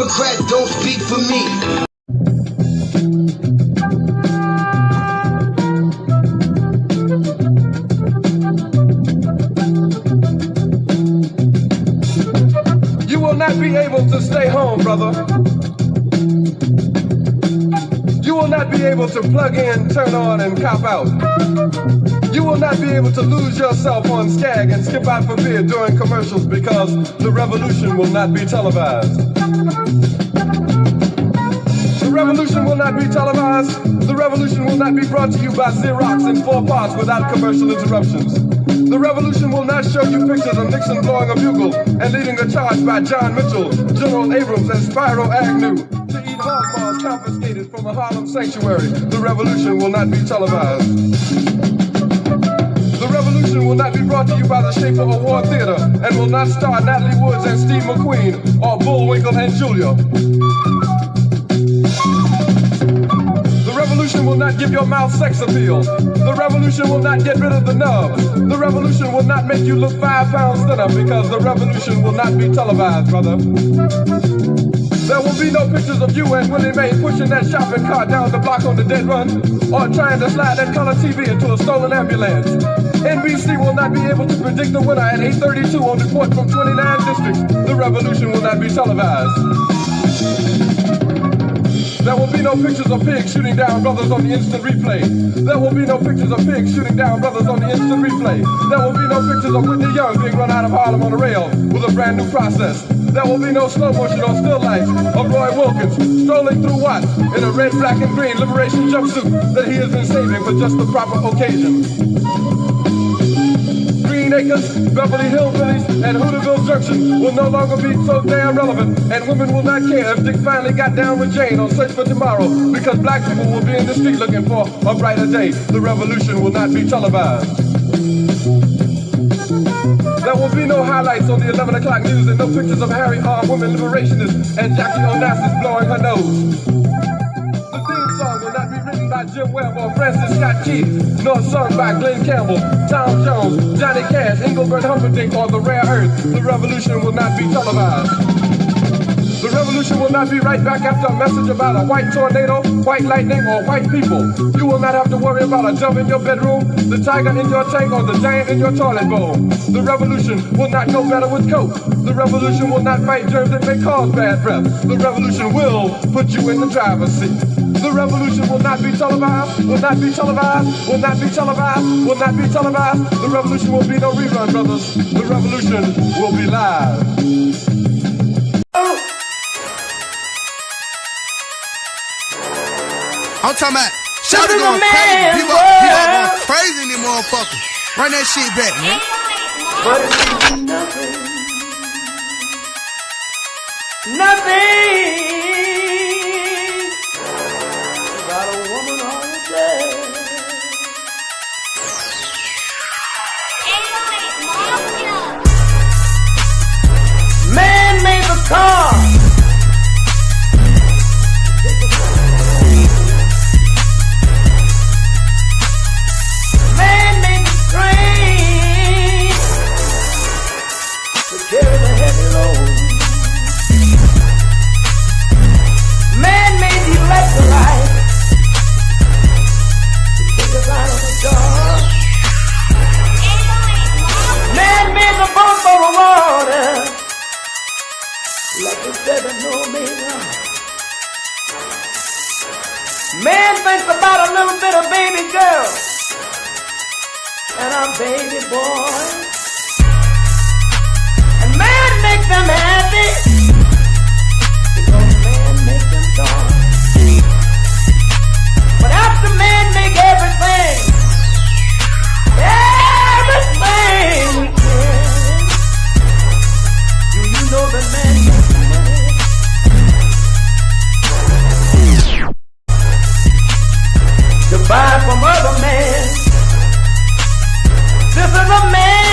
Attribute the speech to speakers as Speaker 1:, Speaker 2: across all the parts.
Speaker 1: Democrats don't speak for me.
Speaker 2: You will not be able to stay home, brother. You will not be able to plug in, turn on, and cop out. You will not be able to lose yourself on Skag and skip out for beer during commercials because the revolution will not be televised. The revolution will not be televised. The revolution will not be brought to you by Xerox in 4 parts without commercial interruptions. The revolution will not show you pictures of Nixon blowing a bugle and leading a charge by John Mitchell, General Abrams, and Spyro Agnew to eat hog maws confiscated from a Harlem sanctuary. The revolution will not be televised. The revolution will not be brought to you by the Schaefer Award Theater and will not star Natalie Woods and Steve McQueen or Bullwinkle and Julia. The revolution will not give your mouth sex appeal. The revolution will not get rid of the nubs. The revolution will not make you look 5 pounds thinner because the revolution will not be televised, brother. There will be no pictures of you and Willie Mae pushing that shopping cart down the block on the dead run or trying to slide that color TV into a stolen ambulance. NBC will not be able to predict the winner at 8:32 on report from 29 districts. The revolution will not be televised. There will be no pictures of pigs shooting down brothers on the instant replay. There will be no pictures of pigs shooting down brothers on the instant replay. There will be no pictures of Whitney Young being run out of Harlem on a rail with a brand new process. There will be no slow motion or still lights of Roy Wilkins strolling through Watts in a red, black, and green liberation jumpsuit that he has been saving for just the proper occasion. Green Acres, Beverly Hillbillies, and Hooterville Junction will no longer be so damn relevant, and women will not care if Dick finally got down with Jane on Search for Tomorrow, because black people will be in the street looking for a brighter day. The revolution will not be televised. There will be no highlights on the 11 o'clock news and no pictures of Harry armed women liberationists and Jackie Onassis blowing her nose. The theme song will not be written by Jim Webb or Francis Scott Keys, nor sung by Glenn Campbell, Tom Jones, Johnny Cash, Engelbert Humperdinck, or The Rare Earth. The revolution will not be televised. The revolution will not be right back after a message about a white tornado, white lightning, or white people. You will not have to worry about a dove in your bedroom, the tiger in your tank, or the giant in your toilet bowl. The revolution will not go better with Coke. The revolution will not fight germs that may cause bad breath. The revolution will put you in the driver's seat. The revolution will not be televised, will not be televised, will not be televised, will not be televised. The revolution will be no rerun, brothers. The revolution will be live.
Speaker 3: I'm talking about Shabaka going crazy. People going crazy in them motherfuckers. Run that shit back, man.
Speaker 4: But it's nothing. Nothing. Got a woman on the bed. Man made the car. Carry the heavy load. Man made the electrolyte to take us out of the dark. Man made the boat for the water like the 7 Omega. Man thinks about a little bit of baby girl and a baby boy. Make them happy because man makes them strong. But after man make everything we can, do you know that man makes money? To buy from other men. This is a man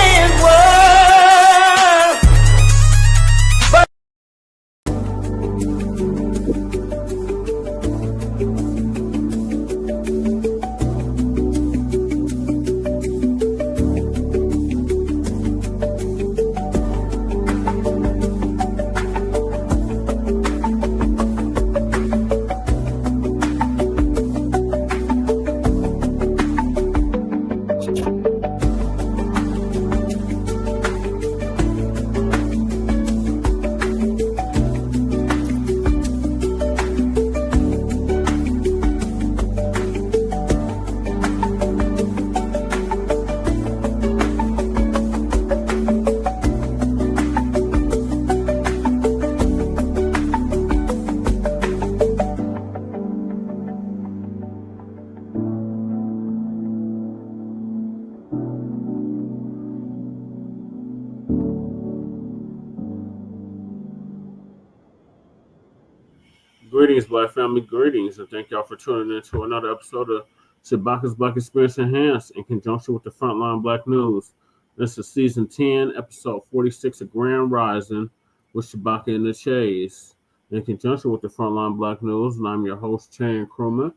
Speaker 5: Greetings, Black family, greetings, and thank y'all for tuning in to another episode of Shabaka's Black Experience Enhanced in conjunction with the Front Line Blacc News. This is Season 10, Episode 46 of Grand Rising with Shabaka and the Chase. In conjunction with the Front Line Blacc News, and I'm your host, Che and Krumah,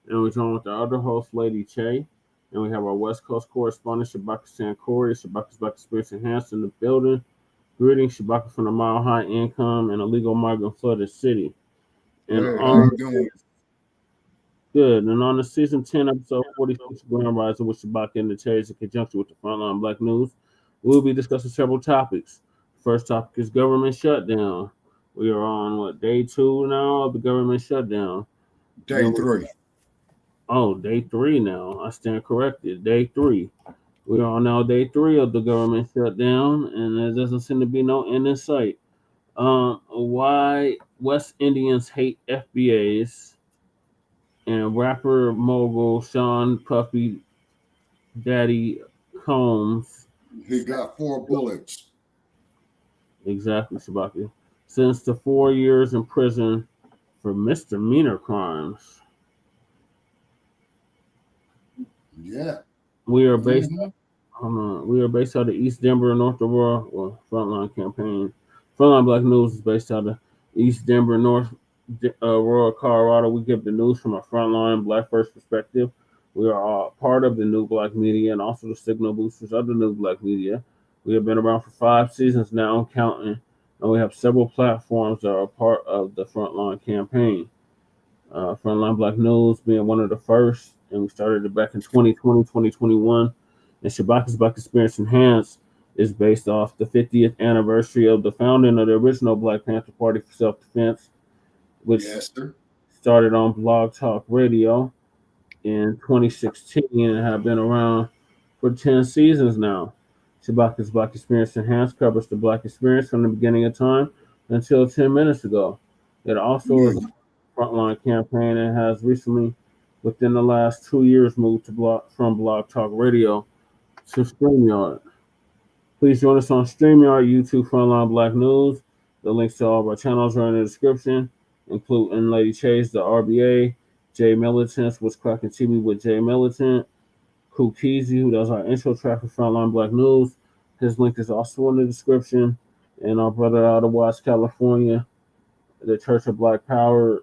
Speaker 5: and we're joined with the other host, Lady Che, and we have our West Coast correspondent, Shabaka Sankori, Shabaka's Black Experience Enhanced in the building. Greetings, Shabaka from the Mile High Income and Illegal Migrant Flooded City. And good. And on the Season 10, Episode 46 Grand Rising with Shabaka and the Chase in conjunction with the Frontline Blacc News, we'll be discussing several topics. First topic is government shutdown. We are on, day 2 now of the government shutdown?
Speaker 6: Day 3.
Speaker 5: Oh, day 3 now. I stand corrected. Day 3. We are on now day 3 of the government shutdown, and there doesn't seem to be no end in sight. Why West Indians Hate FBA'S, and rapper Mogul Sean Puffy Daddy Combs.
Speaker 6: He got 4 bullets.
Speaker 5: Exactly, Shabaka. Sentenced to 4 years in prison for misdemeanor crimes.
Speaker 6: Yeah.
Speaker 5: We are based out of East Denver, North Aurora. Well, Frontline campaign. Frontline Blacc News is based out of East Denver, North Aurora, Colorado. We give the news from a Frontline Black First perspective. We are all part of the new Blacc Media and also the signal boosters of the new Blacc Media. We have been around for 5 seasons now and counting, and we have several platforms that are part of the Frontline campaign. Frontline Blacc News being one of the first, and we started it back in 2020, 2021. And Shabaka's Black Experience Enhanced is based off the 50th anniversary of the founding of the original Blacc Panther Party for Self-Defense, which started on Blogtalk Radio in 2016 and have been around for 10 seasons now. Shabaka's Black Experience Enhanced covers the Black experience from the beginning of time until 10 minutes ago. It also is a Frontline campaign and has recently, within the last 2 years, moved to from Blogtalk Radio to Streamyard. Please join us on Streamyard, YouTube, Frontline Blacc News. The links to all of our channels are in the description, including Lady Chase, the RBA, Jay Militants, What's Cracking TV with Jay Militant, Kukizi, who does our intro track for Frontline Blacc News. His link is also in the description. And our brother out of Watts, California, the Church of Black Power,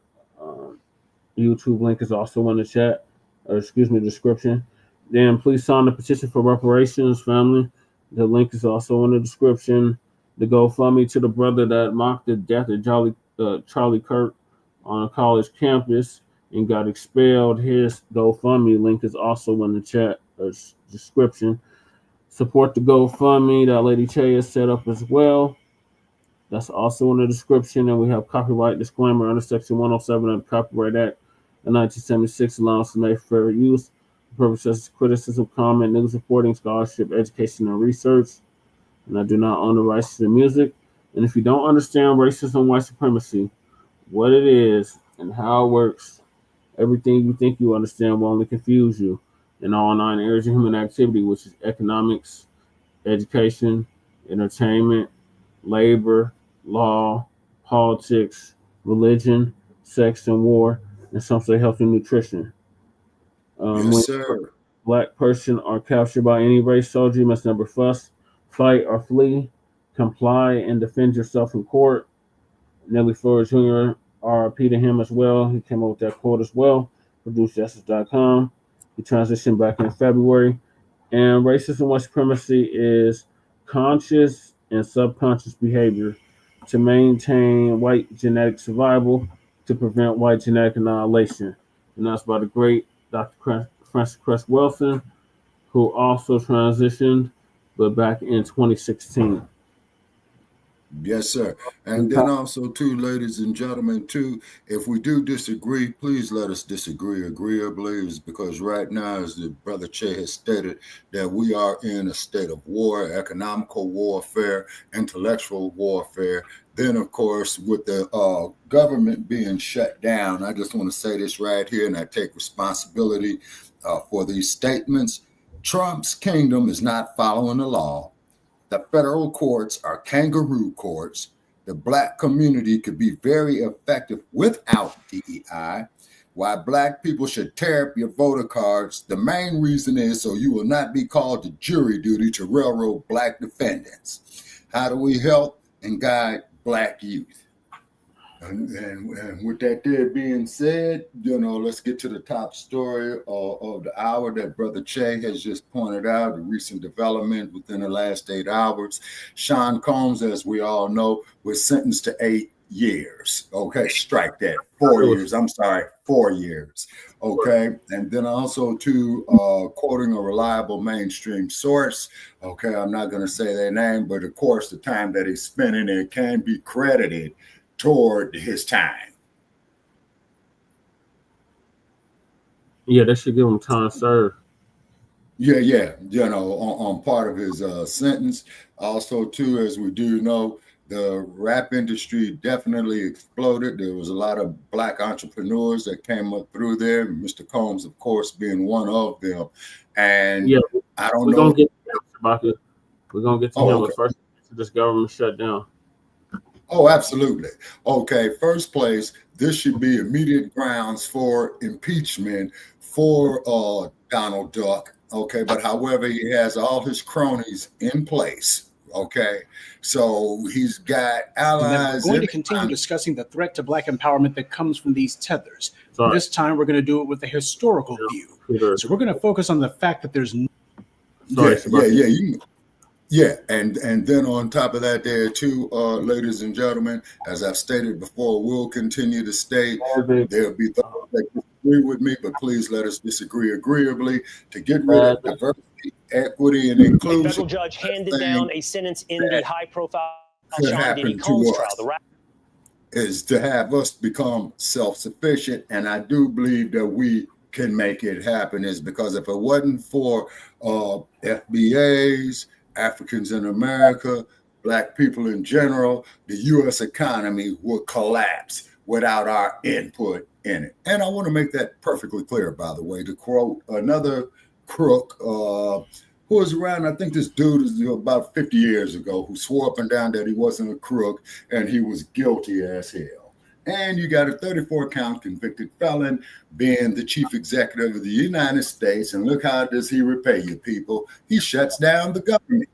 Speaker 5: YouTube link is also in the description. Then please sign the petition for reparations, family. The link is also in the description. The GoFundMe to the brother that mocked the death of Charlie Kirk on a college campus and got expelled. His GoFundMe link is also in the chat description. Support the GoFundMe that Lady Che has set up as well. That's also in the description. And we have copyright disclaimer under Section 107 of the Copyright Act of 1976, allowance to make fair use. Purposes of criticism, comment, news reporting, scholarship, education, and research. And I do not own the rights to the music. And if you don't understand racism, white supremacy, what it is and how it works, everything you think you understand will only confuse you in all 9 areas of human activity, which is economics, education, entertainment, labor, law, politics, religion, sex and war, and some say health and nutrition.
Speaker 6: Yes, sir.
Speaker 5: Black person are captured by any race soldier, you must never fuss, fight, or flee. Comply and defend yourself in court. Nelly Flores Jr., RIP to him as well. He came up with that quote as well. ProduceJustice.com. He transitioned back in February. And racism, white supremacy is conscious and subconscious behavior to maintain white genetic survival, to prevent white genetic annihilation. And that's by the great Dr. Francis Cress Wilson, who also transitioned, but back in 2016.
Speaker 6: Yes, sir. And then also, too, ladies and gentlemen, too, if we do disagree, please let us disagree agreeably, because right now, as the brother Che has stated, that we are in a state of war, economical warfare, intellectual warfare. Then, of course, with the government being shut down, I just want to say this right here, and I take responsibility for these statements. Trump's kingdom is not following the law. The federal courts are kangaroo courts. the Black community could be very effective without DEI. Why Black people should tear up your voter cards. The main reason is so you will not be called to jury duty to railroad Black defendants. How do we help and guide Black youth? And with that there being said, let's get to the top story of the hour that Brother Che has just pointed out, the recent development within the last 8 hours. Sean Combs, as we all know, was sentenced to 8 years. Okay, strike that. 4 years. I'm sorry, 4 years. Okay, and then also quoting a reliable mainstream source. Okay, I'm not going to say their name, but of course, the time that he spent in there can be credited toward his time.
Speaker 5: Yeah, they should give him time served.
Speaker 6: Yeah. On part of his sentence. Also, too, as we do know, the rap industry definitely exploded. There was a lot of Black entrepreneurs that came up through there. Mr. Combs, of course, being one of them. And
Speaker 5: yeah,
Speaker 6: I don't
Speaker 5: know. We're gonna get to him,
Speaker 6: okay.
Speaker 5: But first, this government shutdown.
Speaker 6: Oh, absolutely. Okay, first place, this should be immediate grounds for impeachment for Donald Duck. Okay, but however, he has all his cronies in place. Okay, so he's got allies.
Speaker 7: We're going to continue discussing the threat to Black empowerment that comes from these tethers. Sorry. This time, we're going to do it with a historical view. Sure. So we're going to focus on the fact that there's
Speaker 6: Yeah, and then on top of that there too, ladies and gentlemen, as I've stated before, we'll continue to state there'll be those that disagree with me, but please let us disagree agreeably to get rid of diversity, equity, and inclusion.
Speaker 8: A federal judge handed down a sentence in the high-profile Sean Diddy Combs trial.
Speaker 6: Is to have us become self-sufficient, and I do believe that we can make it happen. Is because if it wasn't for FBA'S, Africans in America, Black people in general, the U.S. economy would collapse without our input in it. And I want to make that perfectly clear, by the way, to quote another crook who was around, I think this dude is about 50 years ago, who swore up and down that he wasn't a crook and he was guilty as hell. And you got a 34-count convicted felon being the chief executive of the United States. And look how does he repay you, people? He shuts down the government.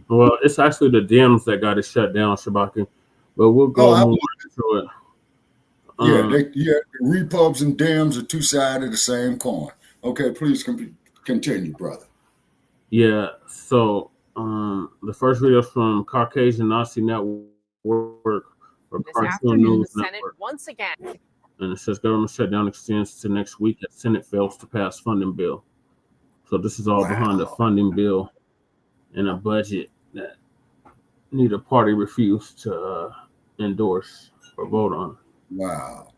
Speaker 5: Well, it's actually the Dems that got it shut down, Shabaka. But we'll go more into
Speaker 6: it. The Repubs and Dems are two sides of the same coin. Okay, please continue, brother.
Speaker 5: Yeah, so the first video is from Caucasian Nazi Network.
Speaker 9: This afternoon, the Senate once again.
Speaker 5: And it says government shutdown extends to next week as Senate fails to pass funding bill. So this is all behind the funding bill and a budget that neither party refused to endorse or vote on.
Speaker 6: Wow.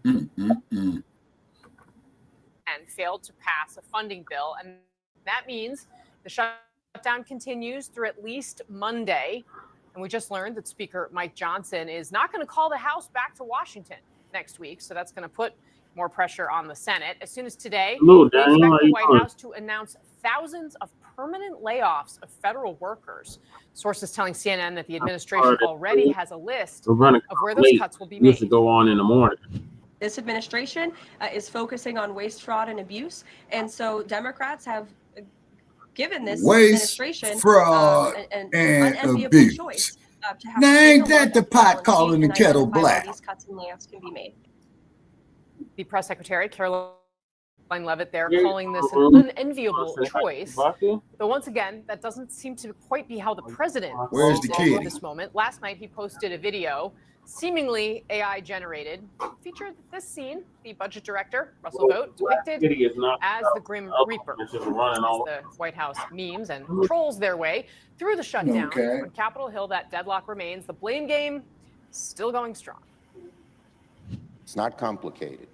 Speaker 9: And failed to pass a funding bill. And that means the shutdown continues through at least Monday. And we just learned that Speaker Mike Johnson is not going to call the House back to Washington next week. So that's going to put more pressure on the Senate. As soon as today, we expect the White House to announce thousands of permanent layoffs of federal workers. Sources telling CNN that the administration already has a list of where those cuts will be made.
Speaker 5: Used to go on in the morning.
Speaker 10: This administration is focusing on waste, fraud, and abuse. And so Democrats have given this administration
Speaker 6: fraud,
Speaker 10: an
Speaker 6: and
Speaker 10: unenviable
Speaker 6: abuse.
Speaker 10: Choice to have
Speaker 6: now ain't that the pot calling the kettle black?
Speaker 10: These cuts and layoffs can be made.
Speaker 9: The press secretary, Caroline Leavitt, there calling this an unenviable choice. But once again, that doesn't seem to quite be how the president
Speaker 6: Where's the kid?
Speaker 9: At this moment. Last night, he posted a video, seemingly AI generated, featured this scene. The budget director, Russell Vought, depicted as the Grim Reaper, as the White House memes and trolls their way through the shutdown. On Capitol Hill, that deadlock remains. The blame game still going strong.
Speaker 11: It's not complicated.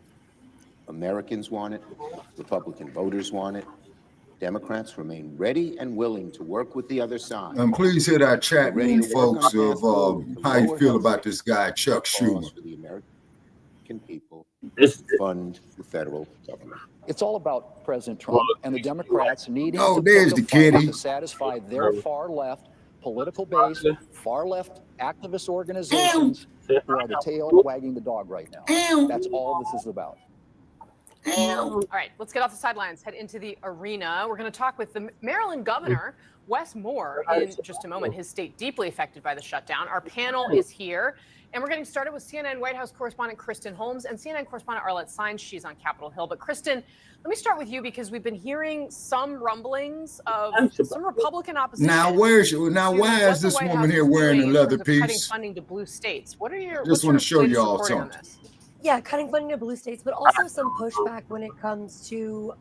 Speaker 11: Americans want it. Republican voters want it. Democrats remain ready and willing to work with the other side.
Speaker 6: And please hit our chat room, folks, of how you feel about this guy, Chuck Schumer.
Speaker 11: For the American people, fund the federal government.
Speaker 12: It's all about President Trump and the Democrats needing
Speaker 6: there's the kitty.
Speaker 12: to satisfy their far left political-based, far-left activist organizations who are the tail wagging the dog right now. That's all this is about.
Speaker 9: All right, let's get off the sidelines, head into the arena. We're going to talk with the Maryland governor, Wes Moore, in just a moment. His state deeply affected by the shutdown. Our panel is here, and we're getting started with CNN White House correspondent Kristen Holmes and CNN correspondent Arlette Saenz. She's on Capitol Hill. But Kristen, let me start with you because we've been hearing some rumblings of some Republican opposition.
Speaker 6: Now, why is this woman here wearing a leather piece?
Speaker 9: Cutting funding to blue states. What are your?
Speaker 6: Just want to show you all something.
Speaker 13: Yeah, cutting funding to blue states, but also some pushback when it comes to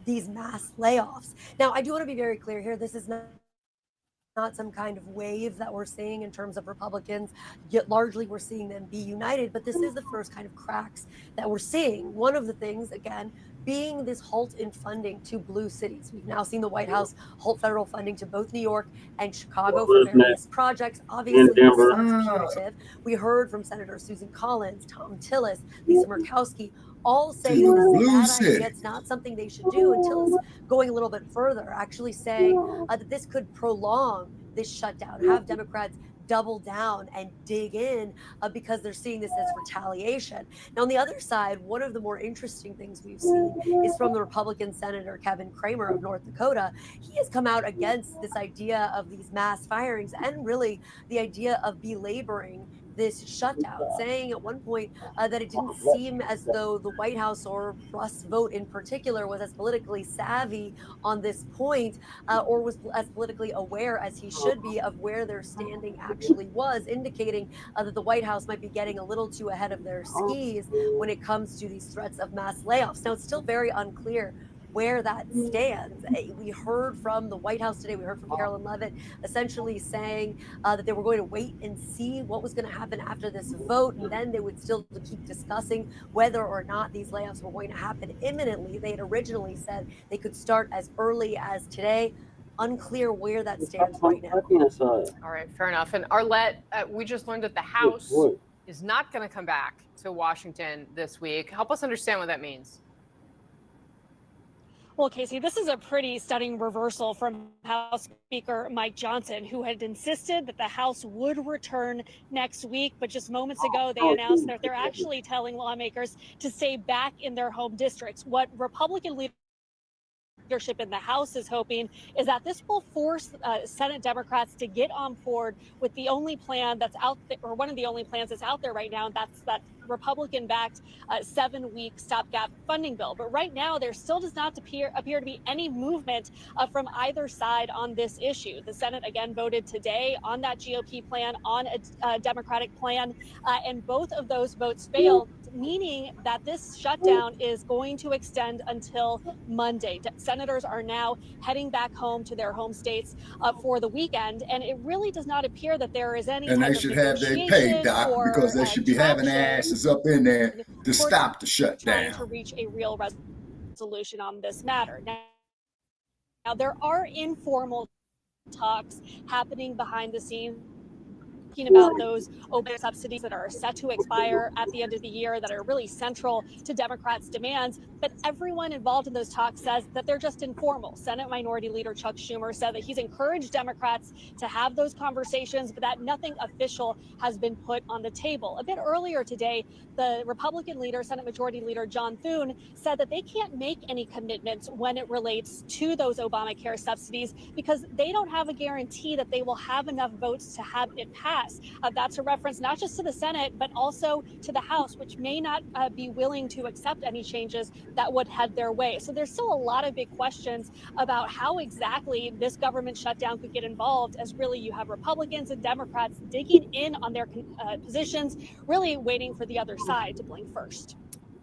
Speaker 13: these mass layoffs. Now, I do want to be very clear here. This is not some kind of wave that we're seeing in terms of Republicans. Yet largely, we're seeing them be united, but this is the first kind of cracks that we're seeing. One of the things, again, being this halt in funding to blue cities. We've now seen the White House halt federal funding to both New York and Chicago for various projects. Obviously, this sounds punitive. We heard from Senator Susan Collins, Tom Tillis, Lisa Murkowski, all saying this is a bad idea. It's not something they should do. Until it's going a little bit further, actually saying that this could prolong this shutdown, have Democrats double down and dig in because they're seeing this as retaliation. Now, on the other side, one of the more interesting things we've seen is from the Republican Senator Kevin Cramer of North Dakota. He has come out against this idea of these mass firings and really the idea of belaboring this shutdown, saying at one point that it didn't seem as though the White House or Russ Vought in particular was as politically savvy on this point or was as politically aware as he should be of where their standing actually was, indicating that the White House might be getting a little too ahead of their skis when it comes to these threats of mass layoffs. Now, it's still very unclear where that stands. We heard from the White House today, we heard from Carolyn Leavitt essentially saying that they were going to wait and see what was going to happen after this vote, and then they would still keep discussing whether or not these layoffs were going to happen imminently. They had originally said they could start as early as today. Unclear where that stands right now.
Speaker 9: All right, fair enough. And Arlette, we just learned that the House is not going to come back to Washington this week. Help us understand what that means.
Speaker 14: Well, Casey, this is a pretty stunning reversal from House Speaker Mike Johnson, who had insisted that the House would return next week. But just moments ago, they announced that they're actually telling lawmakers to stay back in their home districts. What Republican leadership in the House is hoping is that this will force Senate Democrats to get on board with the only plan that's out there, or one of the only plans that's out there right now, and that's that Republican-backed 7-week stopgap funding bill. But right now, there still does not appear to be any movement from either side on this issue. The Senate, again, voted today on that GOP plan, on a Democratic plan, and both of those votes failed, meaning that this shutdown is going to extend until Monday. Senators are now heading back home to their home states for the weekend, and it really does not appear that there is any.
Speaker 6: And they should have their pay, Doc, because they should be having asses up in there to stop the shutdown.
Speaker 14: Trying to reach a real resolution on this matter. Now there are informal talks happening behind the scenes, about those OPEC subsidies that are set to expire at the end of the year that are really central to Democrats' demands. But everyone involved in those talks says that they're just informal. Senate Minority Leader Chuck Schumer said that he's encouraged Democrats to have those conversations, but that nothing official has been put on the table. A bit earlier today, the Republican leader, Senate Majority Leader John Thune, said that they can't make any commitments when it relates to those Obamacare subsidies because they don't have a guarantee that they will have enough votes to have it pass. That's a reference not just to the Senate, but also to the House, which may not be willing to accept any changes that would head their way. So there's still a lot of big questions about how exactly this government shutdown could get involved, as really you have Republicans and Democrats digging in on their positions, really waiting for the other side to blink first.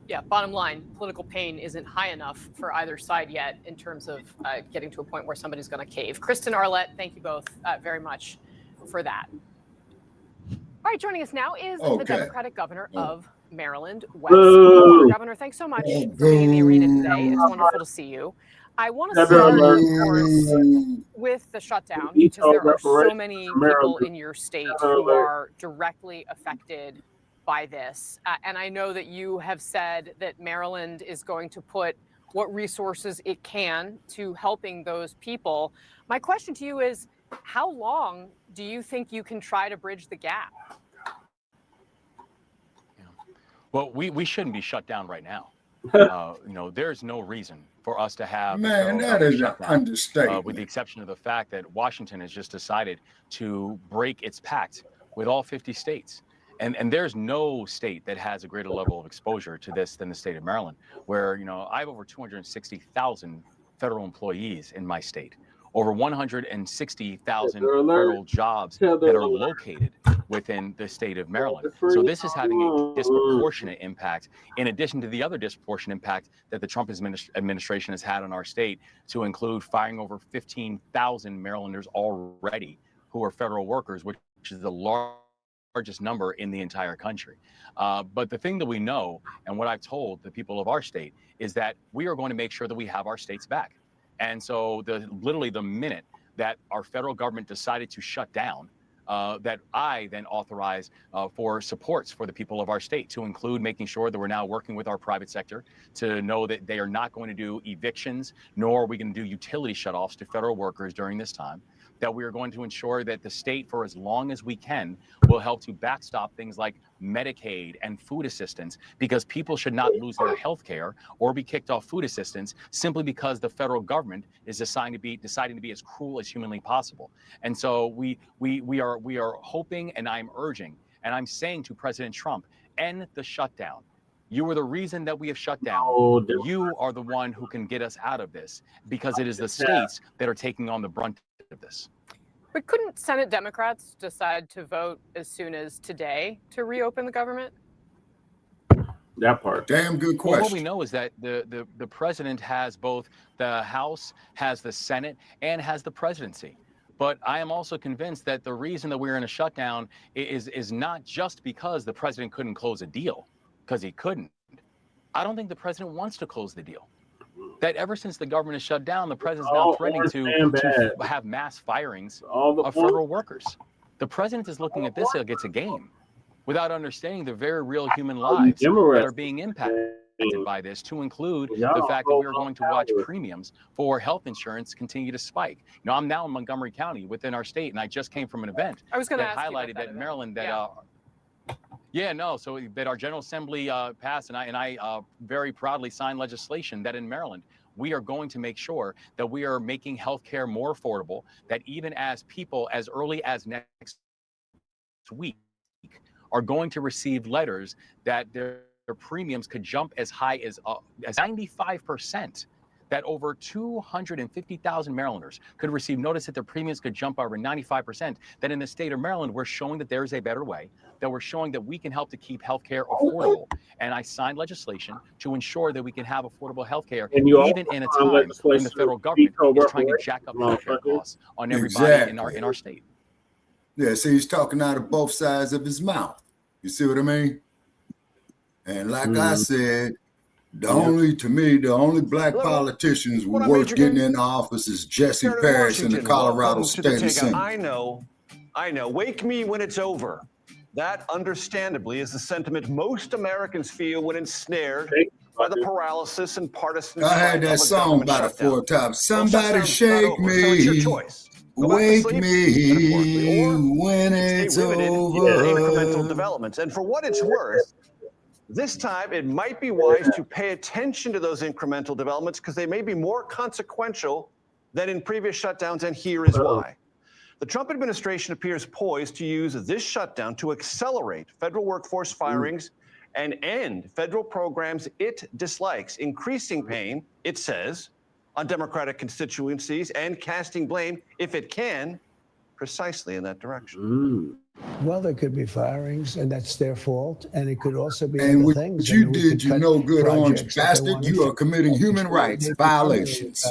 Speaker 9: Yeah, bottom line, political pain isn't high enough for either side yet in terms of getting to a point where somebody's going to cave. Kristen, Arlette, thank you both very much for that. All right, joining us now is the Democratic governor of Maryland, Wes Moore. Governor, thanks so much for being in the arena today. It's wonderful to see you. I want to start, of course, with the shutdown because there are so many people in your state who are directly affected by this. And I know that you have said that Maryland is going to put what resources it can to helping those people. My question to you is, How long do you think you can try to bridge the gap?
Speaker 15: Well, we shouldn't be shut down right now. There's no reason for us to have
Speaker 6: Man, that is an understatement.
Speaker 15: with the exception of the fact that Washington has just decided to break its pact with all 50 states. And there's no state that has a greater level of exposure to this than the state of Maryland, where, I have over 260,000 federal employees in my state, over 160,000 federal jobs that are located within the state of Maryland. So this is having a disproportionate impact, in addition to the other disproportionate impact that the Trump administration has had on our state, to include firing over 15,000 Marylanders already who are federal workers, which is the largest number in the entire country. But the thing that we know, and what I've told the people of our state, is that we are going to make sure that we have our states back. And so literally the minute that our federal government decided to shut down, that I then authorized for supports for the people of our state, to include making sure that we're now working with our private sector to know that they are not going to do evictions, nor are we going to do utility shutoffs to federal workers during this time, that we are going to ensure that the state, for as long as we can, will help to backstop things like Medicaid and food assistance, because people should not lose their health care or be kicked off food assistance simply because the federal government is deciding to be as cruel as humanly possible. And so we are hoping, and I'm urging, and I'm saying to President Trump, end the shutdown. You are the reason that we have shut down. You are the one who can get us out of this, because it is the states that are taking on the brunt of this.
Speaker 9: But couldn't Senate Democrats decide to vote as soon as today to reopen the government?
Speaker 5: That part.
Speaker 6: Damn good question.
Speaker 15: Well, what we know is that the president has both the House, has the Senate, and has the presidency. But I am also convinced that the reason that we're in a shutdown is not just because the president couldn't close a deal, because he couldn't. I don't think the president wants to close the deal. That ever since the government is shut down, the president's now threatening to have mass firings of federal workers. The president is looking at this like it's a game, without understanding the very real human lives that are being impacted by this, to include the fact that we are going to watch premiums for health insurance continue to spike. I'm now in Montgomery County within our state, and I just came from an event that highlighted that in Maryland that so that our General Assembly passed, and I very proudly signed legislation that in Maryland, we are going to make sure that we are making healthcare more affordable, that even as people as early as next week are going to receive letters that their premiums could jump as high as 95%. That over 250,000 Marylanders could receive notice that their premiums could jump over 95%, that in the state of Maryland, we're showing that there is a better way, that we're showing that we can help to keep healthcare affordable. And I signed legislation to ensure that we can have affordable healthcare, even in a time when the federal government is trying to jack up healthcare costs on everybody in our state.
Speaker 6: Yeah, see, he's talking out of both sides of his mouth. You see what I mean? And like I said, the only black politicians who worth getting in office is Jesse Parrish in the Colorado State Assembly.
Speaker 16: I know. Wake me when it's over. That, understandably, is the sentiment most Americans feel when ensnared by the paralysis and partisan.
Speaker 6: I had that song about it 4 times. Somebody shake me, wake me when it's over.
Speaker 16: Incremental developments, and for what it's worth, this time, it might be wise to pay attention to those incremental developments, because they may be more consequential than in previous shutdowns, and here is why. The Trump administration appears poised to use this shutdown to accelerate federal workforce firings and end federal programs it dislikes, increasing pain, it says, on Democratic constituencies and casting blame, if it can, precisely in that direction.
Speaker 17: Well, there could be firings, and that's their fault, and it could also be
Speaker 6: and
Speaker 17: other things.
Speaker 6: What you did, you no good orange bastard. You are committing human rights violations.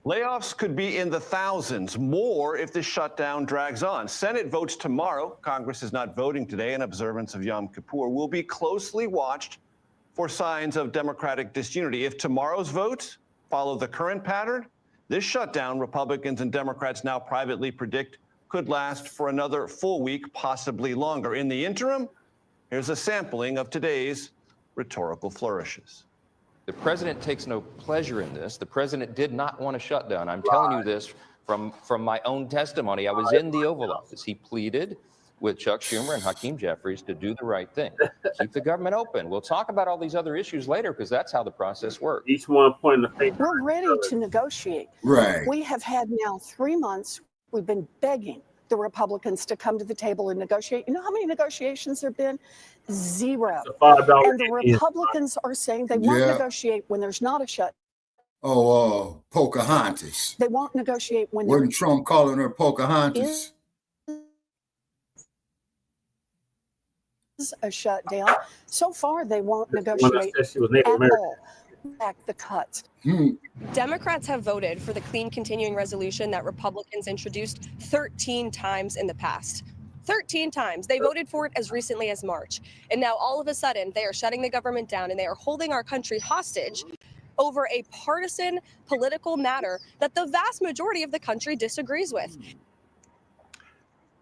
Speaker 16: Layoffs could be in the thousands, more if this shutdown drags on. Senate votes tomorrow. Congress is not voting today in observance of Yom Kippur. Will be closely watched for signs of Democratic disunity. If tomorrow's votes follow the current pattern, this shutdown, Republicans and Democrats now privately predict, could last for another full week, possibly longer. In the interim, here's a sampling of today's rhetorical flourishes.
Speaker 18: The president takes no pleasure in this. The president did not want a shutdown. I'm telling you this from my own testimony. I was in the Oval Office. He pleaded with Chuck Schumer and Hakeem Jeffries to do the right thing. Keep the government open. We'll talk about all these other issues later because that's how the process works.
Speaker 5: Each one pointing the finger.
Speaker 19: We're ready to negotiate.
Speaker 6: Right.
Speaker 19: We have had now 3 months. We've been begging the Republicans to come to the table and negotiate. You know how many negotiations there have been? Zero. And the Republicans are saying they won't negotiate when there's not a shut.
Speaker 6: Oh, Pocahontas.
Speaker 19: They won't negotiate when
Speaker 6: Wasn't Trump calling her Pocahontas?
Speaker 19: A shutdown. So far, they won't negotiate at all. Back the cuts.
Speaker 10: Democrats have voted for the clean continuing resolution that Republicans introduced 13 times in the past. 13 times. They voted for it as recently as March. And now all of a sudden, they are shutting the government down and they are holding our country hostage over a partisan political matter that the vast majority of the country disagrees with.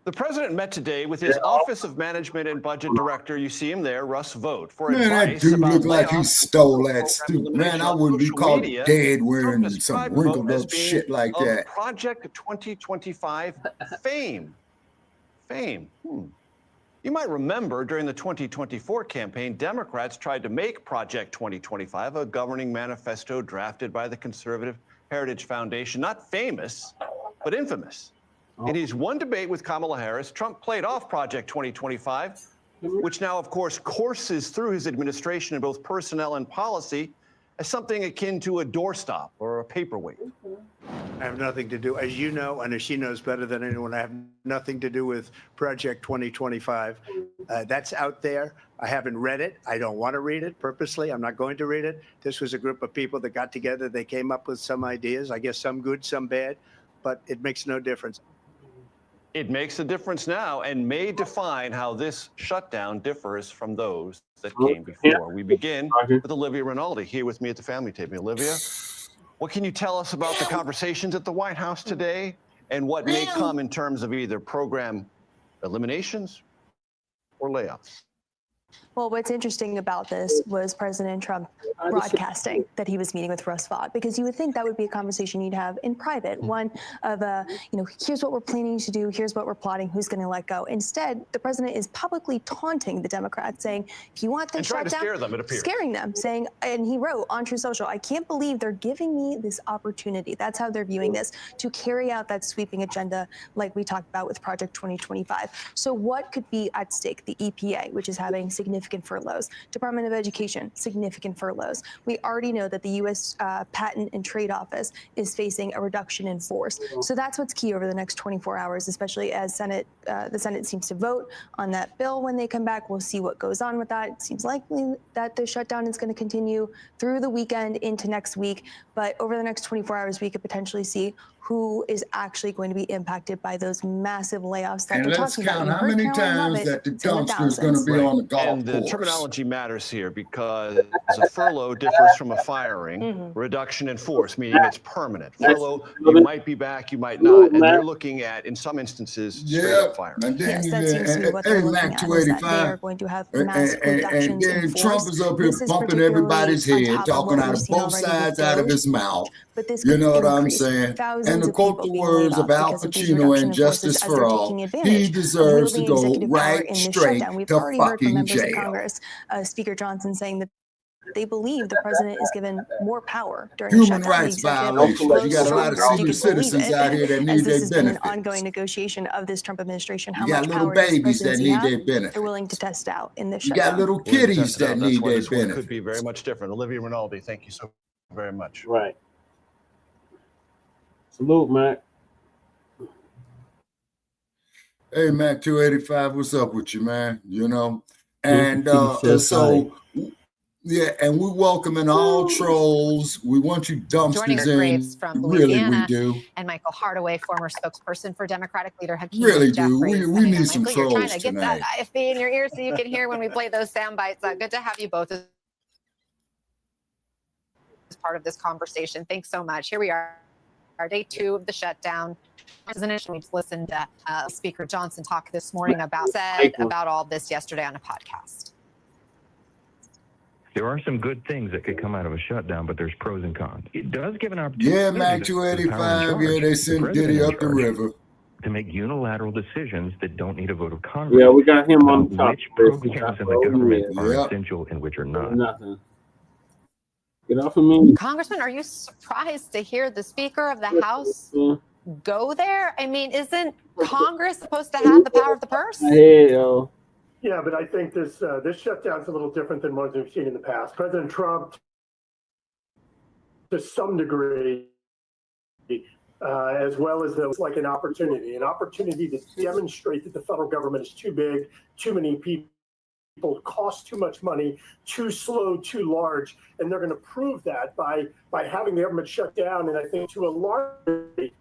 Speaker 16: The president met today with his Office of Management and Budget Director. You see him there, Russ Vought, for
Speaker 6: Man, that
Speaker 16: advice
Speaker 6: dude
Speaker 16: about
Speaker 6: looked like he
Speaker 16: layoffs,
Speaker 6: stole that stupid. Man, I wouldn't be
Speaker 16: social
Speaker 6: caught
Speaker 16: media.
Speaker 6: dead wearing
Speaker 16: Trump
Speaker 6: some
Speaker 16: described
Speaker 6: wrinkled
Speaker 16: Vought as
Speaker 6: up
Speaker 16: being
Speaker 6: shit like
Speaker 16: of
Speaker 6: that.
Speaker 16: Project 2025 fame. You might remember during the 2024 campaign, Democrats tried to make Project 2025 a governing manifesto drafted by the Conservative Heritage Foundation, not famous, but infamous. In his one debate with Kamala Harris, Trump played off Project 2025, which now, of course, courses through his administration in both personnel and policy as something akin to a doorstop or a paperweight.
Speaker 20: I have nothing to do, as you know, and as she knows better than anyone, I have nothing to do with Project 2025. That's out there. I haven't read it. I don't want to read it purposely. I'm not going to read it. This was a group of people that got together. They came up with some ideas, I guess some good, some bad, but it makes no difference.
Speaker 16: It makes a difference now and may define how this shutdown differs from those that came before. We begin with Olivia Rinaldi here with me at the family table. Olivia, what can you tell us about the conversations at the White House today and what may come in terms of either program eliminations or layoffs?
Speaker 21: Well, what's interesting about this was President Trump broadcasting that he was meeting with Russ Vought, because you would think that would be a conversation you'd have in private, one of, here's what we're planning to do, here's what we're plotting, who's going to let go. Instead, the president is publicly taunting the Democrats, saying, if you want this shutdown,
Speaker 16: scare them, it appears.
Speaker 21: Scaring them, saying, and he wrote on True Social, I can't believe they're giving me this opportunity. That's how they're viewing this, to carry out that sweeping agenda like we talked about with Project 2025. So what could be at stake? The EPA, which is having significant furloughs. Department of Education, significant furloughs. We already know that the U.S. Patent and Trade Office is facing a reduction in force. So that's what's key over the next 24 hours, especially as the Senate seems to vote on that bill when they come back. We'll see what goes on with that. It seems likely that the shutdown is going to continue through the weekend into next week. But over the next 24 hours, we could potentially see who is actually going to be impacted by those massive layoffs that they're talking about.
Speaker 6: And let's count how many times that the dumpster is going to be on the golf course.
Speaker 16: And the terminology matters here because a furlough differs from a firing, reduction in force, meaning it's permanent. Furlough, you might be back, you might not. And they're looking at, in some instances, straight up firing.
Speaker 6: And then,
Speaker 21: yes, that seems to be what they're looking at, is that they are going to have massive reductions in force.
Speaker 6: Trump is up here bumping everybody's head, talking out of both sides out of his mouth. You know what I'm saying? And to quote the words of Al Pacino in Justice for All, he deserves to go right straight to fucking jail.
Speaker 21: Congress, Speaker Johnson saying that they believe the president is given more power during
Speaker 6: human rights violations. You got a lot of senior citizens out here that need their benefits.
Speaker 21: An ongoing negotiation of this Trump administration. How
Speaker 6: you got
Speaker 21: much
Speaker 6: little
Speaker 21: power
Speaker 6: babies that need their benefits.
Speaker 21: They're willing to test out in this
Speaker 6: You
Speaker 21: shutdown.
Speaker 6: got little kiddies that need their benefits.
Speaker 16: Could be very much different. Olivia Rinaldi, thank you so very much.
Speaker 5: Right. Salute, Mac.
Speaker 6: Hey, Mac 285, what's up with you, man? You know, and so, yeah, and we're welcoming all trolls. We want you dumpsters in.
Speaker 22: Graves from
Speaker 6: Louisiana, really, we do.
Speaker 22: And Michael Hardaway, former spokesperson for Democratic leader Hakeem
Speaker 6: Really
Speaker 22: Jeffries.
Speaker 6: do. We need some
Speaker 22: Michael,
Speaker 6: trolls
Speaker 22: you're trying to get
Speaker 6: tonight.
Speaker 22: that IFB in your ear so you can hear when we play those sound bites. Good to have you both as part of this conversation. Thanks so much. Here we are, our day 2 of the shutdown. Initially, we listened to Speaker Johnson talk this morning about all this yesterday on a podcast.
Speaker 1: There are some good things that could come out of a shutdown, but there's pros and cons. It does give an opportunity.
Speaker 6: Yeah, Mac 285. Yeah, they sent Diddy up the river
Speaker 1: to make unilateral decisions that don't need a vote of Congress.
Speaker 5: Yeah, we got him on top.
Speaker 1: Which programs in the government are essential and which are not.
Speaker 5: Nothing. Get off of me.
Speaker 22: Congressman, are you surprised to hear the Speaker of the House go there? I mean, isn't Congress supposed to have the power of the purse?
Speaker 5: Hey, yo.
Speaker 2: Yeah, but I think this shutdown's a little different than ones we've seen in the past. President Trump, to some degree, as well as like an opportunity to demonstrate that the federal government is too big, too many people, cost too much money, too slow, too large, and they're going to prove that by having the government shut down. And I think to a large degree,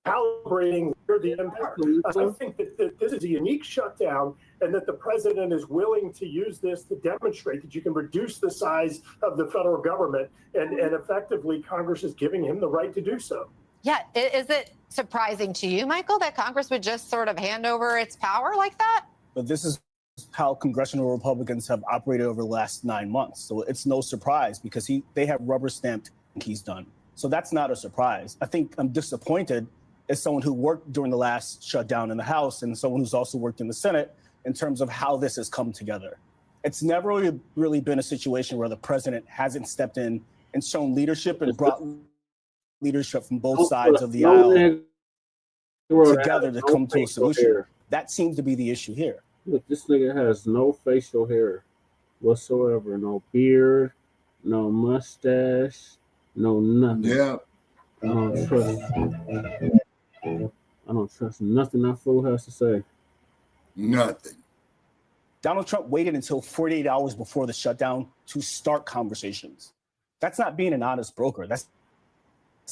Speaker 2: calibrating the impact. I think that this is a unique shutdown, and that the president is willing to use this to demonstrate that you can reduce the size of the federal government, and effectively Congress is giving him the right to do so.
Speaker 22: Yeah, is it surprising to you, Michael, that Congress would just sort of hand over its power like that?
Speaker 23: But this is how congressional Republicans have operated over the last 9 months. So it's no surprise because they have rubber stamped he's done. So that's not a surprise. I think I'm disappointed as someone who worked during the last shutdown in the House and someone who's also worked in the Senate in terms of how this has come together. It's never really been a situation where the president hasn't stepped in and shown leadership and brought leadership from both sides of the aisle together to come to a solution. That seems to be the issue here.
Speaker 5: Look, this nigga has no facial hair whatsoever. No beard, no mustache, no nothing.
Speaker 6: Yeah.
Speaker 5: I don't trust nothing that fool has to say.
Speaker 6: Nothing.
Speaker 23: Donald Trump waited until 48 hours before the shutdown to start conversations. That's not being an honest broker. It's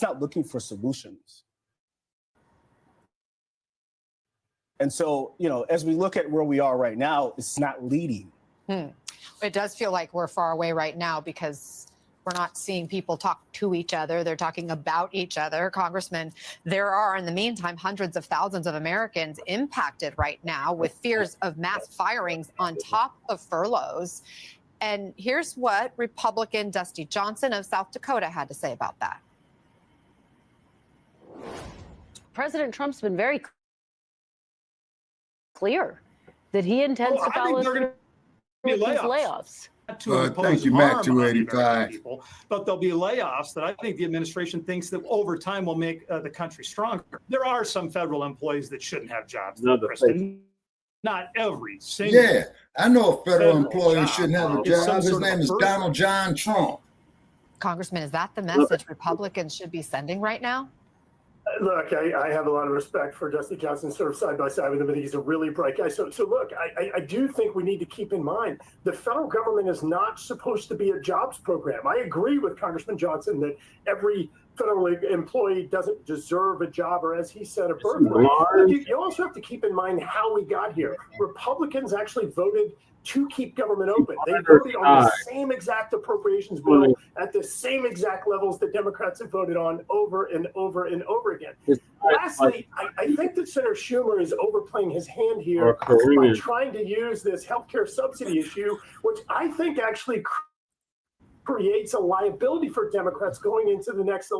Speaker 23: not looking for solutions. And so, as we look at where we are right now, it's not leading.
Speaker 22: It does feel like we're far away right now because we're not seeing people talk to each other. They're talking about each other. Congressman, there are, in the meantime, hundreds of thousands of Americans impacted right now with fears of mass firings on top of furloughs. And here's what Republican Dusty Johnson of South Dakota had to say about that.
Speaker 24: President Trump's been very clear that he intends to follow through with these layoffs.
Speaker 6: Thank you, Mac 285.
Speaker 25: But there'll be layoffs that I think the administration thinks that over time will make the country stronger. There are some federal employees that shouldn't have jobs. Not every single.
Speaker 6: Yeah, I know a federal employee shouldn't have a job. His name is Donald John Trump.
Speaker 22: Congressman, is that the message Republicans should be sending right now?
Speaker 2: Look, I have a lot of respect for Dusty Johnson, sort of side by side with him. I think he's a really bright guy. So look, I do think we need to keep in mind the federal government is not supposed to be a jobs program. I agree with Congressman Johnson that every federal employee doesn't deserve a job, or as he said, a birthright. You also have to keep in mind how we got here. Republicans actually voted to keep government open. They voted on the same exact appropriations bill at the same exact levels that Democrats have voted on over and over and over again. Lastly, I think that Senator Schumer is overplaying his hand here by trying to use this healthcare subsidy issue, which I think actually creates a liability for Democrats going into the next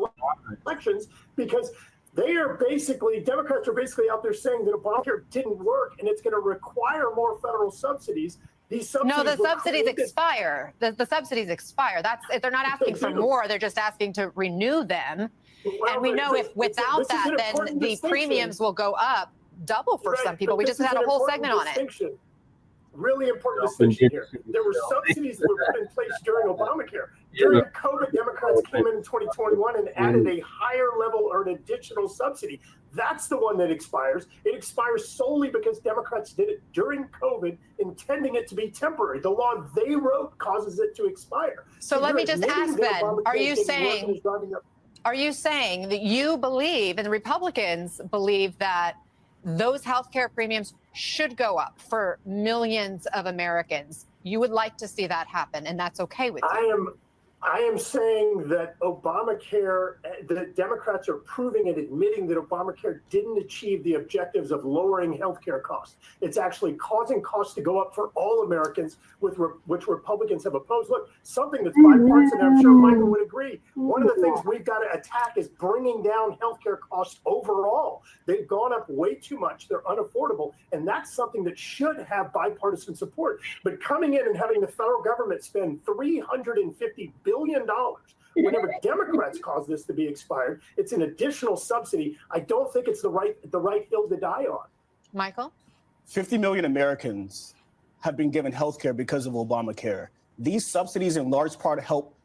Speaker 2: elections, because Democrats are basically out there saying that Obamacare didn't work and it's going to require more federal subsidies. These subsidies
Speaker 22: the subsidies expire. The subsidies expire. They're not asking for more. They're just asking to renew them. And we know if without that, then the premiums will go up double for some people. We just had a whole segment on it.
Speaker 2: Really important distinction here. There were subsidies that were put in place during Obamacare. During COVID, Democrats came in 2021 and added a higher level or an additional subsidy. That's the one that expires. It expires solely because Democrats did it during COVID, intending it to be temporary. The law they wrote causes it to expire.
Speaker 22: So let me just ask then, are you saying that you believe, and the Republicans believe, that those healthcare premiums should go up for millions of Americans? You would like to see that happen, and that's okay with you?
Speaker 2: I am saying that Obamacare, the Democrats are proving and admitting that Obamacare didn't achieve the objectives of lowering healthcare costs. It's actually causing costs to go up for all Americans, which Republicans have opposed. Look, something that's bipartisan, I'm sure Michael would agree. One of the things we've got to attack is bringing down healthcare costs overall. They've gone up way too much. They're unaffordable. And that's something that should have bipartisan support. But coming in and having the federal government spend $350 billion whenever Democrats cause this to be expired, it's an additional subsidy. I don't think it's the right hill to die on.
Speaker 22: Michael?
Speaker 23: 50 million Americans have been given health care because of Obamacare. These subsidies in large part help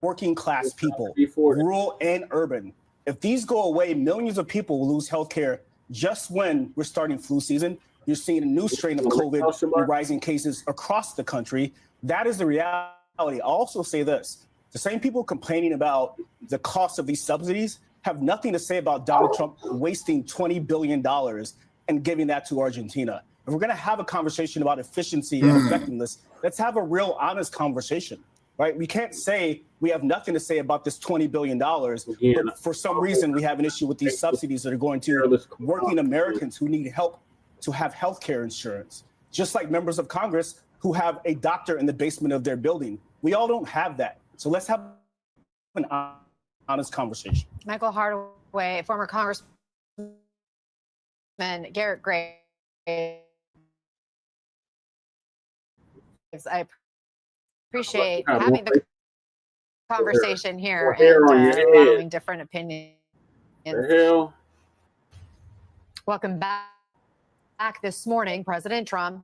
Speaker 23: working class people, rural and urban. If these go away, millions of people will lose health care just when we're starting flu season. You're seeing a new strain of COVID and rising cases across the country. That is the reality. I'll also say this. The same people complaining about the cost of these subsidies have nothing to say about Donald Trump wasting $20 billion and giving that to Argentina. If we're going to have a conversation about efficiency and effectiveness, let's have a real honest conversation, right? We can't say we have nothing to say about this $20 billion, but for some reason we have an issue with these subsidies that are going to working Americans who need help to have health care insurance, just like members of Congress who have a doctor in the basement of their building. We all don't have that. So let's have an honest conversation.
Speaker 22: Michael Hardaway, former Congressman Garrett Graves. I appreciate having the conversation here and allowing different opinions. Welcome back. This morning, President Trump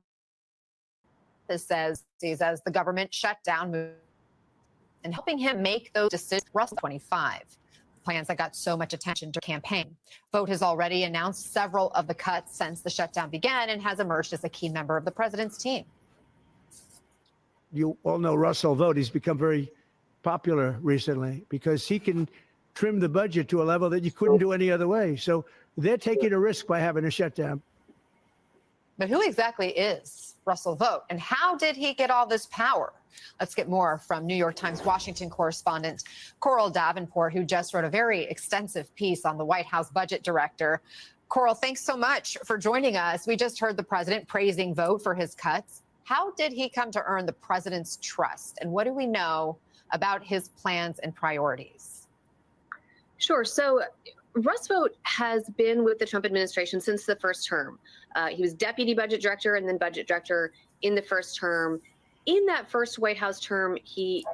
Speaker 22: says the government shutdown move and helping him make those decisions. Russell 25 plans that got so much attention to campaign. Vote has already announced several of the cuts since the shutdown began and has emerged as a key member of the president's team.
Speaker 17: You all know Russell Vogt. He's become very popular recently because he can trim the budget to a level that you couldn't do any other way. So they're taking a risk by having a shutdown.
Speaker 22: But who exactly is Russell Vogt, and how did he get all this power? Let's get more from New York Times Washington correspondent Coral Davenport, who just wrote a very extensive piece on the White House budget director. Coral, thanks so much for joining us. We just heard the president praising Vogt for his cuts. How did he come to earn the president's trust, and what do we know about his plans and priorities?
Speaker 3: Sure. So Russ Vogt has been with the Trump administration since the first term. He was deputy budget director and then budget director in the first term. In that first White House term, he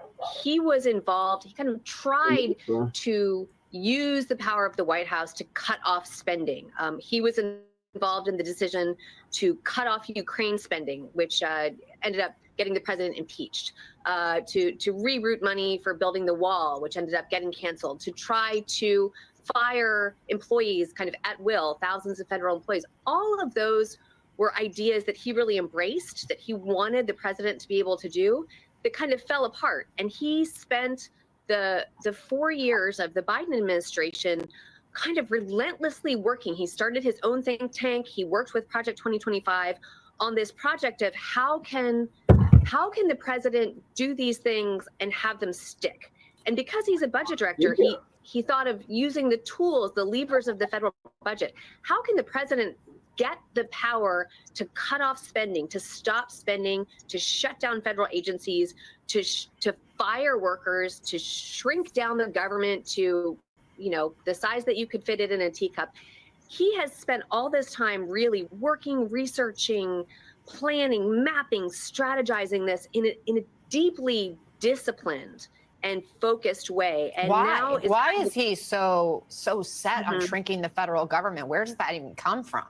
Speaker 3: was involved. He kind of tried to use the power of the White House to cut off spending. He was involved in the decision to cut off Ukraine spending, which ended up getting the president impeached, to reroute money for building the wall, which ended up getting canceled, to try to fire employees kind of at will, thousands of federal employees. All of those were ideas that he really embraced, that he wanted the president to be able to do, that kind of fell apart. And he spent the 4 years of the Biden administration kind of relentlessly working. He started his own think tank. He worked with Project 2025 on this project of how can the president do these things and have them stick? And because he's a budget director, he thought of using the tools, the levers of the federal budget. How can the president get the power to cut off spending, to stop spending, to shut down federal agencies, to fire workers, to shrink down the government to, the size that you could fit it in a teacup? He has spent all this time really working, researching, planning, mapping, strategizing this in a deeply disciplined and focused way. And
Speaker 22: why is he so set on shrinking the federal government? Where does that even come from?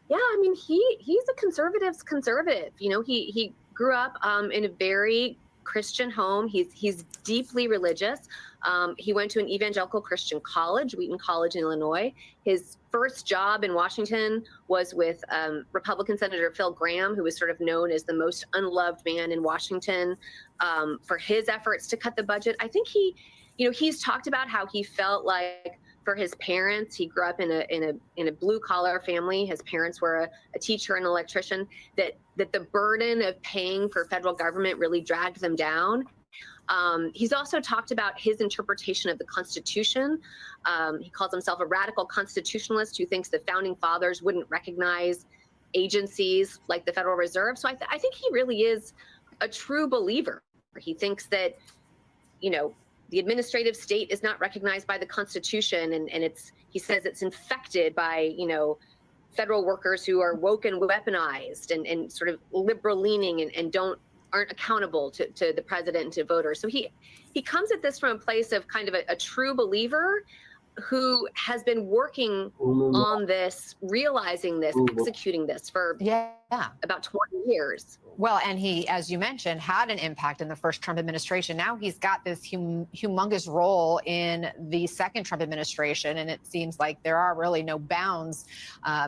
Speaker 3: Yeah, I mean, he's a conservative's conservative. He grew up in a very Christian home. He's deeply religious. He went to an evangelical Christian college, Wheaton College in Illinois. His first job in Washington was with Republican Senator Phil Gramm, who was sort of known as the most unloved man in Washington for his efforts to cut the budget. I think he's talked about how he felt like for his parents, he grew up in a blue collar family. His parents were a teacher and electrician, that the burden of paying for federal government really dragged them down. He's also talked about his interpretation of the Constitution. He calls himself a radical constitutionalist who thinks the founding fathers wouldn't recognize agencies like the Federal Reserve. So I think he really is a true believer. He thinks that, you know, the administrative state is not recognized by the Constitution, and he says it's infected by, you know, federal workers who are woke and weaponized and sort of liberal leaning and aren't accountable to the president and to voters. So he comes at this from a place of kind of a true believer who has been working on this, realizing this, executing this for about 20 years.
Speaker 22: Well, and he, as you mentioned, had an impact in the first Trump administration. Now he's got this humongous role in the second Trump administration, and it seems like there are really no bounds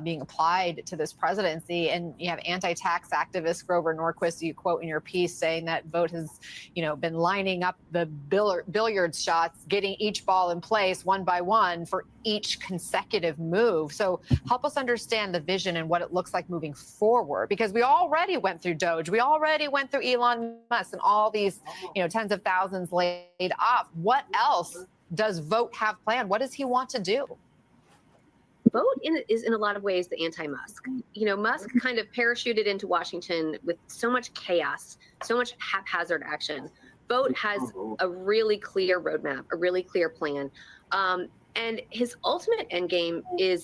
Speaker 22: being applied to this presidency. And you have anti-tax activist Grover Norquist, you quote in your piece, saying that Vogt has, you know, been lining up the billiard shots, getting each ball in place one by one for each consecutive move. So help us understand the vision and what it looks like moving forward, because we already went through Doge, we already went through Elon Musk and all these, you know, tens of thousands laid off. What else does Vogt have planned? What does he want to do?
Speaker 3: Vogt is in a lot of ways the anti-Musk. You know, Musk kind of parachuted into Washington with so much chaos, so much haphazard action. Vogt has a really clear roadmap, a really clear plan. And his ultimate end game is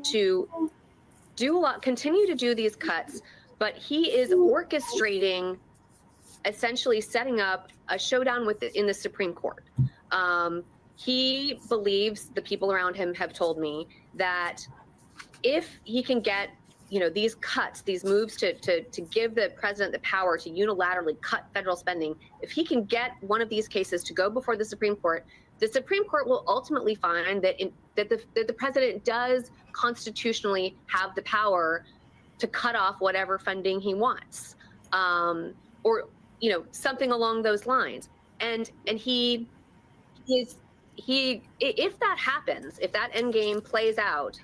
Speaker 3: to continue to do these cuts, but he is orchestrating, essentially setting up a showdown in the Supreme Court. He believes, the people around him have told me, that if he can get, you know, these cuts, these moves to give the president the power to unilaterally cut federal spending, if he can get one of these cases to go before the Supreme Court will ultimately find that the president does constitutionally have the power to cut off whatever funding he wants, or, you know, something along those lines. And if that happens, if that end game plays out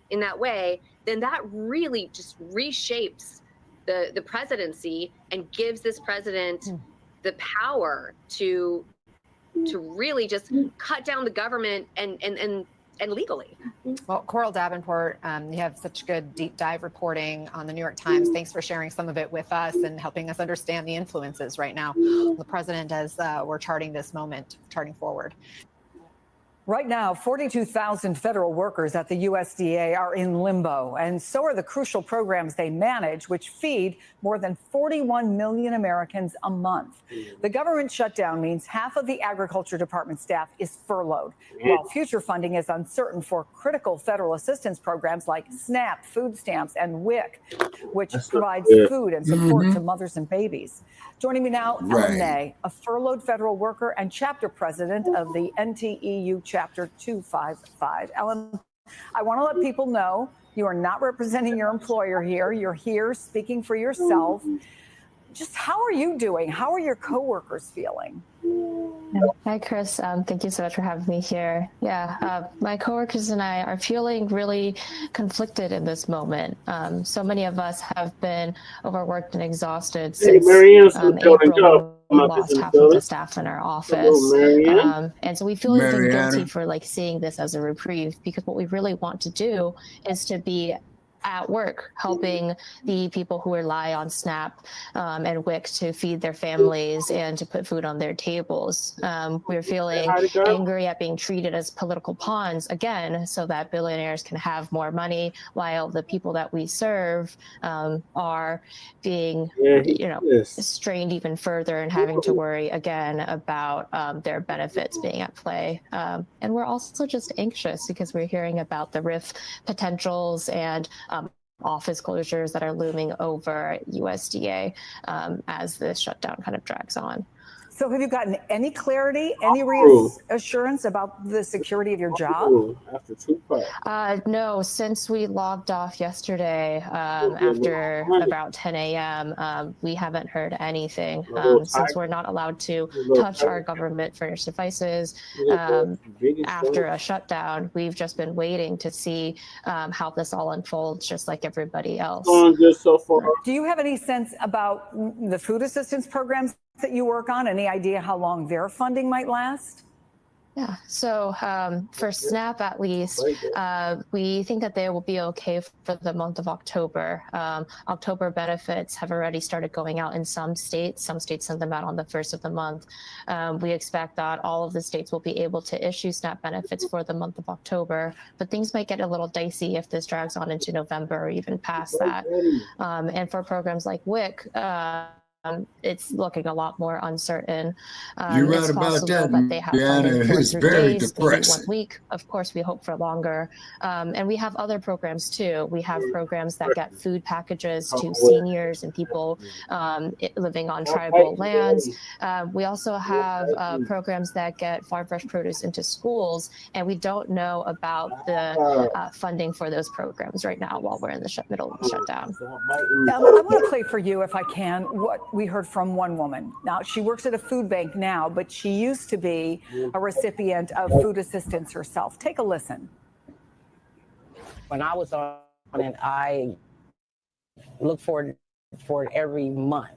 Speaker 3: in that way, then that really just reshapes the presidency and gives this president the power to really just cut down the government and legally.
Speaker 22: Well, Coral Davenport, you have such good deep dive reporting on the New York Times. Thanks for sharing some of it with us and helping us understand the influences right now of the president as we're charting this moment, charting forward.
Speaker 4: Right now, 42,000 federal workers at the USDA are in limbo, and so are the crucial programs they manage, which feed more than 41 million Americans a month. The government shutdown means half of the Agriculture Department staff is furloughed, while future funding is uncertain for critical federal assistance programs like SNAP, food stamps, and WIC, which provides food and support to mothers and babies. Joining me now, Ellen May, a furloughed federal worker and chapter president of the NTEU Chapter 255. Ellen, I want to let people know you are not representing your employer here. You're here speaking for yourself. Just how are you doing? How are your coworkers feeling?
Speaker 7: Hi, Chris. Thank you so much for having me here. Yeah, my coworkers and I are feeling really conflicted in this moment. So many of us have been overworked and exhausted since April. We lost half of the staff in our office. And so we feel even guilty for seeing this as a reprieve, because what we really want to do is to be at work helping the people who rely on SNAP and WIC to feed their families and to put food on their tables. We're feeling angry at being treated as political pawns again, so that billionaires can have more money, while the people that we serve are being strained even further and having to worry again about their benefits being at play. And we're also just anxious because we're hearing about the RIF potentials and office closures that are looming over USDA as this shutdown kind of drags on.
Speaker 4: So have you gotten any clarity, any reassurance about the security of your job?
Speaker 7: No, since we logged off yesterday after about 10 a.m., we haven't heard anything. Since we're not allowed to touch our government furnished devices after a shutdown, we've just been waiting to see how this all unfolds, just like everybody else.
Speaker 4: Do you have any sense about the food assistance programs that you work on? Any idea how long their funding might last?
Speaker 7: Yeah, so for SNAP at least, we think that they will be okay for the month of October. October benefits have already started going out in some states. Some states send them out on the first of the month. We expect that all of the states will be able to issue SNAP benefits for the month of October, but things might get a little dicey if this drags on into November or even past that. And for programs like WIC, it's looking a lot more uncertain.
Speaker 6: You're right about that,
Speaker 7: they have
Speaker 6: Deanna. It's very depressing.
Speaker 7: 1 week. Of course, we hope for longer. And we have other programs too. We have programs that get food packages to seniors and people living on tribal lands. We also have programs that get farm fresh produce into schools, and we don't know about the funding for those programs right now while we're in the middle of the shutdown.
Speaker 4: I want to play for you, if I can, what we heard from one woman. Now, she works at a food bank now, but she used to be a recipient of food assistance herself. Take a listen.
Speaker 8: When I was on it, I look for it every month.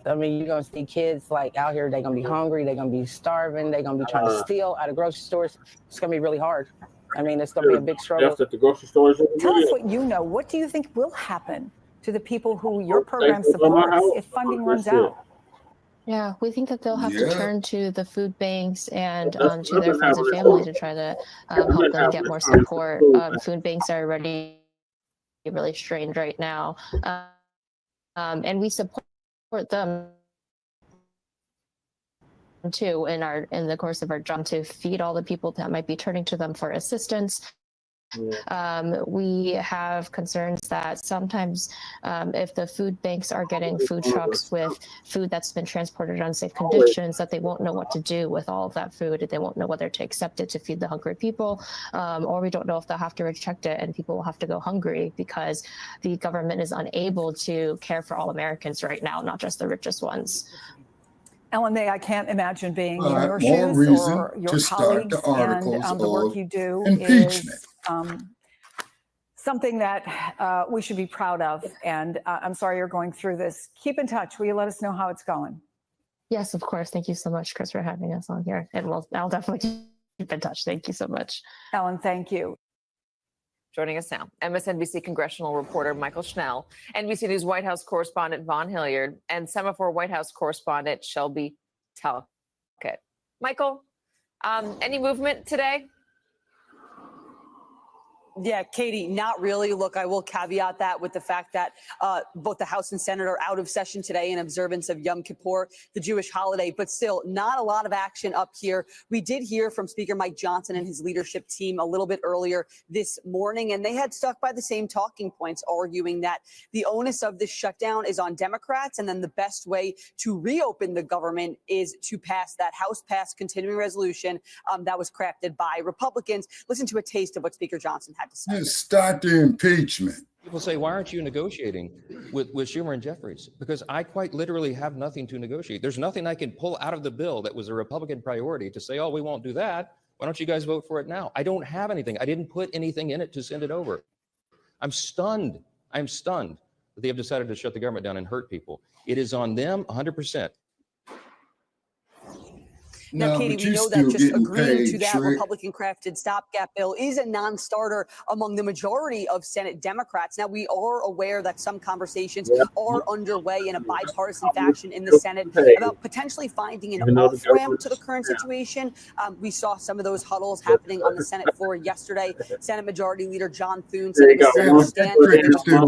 Speaker 8: I mean, you're going to see kids like out here, they're going to be hungry, they're going to be starving, they're going to be trying to steal out of grocery stores. It's going to be really hard. I mean, it's going to be a big struggle.
Speaker 5: At the grocery stores.
Speaker 4: Tell us what you know. What do you think will happen to the people who your program supports if funding runs out?
Speaker 7: Yeah, we think that they'll have to turn to the food banks and to their friends and family to try to help them get more support. Food banks are already really strained right now. And we support them too in the course of our job to feed all the people that might be turning to them for assistance. We have concerns that sometimes if the food banks are getting food trucks with food that's been transported in unsafe conditions, that they won't know what to do with all of that food. They won't know whether to accept it to feed the hungry people, or we don't know if they'll have to reject it and people will have to go hungry because the government is unable to care for all Americans right now, not just the richest ones.
Speaker 4: Ellen May, I can't imagine being in your shoes or your colleagues, and the work you do is something that we should be proud of. And I'm sorry you're going through this. Keep in touch. Will you let us know how it's going?
Speaker 7: Yes, of course. Thank you so much, Chris, for having us on here. And I'll definitely keep in touch. Thank you so much.
Speaker 4: Ellen, thank you.
Speaker 11: Joining us now, MSNBC congressional reporter Michael Schnell, NBC News White House correspondent Vaughn Hilliard, and Semaphore White House correspondent Shelby Talcott. Michael, any movement today?
Speaker 12: Yeah, Katie, not really. Look, I will caveat that with the fact that both the House and Senate are out of session today in observance of Yom Kippur, the Jewish holiday, but still not a lot of action up here. We did hear from Speaker Mike Johnson and his leadership team a little bit earlier this morning, and they had stuck by the same talking points, arguing that the onus of this shutdown is on Democrats, and then the best way to reopen the government is to pass that House-passed continuing resolution that was crafted by Republicans. Listen to a taste of what Speaker Johnson had to say.
Speaker 6: Start the impeachment.
Speaker 18: People say, why aren't you negotiating with Schumer and Jeffries? Because I quite literally have nothing to negotiate. There's nothing I can pull out of the bill that was a Republican priority to say, oh, we won't do that. Why don't you guys vote for it now? I don't have anything. I didn't put anything in it to send it over. I'm stunned. I'm stunned that they have decided to shut the government down and hurt people. It is on them 100%.
Speaker 12: Now, Katie, we know that just agreeing to that Republican-crafted stopgap bill is a non-starter among the majority of Senate Democrats. Now, we are aware that some conversations are underway in a bipartisan fashion in the Senate about potentially finding an off-ramp to the current situation. We saw some of those huddles happening on the Senate floor yesterday. Senate Majority Leader John Thune said it was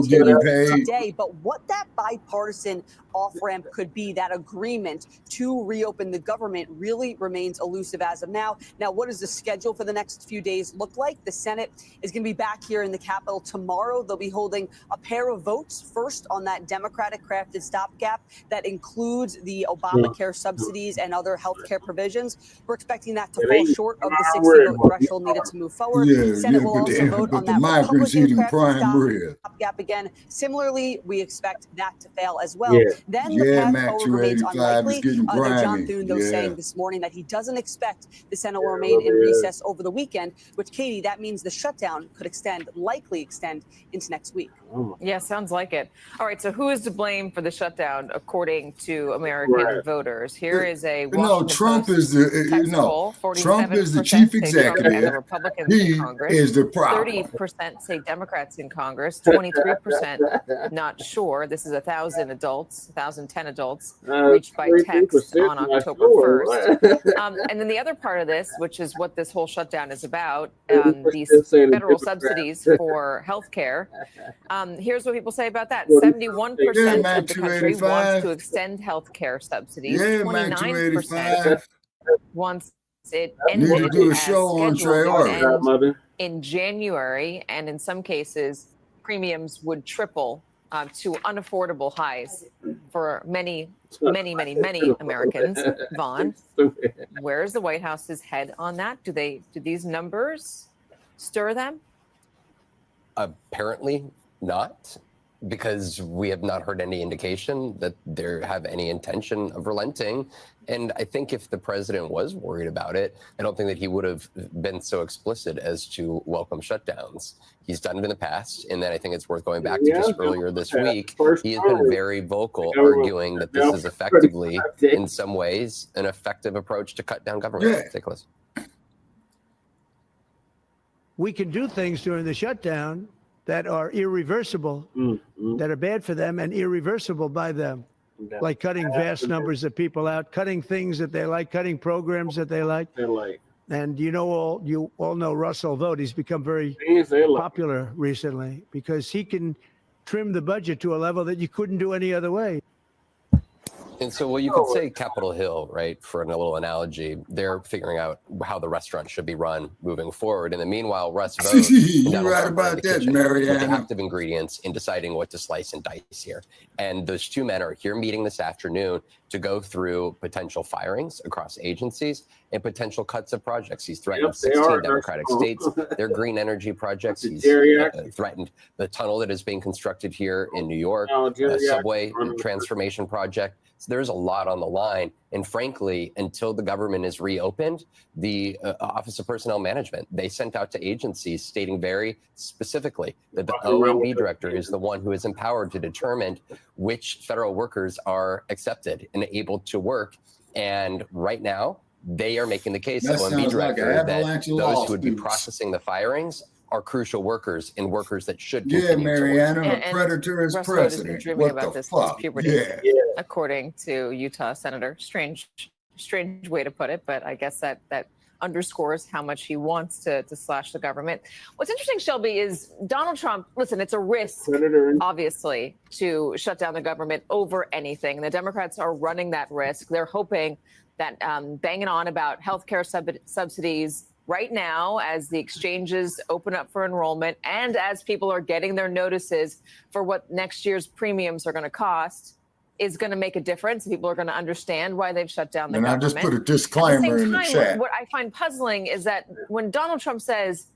Speaker 12: today, but what that bipartisan off-ramp could be, that agreement to reopen the government, really remains elusive as of now. Now, what does the schedule for the next few days look like? The Senate is going to be back here in the Capitol tomorrow. They'll be holding a pair of votes, first on that Democratic-crafted stopgap that includes the Obamacare subsidies and other health care provisions. We're expecting that to fall short of the 60-vote threshold needed to move forward. Senate will also vote on that Republican-crafted stopgap again. Similarly, we expect that to fail as well. Then the path forward remains unlikely. John Thune, though, saying this morning saying that he doesn't expect the Senate will remain in recess over the weekend, which, Katie, that means the shutdown could likely extend into next week.
Speaker 11: Yeah, sounds like it. All right, so who is to blame for the shutdown, according to American voters? Here is a Washington
Speaker 6: Trump
Speaker 11: Post
Speaker 6: is the
Speaker 11: text poll.
Speaker 6: Trump is the
Speaker 11: 47%
Speaker 6: chief
Speaker 11: say Trump and the
Speaker 6: executive.
Speaker 11: Republicans
Speaker 6: He
Speaker 11: in Congress.
Speaker 6: is the problem.
Speaker 11: 30% say Democrats in Congress. 23% not sure. This is 1,010 adults reached by text on October 1st. And then the other part of this, which is what this whole shutdown is about, these federal subsidies for health care. Here's what people say about that. 71% of the country wants to extend health care subsidies. 29% wants it ended
Speaker 6: Need to do a
Speaker 11: as
Speaker 6: show on
Speaker 11: scheduled to
Speaker 6: Trey
Speaker 11: end in January, and in some cases, premiums would triple to unaffordable highs for many Americans. Vaughn, where's the White House's head on that? Do these numbers stir them?
Speaker 9: Apparently not, because we have not heard any indication that they have any intention of relenting. And I think if the president was worried about it, I don't think that he would have been so explicit as to welcome shutdowns. He's done it in the past. And then I think it's worth going back to just earlier this week. He has been very vocal, arguing that this is effectively, in some ways, an effective approach to cut down government. Take a listen.
Speaker 17: We can do things during the shutdown that are irreversible, that are bad for them and irreversible by them, like cutting vast numbers of people out, cutting things that they like, cutting programs that they like. And you all know Russell Vought. He's become very popular recently because he can trim the budget to a level that you couldn't do any other way.
Speaker 9: And so, well, you could say Capitol Hill, right, for a little analogy. They're figuring out how the restaurant should be run moving forward. In the meanwhile, Russ Vought,
Speaker 6: you're right about that, Marianne.
Speaker 9: The active ingredients in deciding what to slice and dice here. And those two men are here meeting this afternoon to go through potential firings across agencies and potential cuts of projects. He's threatened 16 Democratic states, their green energy projects. He's threatened the tunnel that is being constructed here in New York, a subway transformation project. So there's a lot on the line. And frankly, until the government is reopened, the Office of Personnel Management, they sent out to agencies stating very specifically that the OMB director is the one who is empowered to determine which federal workers are accepted and able to work. And right now, they are making the case, the OMB director, that those who would be processing the firings are crucial workers and workers that should continue
Speaker 6: Mariana,
Speaker 9: to work.
Speaker 6: a predator is
Speaker 11: Russ Vought has been
Speaker 6: president.
Speaker 11: dreaming
Speaker 6: What
Speaker 11: about
Speaker 6: the
Speaker 11: this
Speaker 6: fuck?
Speaker 11: puberty, according to Utah Senator. Strange way to put it, but I guess that underscores how much he wants to slash the government. What's interesting, Shelby, is Donald Trump, listen, it's a risk, obviously, to shut down the government over anything. The Democrats are running that risk. They're hoping that banging on about healthcare subsidies right now, as the exchanges open up for enrollment and as people are getting their notices for what next year's premiums are going to cost, is going to make a difference. People are going to understand why they've shut down the government.
Speaker 6: And I just put a disclaimer in the chat.
Speaker 11: What I find puzzling is that when Donald Trump says,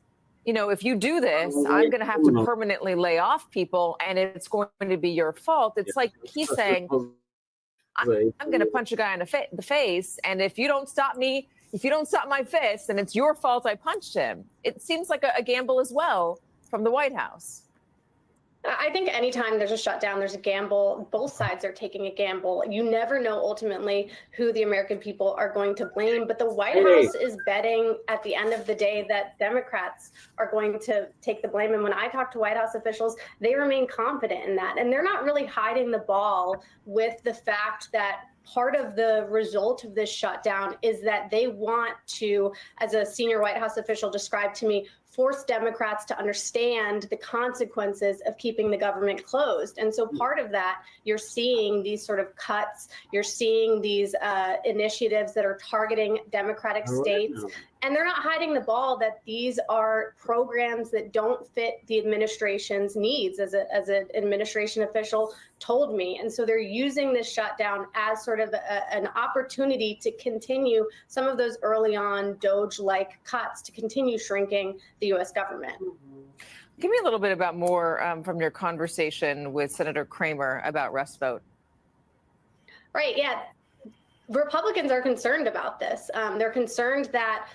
Speaker 11: if you do this, I'm going to have to permanently lay off people and it's going to be your fault. It's like he's saying, I'm going to punch a guy in the face, and if you don't stop me, if you don't stop my fist, then it's your fault I punched him. It seems like a gamble as well from the White House.
Speaker 13: I think anytime there's a shutdown, there's a gamble. Both sides are taking a gamble. You never know ultimately who the American people are going to blame. But the White House is betting at the end of the day that Democrats are going to take the blame. And when I talk to White House officials, they remain confident in that. And they're not really hiding the ball with the fact that part of the result of this shutdown is that they want to, as a senior White House official described to me, force Democrats to understand the consequences of keeping the government closed. And so part of that, you're seeing these sort of cuts, you're seeing these initiatives that are targeting Democratic states. And they're not hiding the ball that these are programs that don't fit the administration's needs, as an administration official told me. And so they're using this shutdown as sort of an opportunity to continue some of those early on Doge-like cuts, to continue shrinking the U.S. government.
Speaker 11: Give me a little bit about more from your conversation with Senator Kramer about Russ Vought.
Speaker 13: Right, yeah. Republicans are concerned about this. They're concerned that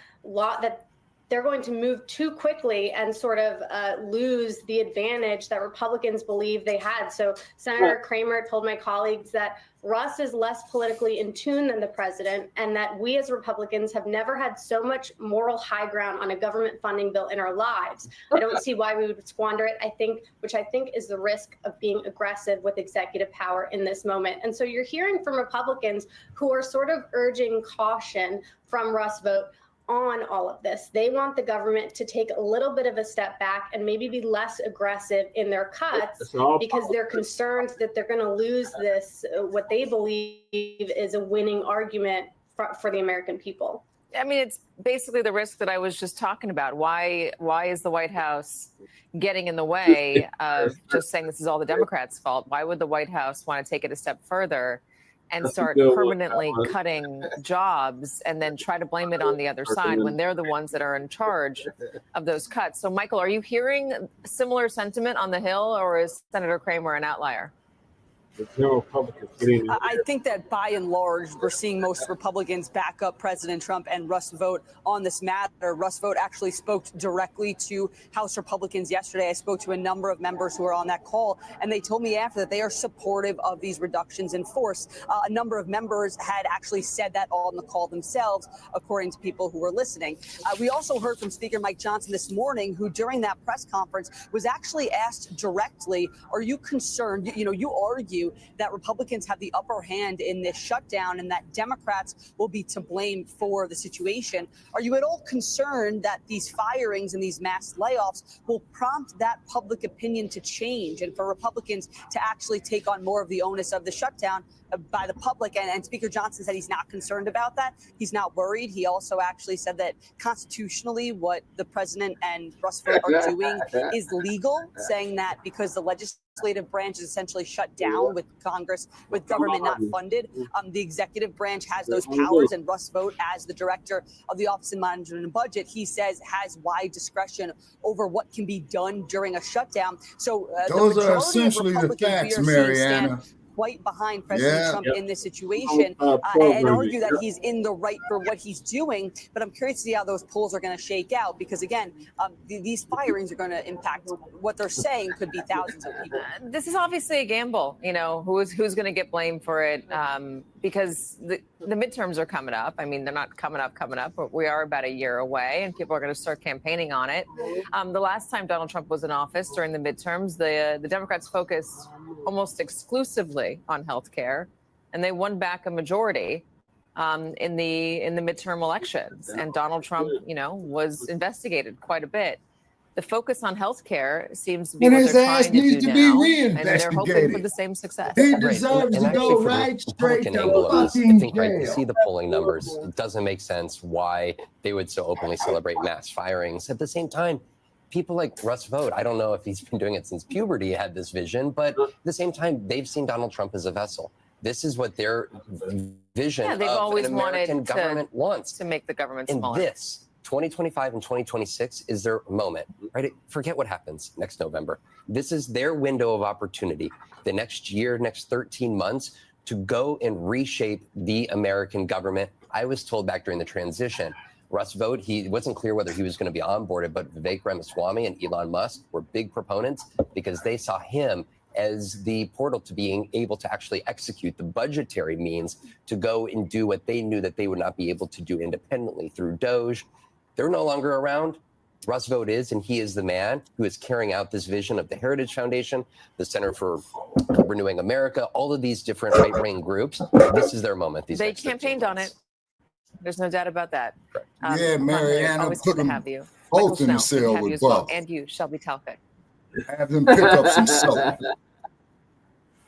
Speaker 13: they're going to move too quickly and sort of lose the advantage that Republicans believe they had. So Senator Kramer told my colleagues that Russ is less politically in tune than the president, and that we as Republicans have never had so much moral high ground on a government funding bill in our lives. I don't see why we would squander it, which I think is the risk of being aggressive with executive power in this moment. And so you're hearing from Republicans who are sort of urging caution from Russ vote on all of this. They want the government to take a little bit of a step back and maybe be less aggressive in their cuts because they're concerned that they're going to lose this, what they believe is a winning argument for the American people.
Speaker 11: I mean, it's basically the risk that I was just talking about. Why is the White House getting in the way of just saying this is all the Democrats' fault? Why would the White House want to take it a step further and start permanently cutting jobs and then try to blame it on the other side when they're the ones that are in charge of those cuts? So, Michael, are you hearing similar sentiment on the Hill, or is Senator Kramer an outlier?
Speaker 12: I think that by and large, we're seeing most Republicans back up President Trump and Russ Vought on this matter. Russ Vought actually spoke directly to House Republicans yesterday. I spoke to a number of members who are on that call, and they told me after that they are supportive of these reductions in force. A number of members had actually said that on the call themselves, according to people who were listening. We also heard from Speaker Mike Johnson this morning, who during that press conference was actually asked directly, are you concerned? You argue that Republicans have the upper hand in this shutdown and that Democrats will be to blame for the situation. Are you at all concerned that these firings and these mass layoffs will prompt that public opinion to change and for Republicans to actually take on more of the onus of the shutdown by the public? And Speaker Johnson said he's not concerned about that. He's not worried. He also actually said that constitutionally what the president and Russ Vought are doing is legal, saying that because the legislative branch is essentially shut down with Congress, with government not funded, the executive branch has those powers, and Russ Vought, as the director of the Office of Management and Budget, he says has wide discretion over what can be done during a shutdown. So
Speaker 6: those are essentially the facts, Mariana.
Speaker 12: Quite behind President Trump in this situation and argue that he's in the right for what he's doing. But I'm curious to see how those polls are going to shake out, because, again, these firings are going to impact what they're saying could be thousands of people.
Speaker 11: This is obviously a gamble, who's going to get blamed for it, because the midterms are coming up. I mean, they're not coming up, but we are about a year away, and people are going to start campaigning on it. The last time Donald Trump was in office during the midterms, the Democrats focused almost exclusively on health care, and they won back a majority in the midterm elections. And Donald Trump, was investigated quite a bit. The focus on health care seems to be what they're trying to do now, and they're hoping for the same success.
Speaker 10: He deserves to go right straight to fucking jail.
Speaker 9: Right, to see the polling numbers, it doesn't make sense why they would so openly celebrate mass firings. At the same time, people like Russ Vought, I don't know if he's been doing it since puberty, had this vision, but at the same time, they've seen Donald Trump as a vessel. This is what their vision
Speaker 11: they've
Speaker 9: of
Speaker 11: always
Speaker 9: an American
Speaker 11: wanted
Speaker 9: government wants.
Speaker 11: To make the government
Speaker 9: and
Speaker 11: smaller.
Speaker 9: This 2025 and 2026 is their moment, right? Forget what happens next November. This is their window of opportunity. The next year, next 13 months, to go and reshape the American government. I was told back during the transition, Russ Vought, it wasn't clear whether he was going to be onboarded, but Vivek Ramaswamy and Elon Musk were big proponents because they saw him as the portal to being able to actually execute the budgetary means to go and do what they knew that they would not be able to do independently through Doge. They're no longer around. Russ Vought is, and he is the man who is carrying out this vision of the Heritage Foundation, the Center for Renewing America, all of these different right-wing groups. This is their moment.
Speaker 11: They campaigned on it. There's no doubt about that.
Speaker 6: Mariana,
Speaker 11: always
Speaker 6: put
Speaker 11: good to
Speaker 6: them
Speaker 11: have you.
Speaker 6: both
Speaker 11: Michael
Speaker 6: in the
Speaker 11: Snell, good to
Speaker 6: cell
Speaker 11: have you
Speaker 6: with
Speaker 11: as well.
Speaker 6: Buff.
Speaker 11: And you, Shelby Talcott.
Speaker 6: Have them pick up some soap.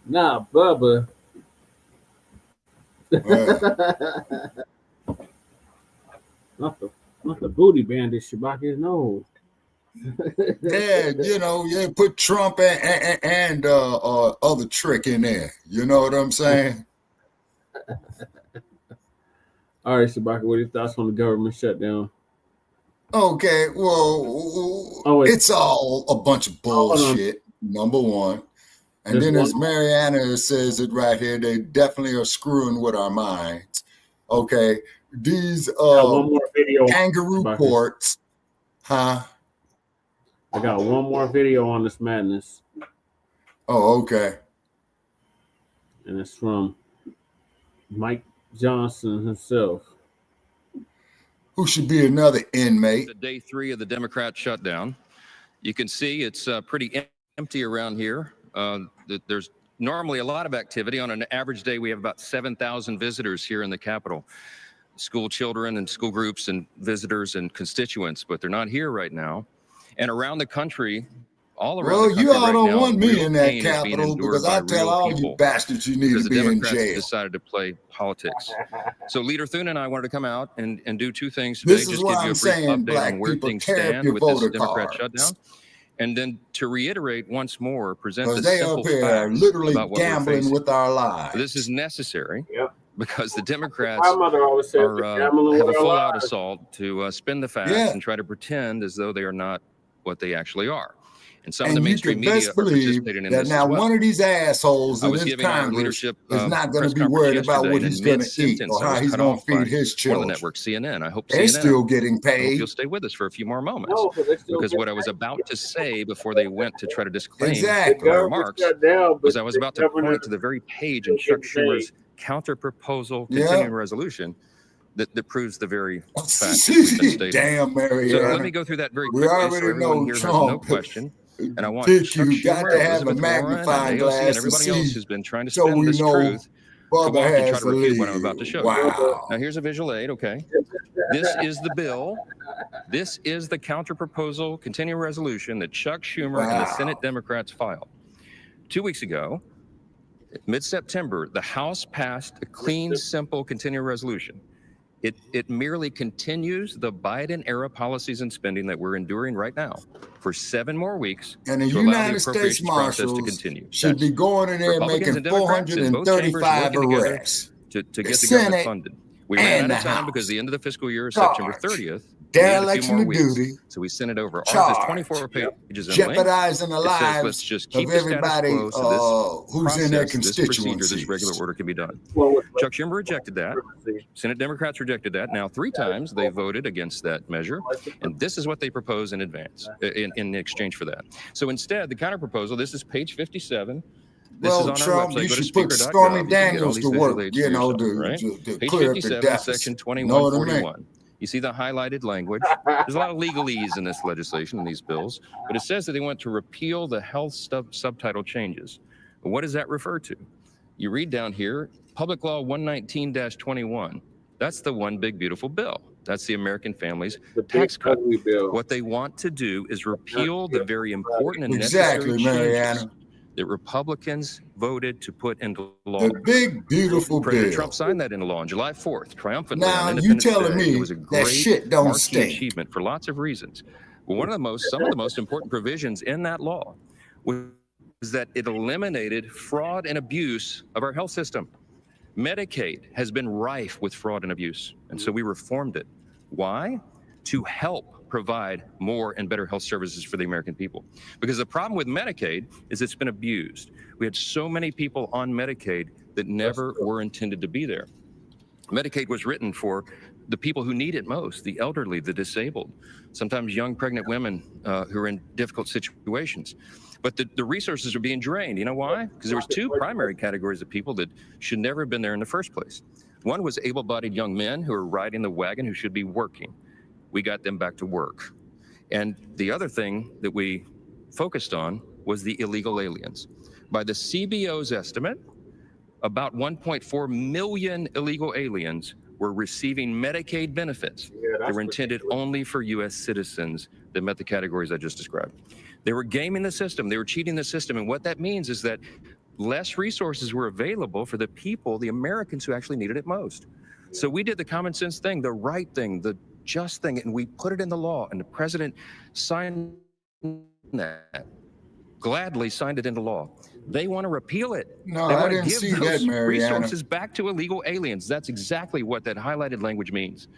Speaker 5: Nah, Bubba. Not the booty bandit, Shabaka. No.
Speaker 6: Put Trump and other trick in there. You know what I'm saying?
Speaker 5: All right, Shabaka, what are your thoughts on the government shutdown?
Speaker 6: Okay, well, it's all a bunch of bullshit, number one. And then as Mariana says it right here, they definitely are screwing with our minds. Okay, these
Speaker 5: one more video.
Speaker 6: kangaroo courts, huh?
Speaker 5: I got one more video on this madness.
Speaker 6: Oh, okay.
Speaker 5: And it's from Mike Johnson himself.
Speaker 6: Who should be another inmate?
Speaker 18: Day 3 of the Democrat shutdown. You can see it's pretty empty around here. There's normally a lot of activity. On an average day, we have about 7,000 visitors here in the Capitol. School children and school groups and visitors and constituents, but they're not here right now. And around the country, all around the country
Speaker 6: you all
Speaker 18: right
Speaker 6: don't
Speaker 18: now,
Speaker 6: want me
Speaker 18: real
Speaker 6: in that
Speaker 18: pain is being
Speaker 6: Capitol
Speaker 18: endured
Speaker 6: because I
Speaker 18: by
Speaker 6: tell
Speaker 18: real
Speaker 6: all
Speaker 18: people
Speaker 6: you bastards you need
Speaker 18: because
Speaker 6: to
Speaker 18: the
Speaker 6: be in
Speaker 18: Democrats
Speaker 6: jail.
Speaker 18: decided to play politics. So Leader Thune and I wanted to come out and do two things today.
Speaker 6: This is
Speaker 18: Just
Speaker 6: what
Speaker 18: give you
Speaker 6: I'm
Speaker 18: a brief
Speaker 6: saying,
Speaker 18: update
Speaker 6: black
Speaker 18: on where
Speaker 6: people,
Speaker 18: things
Speaker 6: tear up
Speaker 18: stand
Speaker 6: your
Speaker 18: with this
Speaker 6: voter
Speaker 18: Democrat
Speaker 6: cards.
Speaker 18: shutdown. And then to reiterate once more, present
Speaker 6: Because
Speaker 18: the
Speaker 6: they
Speaker 18: simple
Speaker 6: up here
Speaker 18: facts
Speaker 6: literally
Speaker 18: about what we're
Speaker 6: gambling
Speaker 18: facing.
Speaker 6: with our lives.
Speaker 18: This is necessary because the Democrats
Speaker 5: My mother always said
Speaker 18: are,
Speaker 5: they're gambling
Speaker 18: have a
Speaker 5: with our
Speaker 18: full-out
Speaker 5: lives.
Speaker 18: assault to spin the facts
Speaker 6: Yeah.
Speaker 18: and try to pretend as though they are not what they actually are. And some of the
Speaker 6: And you
Speaker 18: mainstream
Speaker 6: can
Speaker 18: media
Speaker 6: best
Speaker 18: are
Speaker 6: believe
Speaker 18: participating in
Speaker 6: that
Speaker 18: this
Speaker 6: now
Speaker 18: as well.
Speaker 6: one of these assholes
Speaker 18: I
Speaker 6: in
Speaker 18: was
Speaker 6: this
Speaker 18: giving our
Speaker 6: Congress
Speaker 18: leadership
Speaker 6: is not going
Speaker 18: press
Speaker 6: to be
Speaker 18: conference
Speaker 6: worried about
Speaker 18: yesterday,
Speaker 6: what
Speaker 18: and
Speaker 6: he's
Speaker 18: in
Speaker 6: going to eat
Speaker 18: mid-sentence,
Speaker 6: or
Speaker 18: I
Speaker 6: how
Speaker 18: was
Speaker 6: he's
Speaker 18: cut
Speaker 6: going
Speaker 18: off
Speaker 6: to
Speaker 18: by
Speaker 6: feed his
Speaker 18: one of the
Speaker 6: children.
Speaker 18: networks, CNN. I hope
Speaker 6: They're
Speaker 18: CNN.
Speaker 6: still getting
Speaker 18: I hope
Speaker 6: paid.
Speaker 18: you'll stay with us for a few more moments.
Speaker 5: No, because they still
Speaker 18: Because
Speaker 5: get
Speaker 18: what I was about to say before they went to try to disclaim
Speaker 6: Exactly.
Speaker 18: my
Speaker 5: government
Speaker 18: remarks
Speaker 5: shut down, but
Speaker 18: was I was
Speaker 5: the
Speaker 18: about to
Speaker 5: governor
Speaker 18: point to the very page in
Speaker 5: still
Speaker 18: Chuck
Speaker 5: getting paid.
Speaker 18: Schumer's counter-proposal
Speaker 6: Yeah.
Speaker 18: continuing resolution that proves the very fact that we've been stating.
Speaker 6: Damn,
Speaker 18: So let
Speaker 6: Mariana.
Speaker 18: me go through that very
Speaker 6: We
Speaker 18: quickly so
Speaker 6: already
Speaker 18: everyone
Speaker 6: know
Speaker 18: here has no
Speaker 6: Trump.
Speaker 18: question. And I want
Speaker 6: Dick,
Speaker 18: Chuck
Speaker 6: you got
Speaker 18: Schumer,
Speaker 6: to have a
Speaker 18: Elizabeth Warren, and
Speaker 6: magnifying
Speaker 18: AOC,
Speaker 6: glass
Speaker 18: and
Speaker 6: to
Speaker 18: everybody else
Speaker 6: see
Speaker 18: who's been trying to
Speaker 6: so
Speaker 18: spin
Speaker 6: we
Speaker 18: this
Speaker 6: know
Speaker 18: truth to
Speaker 6: Bubba
Speaker 18: walk and try
Speaker 6: has
Speaker 18: to
Speaker 6: the
Speaker 18: refute what I'm
Speaker 6: lead.
Speaker 18: about to show you.
Speaker 6: Wow.
Speaker 18: Now here's a visual aid, okay? This is the bill. This is the counter-proposal continuing resolution that Chuck Schumer and the
Speaker 6: Wow.
Speaker 18: Senate Democrats filed. 2 weeks ago, mid-September, the House passed a clean, simple continuing resolution. It merely continues the Biden-era policies and spending that we're enduring right now for 7 more weeks
Speaker 6: And the
Speaker 18: to allow the
Speaker 6: United States
Speaker 18: appropriations process to
Speaker 6: Marshals
Speaker 18: continue.
Speaker 6: should be going in there
Speaker 18: Republicans
Speaker 6: making
Speaker 18: and Democrats in both chambers
Speaker 6: 435
Speaker 18: working together
Speaker 6: arrests.
Speaker 18: to
Speaker 6: The
Speaker 18: get the government
Speaker 6: Senate
Speaker 18: funded. We ran
Speaker 6: and
Speaker 18: out of
Speaker 6: the
Speaker 18: time
Speaker 6: House.
Speaker 18: because the end of the fiscal year is
Speaker 6: Charge.
Speaker 18: September 30th. We needed a few
Speaker 6: Dereliction
Speaker 18: more
Speaker 6: of
Speaker 18: weeks.
Speaker 6: duty.
Speaker 18: So we sent it over. Ours is
Speaker 6: Charge.
Speaker 18: 24 pages in length.
Speaker 6: Jeopardizing the
Speaker 18: It says let's
Speaker 6: lives
Speaker 18: just keep
Speaker 6: of
Speaker 18: the status
Speaker 6: everybody
Speaker 18: quo so this
Speaker 6: who's in their
Speaker 18: process, this procedure, this
Speaker 6: constituencies.
Speaker 18: regular order can be done. Chuck Schumer rejected that. Senate Democrats rejected that. Now 3 times they voted against that measure, and this is what they propose in advance, in exchange for that. So instead, the counter proposal. This is page 57. This is
Speaker 6: Well,
Speaker 18: on our
Speaker 6: Trump,
Speaker 18: website.
Speaker 6: you
Speaker 18: Go to
Speaker 6: should put
Speaker 18: speaker.gov.
Speaker 6: Stormy
Speaker 18: You can get all
Speaker 6: Daniels
Speaker 18: these
Speaker 6: to
Speaker 18: visual
Speaker 6: work,
Speaker 18: aids
Speaker 6: you
Speaker 18: for
Speaker 6: know,
Speaker 18: yourself, right?
Speaker 6: to
Speaker 18: Page
Speaker 6: clear up the
Speaker 18: 57,
Speaker 6: deficit.
Speaker 18: section
Speaker 6: You know what I mean?
Speaker 18: 2141. You see the highlighted language. There's a lot of legalese in this legislation, in these bills, but it says that they want to repeal the health subtitle changes. But what does that refer to? You read down here, Public Law 119-21. That's the one big beautiful bill. That's the American Families Tax Cut. What they want to do is repeal the very important and necessary
Speaker 6: Exactly,
Speaker 18: changes
Speaker 6: Mariana.
Speaker 18: that Republicans voted to put into law.
Speaker 6: The big, beautiful
Speaker 18: President
Speaker 6: bill.
Speaker 18: Trump signed that into law on July 4th, triumphantly
Speaker 6: Now,
Speaker 18: on
Speaker 6: you
Speaker 18: Independence
Speaker 6: telling
Speaker 18: Day.
Speaker 6: me
Speaker 18: It was a
Speaker 6: that
Speaker 18: great
Speaker 6: shit don't
Speaker 18: marquee
Speaker 6: stink.
Speaker 18: achievement for lots of reasons. But some of the most important provisions in that law was that it eliminated fraud and abuse of our health system. Medicaid has been rife with fraud and abuse, and so we reformed it. Why? To help provide more and better health services for the American people. Because the problem with Medicaid is it's been abused. We had so many people on Medicaid that never were intended to be there. Medicaid was written for the people who need it most, the elderly, the disabled, sometimes young pregnant women who are in difficult situations. But the resources are being drained. You know why? Because there was 2 primary categories of people that should never have been there in the first place. One was able-bodied young men who are riding the wagon who should be working. We got them back to work. And the other thing that we focused on was the illegal aliens. By the CBO's estimate, about 1.4 million illegal aliens were receiving Medicaid benefits that were intended only for U.S. citizens that met the categories I just described. They were gaming the system. They were cheating the system. And what that means is that less resources were available for the people, the Americans who actually needed it most. So we did the common sense thing, the right thing, the just thing, and we put it in the law, and the president signed that, gladly signed it into law. They want to repeal it.
Speaker 6: No,
Speaker 18: they
Speaker 6: I
Speaker 18: want to
Speaker 6: didn't
Speaker 18: give
Speaker 6: see
Speaker 18: those
Speaker 6: that, Mariana.
Speaker 18: resources back to illegal aliens. That's exactly what that highlighted language means.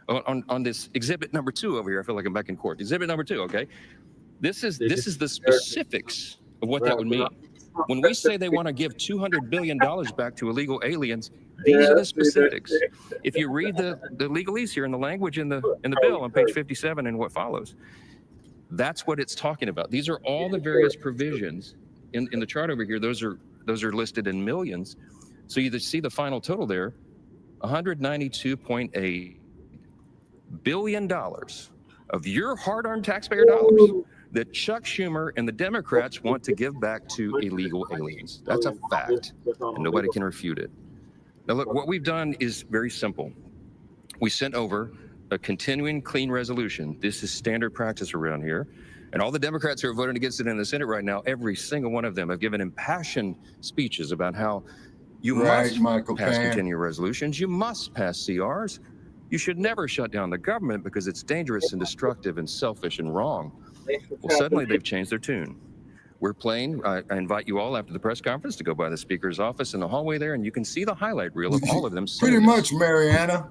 Speaker 18: On this exhibit number 2 over here, I feel like I'm back in court. Exhibit number 2, okay? This is the specifics of what that would mean. When we say they want to give $200 billion back to illegal aliens, these are the specifics. If you read the legalese here in the language in the bill on page 57 and what follows, that's what it's talking about. These are all the various provisions in the chart over here. Those are listed in millions. So you see the final total there, $192.8 billion of your hard-earned taxpayer dollars that Chuck Schumer and the Democrats want to give back to illegal aliens. That's a fact, and nobody can refute it. Now, look, what we've done is very simple. We sent over a continuing clean resolution. This is standard practice around here. And all the Democrats who are voting against it in the Senate right now, every single one of them have given impassioned speeches about how you must pass continuing resolutions, you must pass CRs, you should never shut down the government because it's dangerous and destructive and selfish and wrong. Well, suddenly they've changed their tune. We're playing, I invite you all after the press conference to go by the speaker's office in the hallway there, and you can see the highlight reel of all of them saying
Speaker 6: Pretty much, Mariana.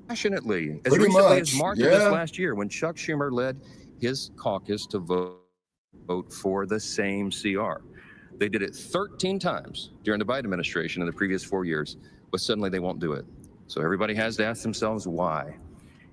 Speaker 18: Passionately, as
Speaker 6: Pretty
Speaker 18: recently
Speaker 6: much,
Speaker 18: as March of this last year, when Chuck Schumer led his caucus to vote for the same CR. They did it 13 times during the Biden administration in the previous 4 years, but suddenly they won't do it. So everybody has to ask themselves why.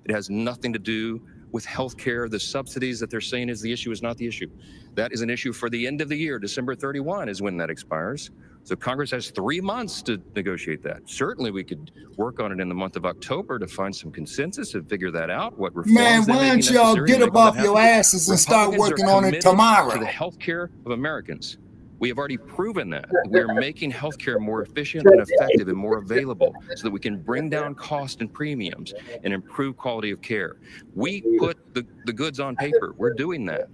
Speaker 18: It has nothing to do with health care. The subsidies that they're saying is the issue is not the issue. That is an issue for the end of the year. December 31 is when that expires. So Congress has 3 months to negotiate that. Certainly we could work on it in the month of October to find some consensus and figure that out, what reforms
Speaker 6: Man, why don't y'all get up off your asses and start working on it tomorrow?
Speaker 18: To the health care of Americans. We have already proven that. We're making healthcare more efficient and effective and more available so that we can bring down cost and premiums and improve quality of care. We put the goods on paper. We're doing that.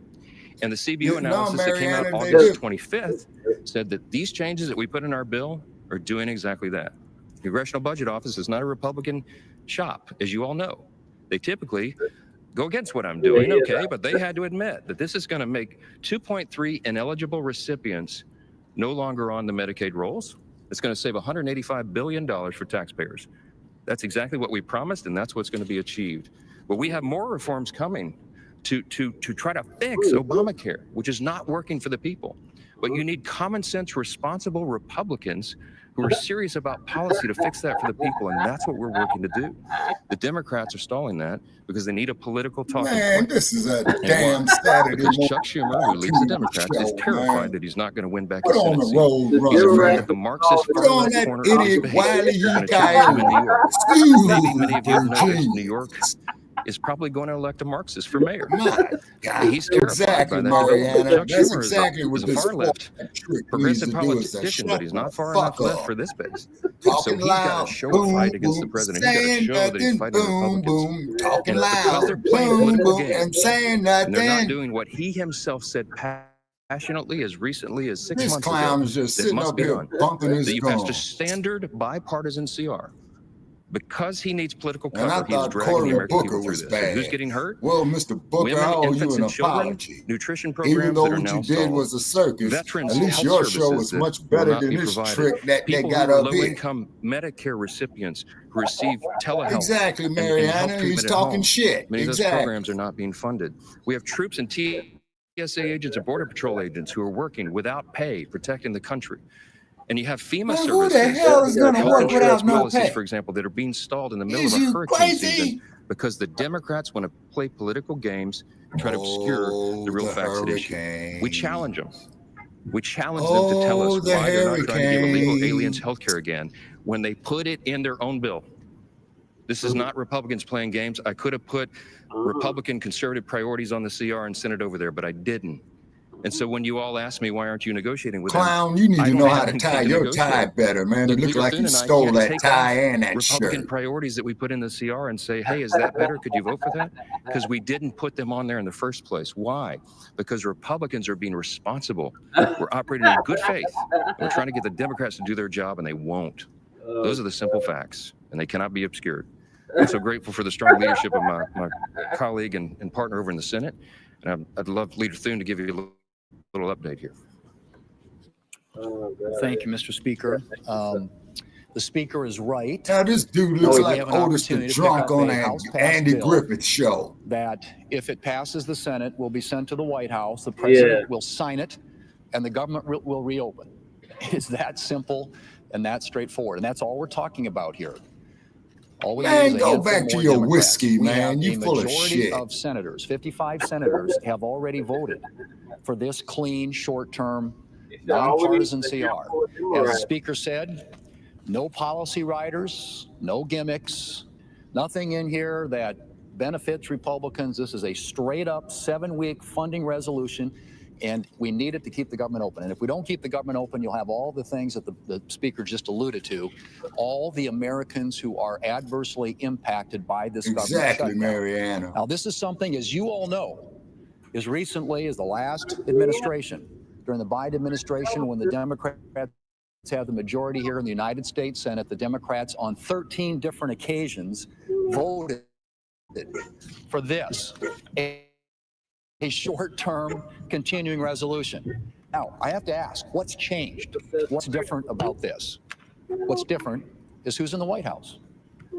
Speaker 18: And the CBO analysis that came out August 25th said that these changes that we put in our bill are doing exactly that. The Congressional Budget Office is not a Republican shop, as you all know. They typically go against what I'm doing, okay, but they had to admit that this is going to make 2.3 ineligible recipients no longer on the Medicaid rolls. It's going to save $185 billion for taxpayers. That's exactly what we promised, and that's what's going to be achieved. But we have more reforms coming to try to fix Obamacare, which is not working for the people. But you need common sense, responsible Republicans who are serious about policy to fix that for the people, and that's what we're working to do. The Democrats are stalling that because they need a political talking point.
Speaker 6: This is a damn Saturday
Speaker 18: because
Speaker 6: morning.
Speaker 18: Chuck Schumer, who leads the Democrats, is terrified that he's not going to win back
Speaker 6: Put
Speaker 18: his
Speaker 6: on
Speaker 18: Senate
Speaker 6: the road,
Speaker 18: seat. He's afraid that the Marxist
Speaker 6: Put on that
Speaker 18: corner of his
Speaker 6: idiot
Speaker 18: behavior
Speaker 6: Wiley
Speaker 18: is going to change him in New York. Maybe many of you have noticed New York is probably going to elect a Marxist for mayor. He's terrified
Speaker 6: Exactly,
Speaker 18: by that.
Speaker 6: Mariana.
Speaker 18: Chuck
Speaker 6: That's
Speaker 18: Schumer
Speaker 6: exactly what
Speaker 18: is a
Speaker 6: this
Speaker 18: far left progressive
Speaker 6: needs to do is to
Speaker 18: politician,
Speaker 6: shut
Speaker 18: but he's not far
Speaker 6: the
Speaker 18: enough
Speaker 6: fuck
Speaker 18: left
Speaker 6: up.
Speaker 18: for this base.
Speaker 6: Talking
Speaker 18: So he's
Speaker 6: loud,
Speaker 18: got to show
Speaker 6: boom,
Speaker 18: a fight against the
Speaker 6: boom,
Speaker 18: president. He's got to
Speaker 6: saying
Speaker 18: show that he's
Speaker 6: nothing,
Speaker 18: fighting
Speaker 6: boom,
Speaker 18: Republicans.
Speaker 6: boom, talking
Speaker 18: And because
Speaker 6: loud,
Speaker 18: they're playing
Speaker 6: boom,
Speaker 18: political
Speaker 6: boom,
Speaker 18: games,
Speaker 6: and saying
Speaker 18: and they're not
Speaker 6: nothing.
Speaker 18: doing what he himself said passionately as recently as 6
Speaker 6: This
Speaker 18: months
Speaker 6: clown
Speaker 18: ago.
Speaker 6: is just
Speaker 18: That
Speaker 6: sitting
Speaker 18: must
Speaker 6: up
Speaker 18: be
Speaker 6: here
Speaker 18: done.
Speaker 6: bumping his
Speaker 18: That you passed a
Speaker 6: gum.
Speaker 18: standard bipartisan CR. Because he needs political
Speaker 6: And I
Speaker 18: cover, he's
Speaker 6: thought
Speaker 18: dragging the
Speaker 6: Cory
Speaker 18: American
Speaker 6: Booker
Speaker 18: people through
Speaker 6: was
Speaker 18: this.
Speaker 6: bad.
Speaker 18: And who's getting hurt?
Speaker 6: Well, Mr. Booker,
Speaker 18: Women,
Speaker 6: I owe you
Speaker 18: infants,
Speaker 6: an
Speaker 18: and children,
Speaker 6: apology.
Speaker 18: nutrition
Speaker 6: Even
Speaker 18: programs
Speaker 6: though
Speaker 18: that are
Speaker 6: what
Speaker 18: now
Speaker 6: you did
Speaker 18: stalled.
Speaker 6: was a circus,
Speaker 18: Veterans
Speaker 6: at least
Speaker 18: health
Speaker 6: your show
Speaker 18: services
Speaker 6: was
Speaker 18: that
Speaker 6: much
Speaker 18: will
Speaker 6: better
Speaker 18: not
Speaker 6: than
Speaker 18: be
Speaker 6: this
Speaker 18: provided.
Speaker 6: trick that they
Speaker 18: People
Speaker 6: got
Speaker 18: who are
Speaker 6: up here.
Speaker 18: low-income Medicare recipients who receive telehealth
Speaker 6: Exactly,
Speaker 18: and
Speaker 6: Mariana.
Speaker 18: health
Speaker 6: He's
Speaker 18: treatment at
Speaker 6: talking
Speaker 18: home.
Speaker 6: shit.
Speaker 18: Many of those
Speaker 6: Exactly.
Speaker 18: programs are not being funded. We have troops and TSA agents and Border Patrol agents who are working without pay, protecting the country. And you have FEMA
Speaker 6: Man,
Speaker 18: services,
Speaker 6: who the hell is gonna
Speaker 18: health
Speaker 6: work
Speaker 18: insurance
Speaker 6: without no
Speaker 18: policies,
Speaker 6: pay?
Speaker 18: for example, that are being stalled in the middle
Speaker 6: Is
Speaker 18: of a
Speaker 6: you
Speaker 18: hurricane
Speaker 6: crazy?
Speaker 18: season because the Democrats want to play political games and try to obscure the real facts at issue. We challenge them. We challenge them to tell us
Speaker 6: the
Speaker 18: why they're not trying to give illegal
Speaker 6: hurricane.
Speaker 18: aliens health care again when they put it in their own bill. This is not Republicans playing games. I could have put Republican conservative priorities on the CR and sent it over there, but I didn't. And so when you all ask me, why aren't you negotiating with
Speaker 6: Clown,
Speaker 18: them?
Speaker 6: you need
Speaker 18: I
Speaker 6: to
Speaker 18: don't
Speaker 6: know
Speaker 18: have
Speaker 6: how to
Speaker 18: anything
Speaker 6: tie
Speaker 18: to
Speaker 6: your
Speaker 18: negotiate.
Speaker 6: tie better, man. It
Speaker 18: Look,
Speaker 6: looks like
Speaker 18: Thune
Speaker 6: you
Speaker 18: and I
Speaker 6: stole
Speaker 18: can't
Speaker 6: that
Speaker 18: take
Speaker 6: tie
Speaker 18: off
Speaker 6: and that
Speaker 18: Republican
Speaker 6: shirt.
Speaker 18: priorities that we put in the CR and say, hey, is that better? Could you vote for that? Because we didn't put them on there in the first place. Why? Because Republicans are being responsible. We're operating in good faith. We're trying to get the Democrats to do their job, and they won't. Those are the simple facts, and they cannot be obscured. I'm so grateful for the strong leadership of my colleague and partner over in the Senate. And I'd love Leader Thune to give you a little update here.
Speaker 14: Thank you, Mr. Speaker. The speaker is right.
Speaker 6: Now this dude looks
Speaker 14: We
Speaker 6: like
Speaker 14: have an
Speaker 6: Otis the
Speaker 14: opportunity to
Speaker 6: drunk
Speaker 14: pick up
Speaker 6: on
Speaker 14: a
Speaker 6: an
Speaker 14: House-passed
Speaker 6: Andy
Speaker 14: bill
Speaker 6: Griffith show.
Speaker 14: that if it passes the Senate will be sent to the White House. The president will sign it and the government will reopen. It's that simple and that straightforward. And that's all we're talking about here. All we
Speaker 6: Man,
Speaker 14: need is a
Speaker 6: go
Speaker 14: handful
Speaker 6: back to
Speaker 14: more
Speaker 6: your
Speaker 14: Democrats.
Speaker 6: whiskey,
Speaker 14: We
Speaker 6: man.
Speaker 14: have
Speaker 6: You
Speaker 14: a
Speaker 6: full of
Speaker 14: majority
Speaker 6: shit.
Speaker 14: of senators, 55 senators, have already voted for this clean, short-term, nonpartisan CR. As the Speaker said, no policy riders, no gimmicks, nothing in here that benefits Republicans. This is a straight-up 7-week funding resolution, and we need it to keep the government open. And if we don't keep the government open, you'll have all the things that the Speaker just alluded to, all the Americans who are adversely impacted by this government
Speaker 6: Exactly,
Speaker 14: shutdown.
Speaker 6: Mariana.
Speaker 14: Now, this is something, as you all know, as recently as the last administration, during the Biden administration, when the Democrats have the majority here in the United States Senate, the Democrats on 13 different occasions voted for this, a short-term continuing resolution. Now, I have to ask, what's changed? What's different about this? What's different is who's in the White House.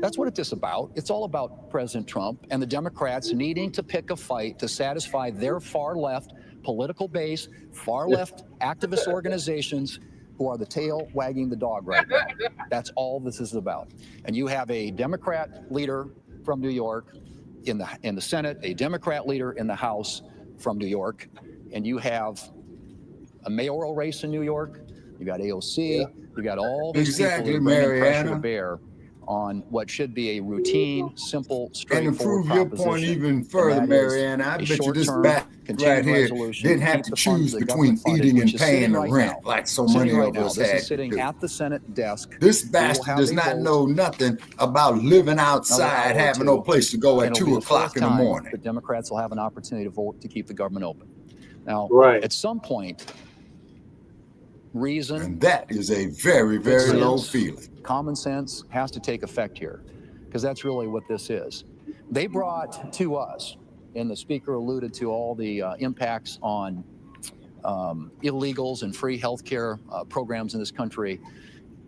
Speaker 14: That's what it's about. It's all about President Trump and the Democrats needing to pick a fight to satisfy their far-left political base, far-left activist organizations who are the tail wagging the dog right now. That's all this is about. And you have a Democrat leader from New York in the Senate, a Democrat leader in the House from New York, and you have a mayoral race in New York. You got AOC. You got all these people that are bringing pressure to bear on what should be a routine, simple, straightforward
Speaker 6: And to prove your point even further, Mariana, I bet you this back right here didn't have to choose between eating and paying the rent like so many of us had.
Speaker 14: This is sitting at the Senate desk.
Speaker 6: This bastard does not know nothing about living outside, having no place to go at 2 o'clock in the morning.
Speaker 14: The Democrats will have an opportunity to vote to keep the government open. Now, at some point, reason.
Speaker 6: And that is a very, very low feeling.
Speaker 14: Common sense has to take effect here, because that's really what this is. They brought to us, and the Speaker alluded to all the impacts on illegals and free healthcare programs in this country,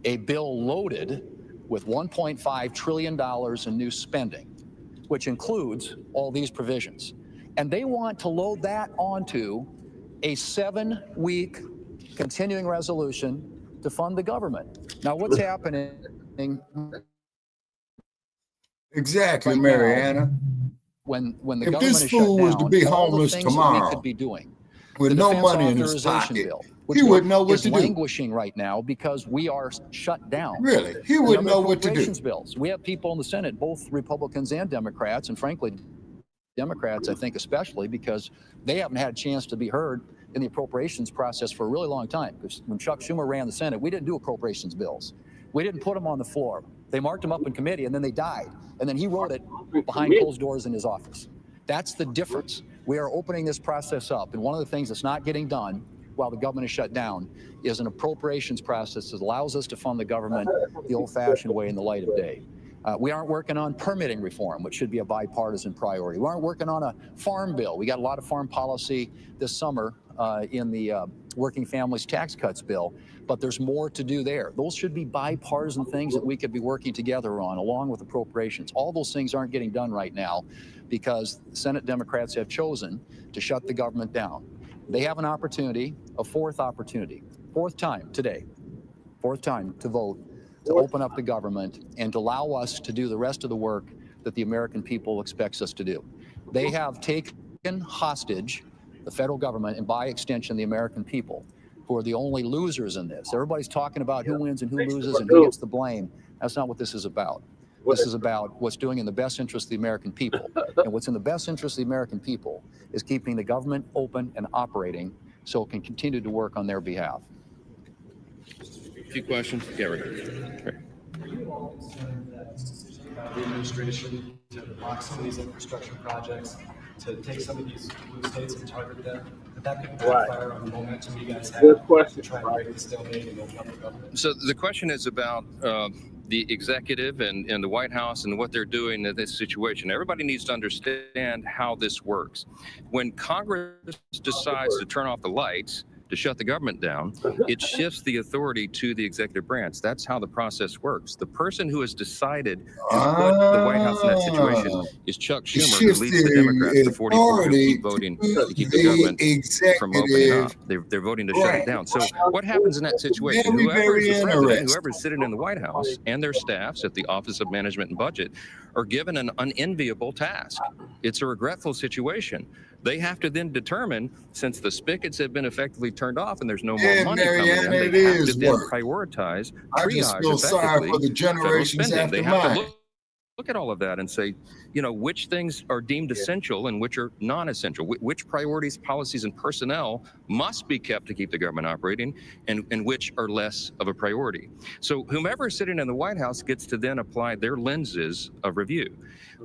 Speaker 14: a bill loaded with $1.5 trillion in new spending, which includes all these provisions. And they want to load that onto a 7-week continuing resolution to fund the government. Now, what's happening?
Speaker 6: Exactly, Mariana.
Speaker 14: When the
Speaker 6: if
Speaker 14: government
Speaker 6: this
Speaker 14: is
Speaker 6: fool
Speaker 14: shut
Speaker 6: was
Speaker 14: down,
Speaker 6: to be
Speaker 14: all the
Speaker 6: homeless
Speaker 14: things that
Speaker 6: tomorrow,
Speaker 14: we could be doing,
Speaker 6: with
Speaker 14: the
Speaker 6: no
Speaker 14: defense
Speaker 6: money in his
Speaker 14: authorization
Speaker 6: pocket,
Speaker 14: bill,
Speaker 6: he wouldn't know what
Speaker 14: is
Speaker 6: to do.
Speaker 14: languishing right now because we are shut down.
Speaker 6: Really, he
Speaker 14: The
Speaker 6: wouldn't
Speaker 14: other
Speaker 6: know what to do.
Speaker 14: appropriations bills. We have people in the Senate, both Republicans and Democrats, and frankly, Democrats, I think, especially because they haven't had a chance to be heard in the appropriations process for a really long time. Because when Chuck Schumer ran the Senate, we didn't do appropriations bills. We didn't put them on the floor. They marked them up in committee, and then they died. And then he wrote it behind closed doors in his office. That's the difference. We are opening this process up. And one of the things that's not getting done while the government is shut down is an appropriations process that allows us to fund the government the old-fashioned way in the light of day. We aren't working on permitting reform, which should be a bipartisan priority. We aren't working on a farm bill. We got a lot of farm policy this summer in the Working Families Tax Cuts bill, but there's more to do there. Those should be bipartisan things that we could be working together on, along with appropriations. All those things aren't getting done right now because Senate Democrats have chosen to shut the government down. They have an opportunity, a fourth time today, to vote to open up the government and to allow us to do the rest of the work that the American people expects us to do. They have taken hostage the federal government and by extension the American people, who are the only losers in this. Everybody's talking about who wins and who loses and who gets the blame. That's not what this is about. This is about what's doing in the best interest of the American people. And what's in the best interest of the American people is keeping the government open and operating so it can continue to work on their behalf.
Speaker 15: A few questions. Yeah, right.
Speaker 16: The administration to block some of these infrastructure projects, to take some of these blue states and target them, that could backfire on the momentum you guys have to try and break the stalemate and open up the government.
Speaker 15: So the question is about the executive and the White House and what they're doing in this situation. Everybody needs to understand how this works. When Congress decides to turn off the lights, to shut the government down, it shifts the authority to the executive branch. That's how the process works. The person who has decided to put the White House in that situation is Chuck Schumer, who leads the Democrats, the 44, who keep voting to keep the government from opening up. They're voting to shut it down. So what happens in that situation? Whoever is the president, whoever's sitting in the White House, and their staffs at the Office of Management and Budget are given an unenviable task. It's a regretful situation. They have to then determine, since the spigots have been effectively turned off and there's no more money coming in, they have to then prioritize, triage effectively federal spending. They have to look at all of that and say, you know, which things are deemed essential and which are non-essential, which priorities, policies, and personnel must be kept to keep the government operating, and which are less of a priority. So whomever is sitting in the White House gets to then apply their lenses of review.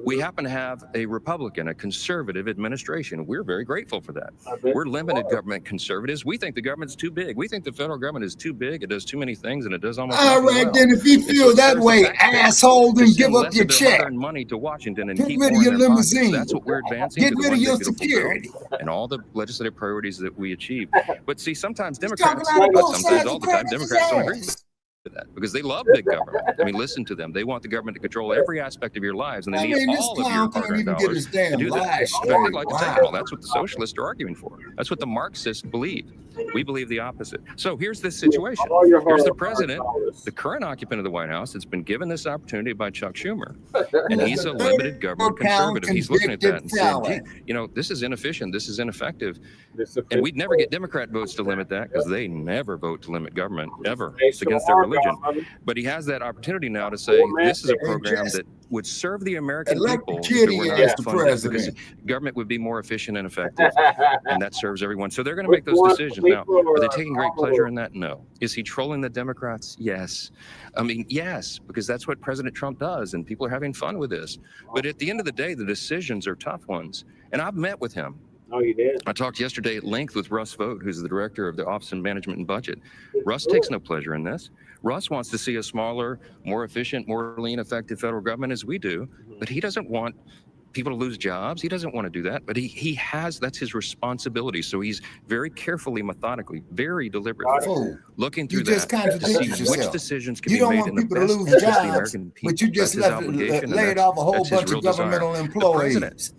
Speaker 15: We happen to have a Republican, a conservative administration. We're very grateful for that. We're limited government conservatives. We think the government's too big. We think the federal government is too big. It does too many things, and it does almost
Speaker 6: all
Speaker 15: nothing
Speaker 6: right,
Speaker 15: well.
Speaker 6: then if you feel that way, asshole, then give up your check.
Speaker 15: Money to Washington and
Speaker 6: Get
Speaker 15: keep
Speaker 6: rid of
Speaker 15: more in
Speaker 6: your
Speaker 15: their pockets.
Speaker 6: limousine.
Speaker 15: That's what we're advancing.
Speaker 6: Get
Speaker 15: to the
Speaker 6: rid of
Speaker 15: one
Speaker 6: your
Speaker 15: big beautiful
Speaker 6: security.
Speaker 15: bill and all the legislative priorities that we achieve. But see, sometimes
Speaker 6: talking
Speaker 15: Democrats,
Speaker 6: out of both
Speaker 15: sometimes
Speaker 6: sides
Speaker 15: all
Speaker 6: of
Speaker 15: the time,
Speaker 6: Congress's
Speaker 15: Democrats don't
Speaker 6: ass.
Speaker 15: agree with that because they love big government. I mean, listen to them. They want the government to control every aspect of your lives, and they need
Speaker 6: this
Speaker 15: all of your
Speaker 6: clown can't
Speaker 15: hard-earned
Speaker 6: even get
Speaker 15: dollars
Speaker 6: his
Speaker 15: to
Speaker 6: damn
Speaker 15: do that.
Speaker 6: lies
Speaker 15: In
Speaker 6: straight.
Speaker 15: fact, they'd like to take it
Speaker 6: Wow.
Speaker 15: all. That's what the socialists are arguing for. That's what the Marxists believe. We believe the opposite. So here's this situation. Here's the president, the current occupant of the White House, that's been given this opportunity by Chuck Schumer, and he's a limited government conservative. He's looking at that and saying, gee, you know, this is inefficient, this is ineffective, and we'd never get Democrat votes to limit that because they never vote to limit government, ever. It's against their religion. But he has that opportunity now to say, this is a program that would serve the American people if it were not funded, because government would be more efficient and effective, and that serves everyone. So they're going to make those decisions. Now, are they taking great pleasure in that? No. Is he trolling the Democrats? Yes. I mean, yes, because that's what President Trump does, and people are having fun with this. But at the end of the day, the decisions are tough ones. And I've met with him.
Speaker 5: Oh, you did?
Speaker 15: I talked yesterday at length with Russ Vought, who's the director of the Office of Management and Budget. Russ takes no pleasure in this. Russ wants to see a smaller, more efficient, more lean, effective federal government as we do, but he doesn't want people to lose jobs. He doesn't want to do that, but he has, that's his responsibility. So he's very carefully, methodically, very deliberately looking through that to see which decisions can be made in the best interest of the American people.
Speaker 6: But you just laid off a whole bunch of governmental employees.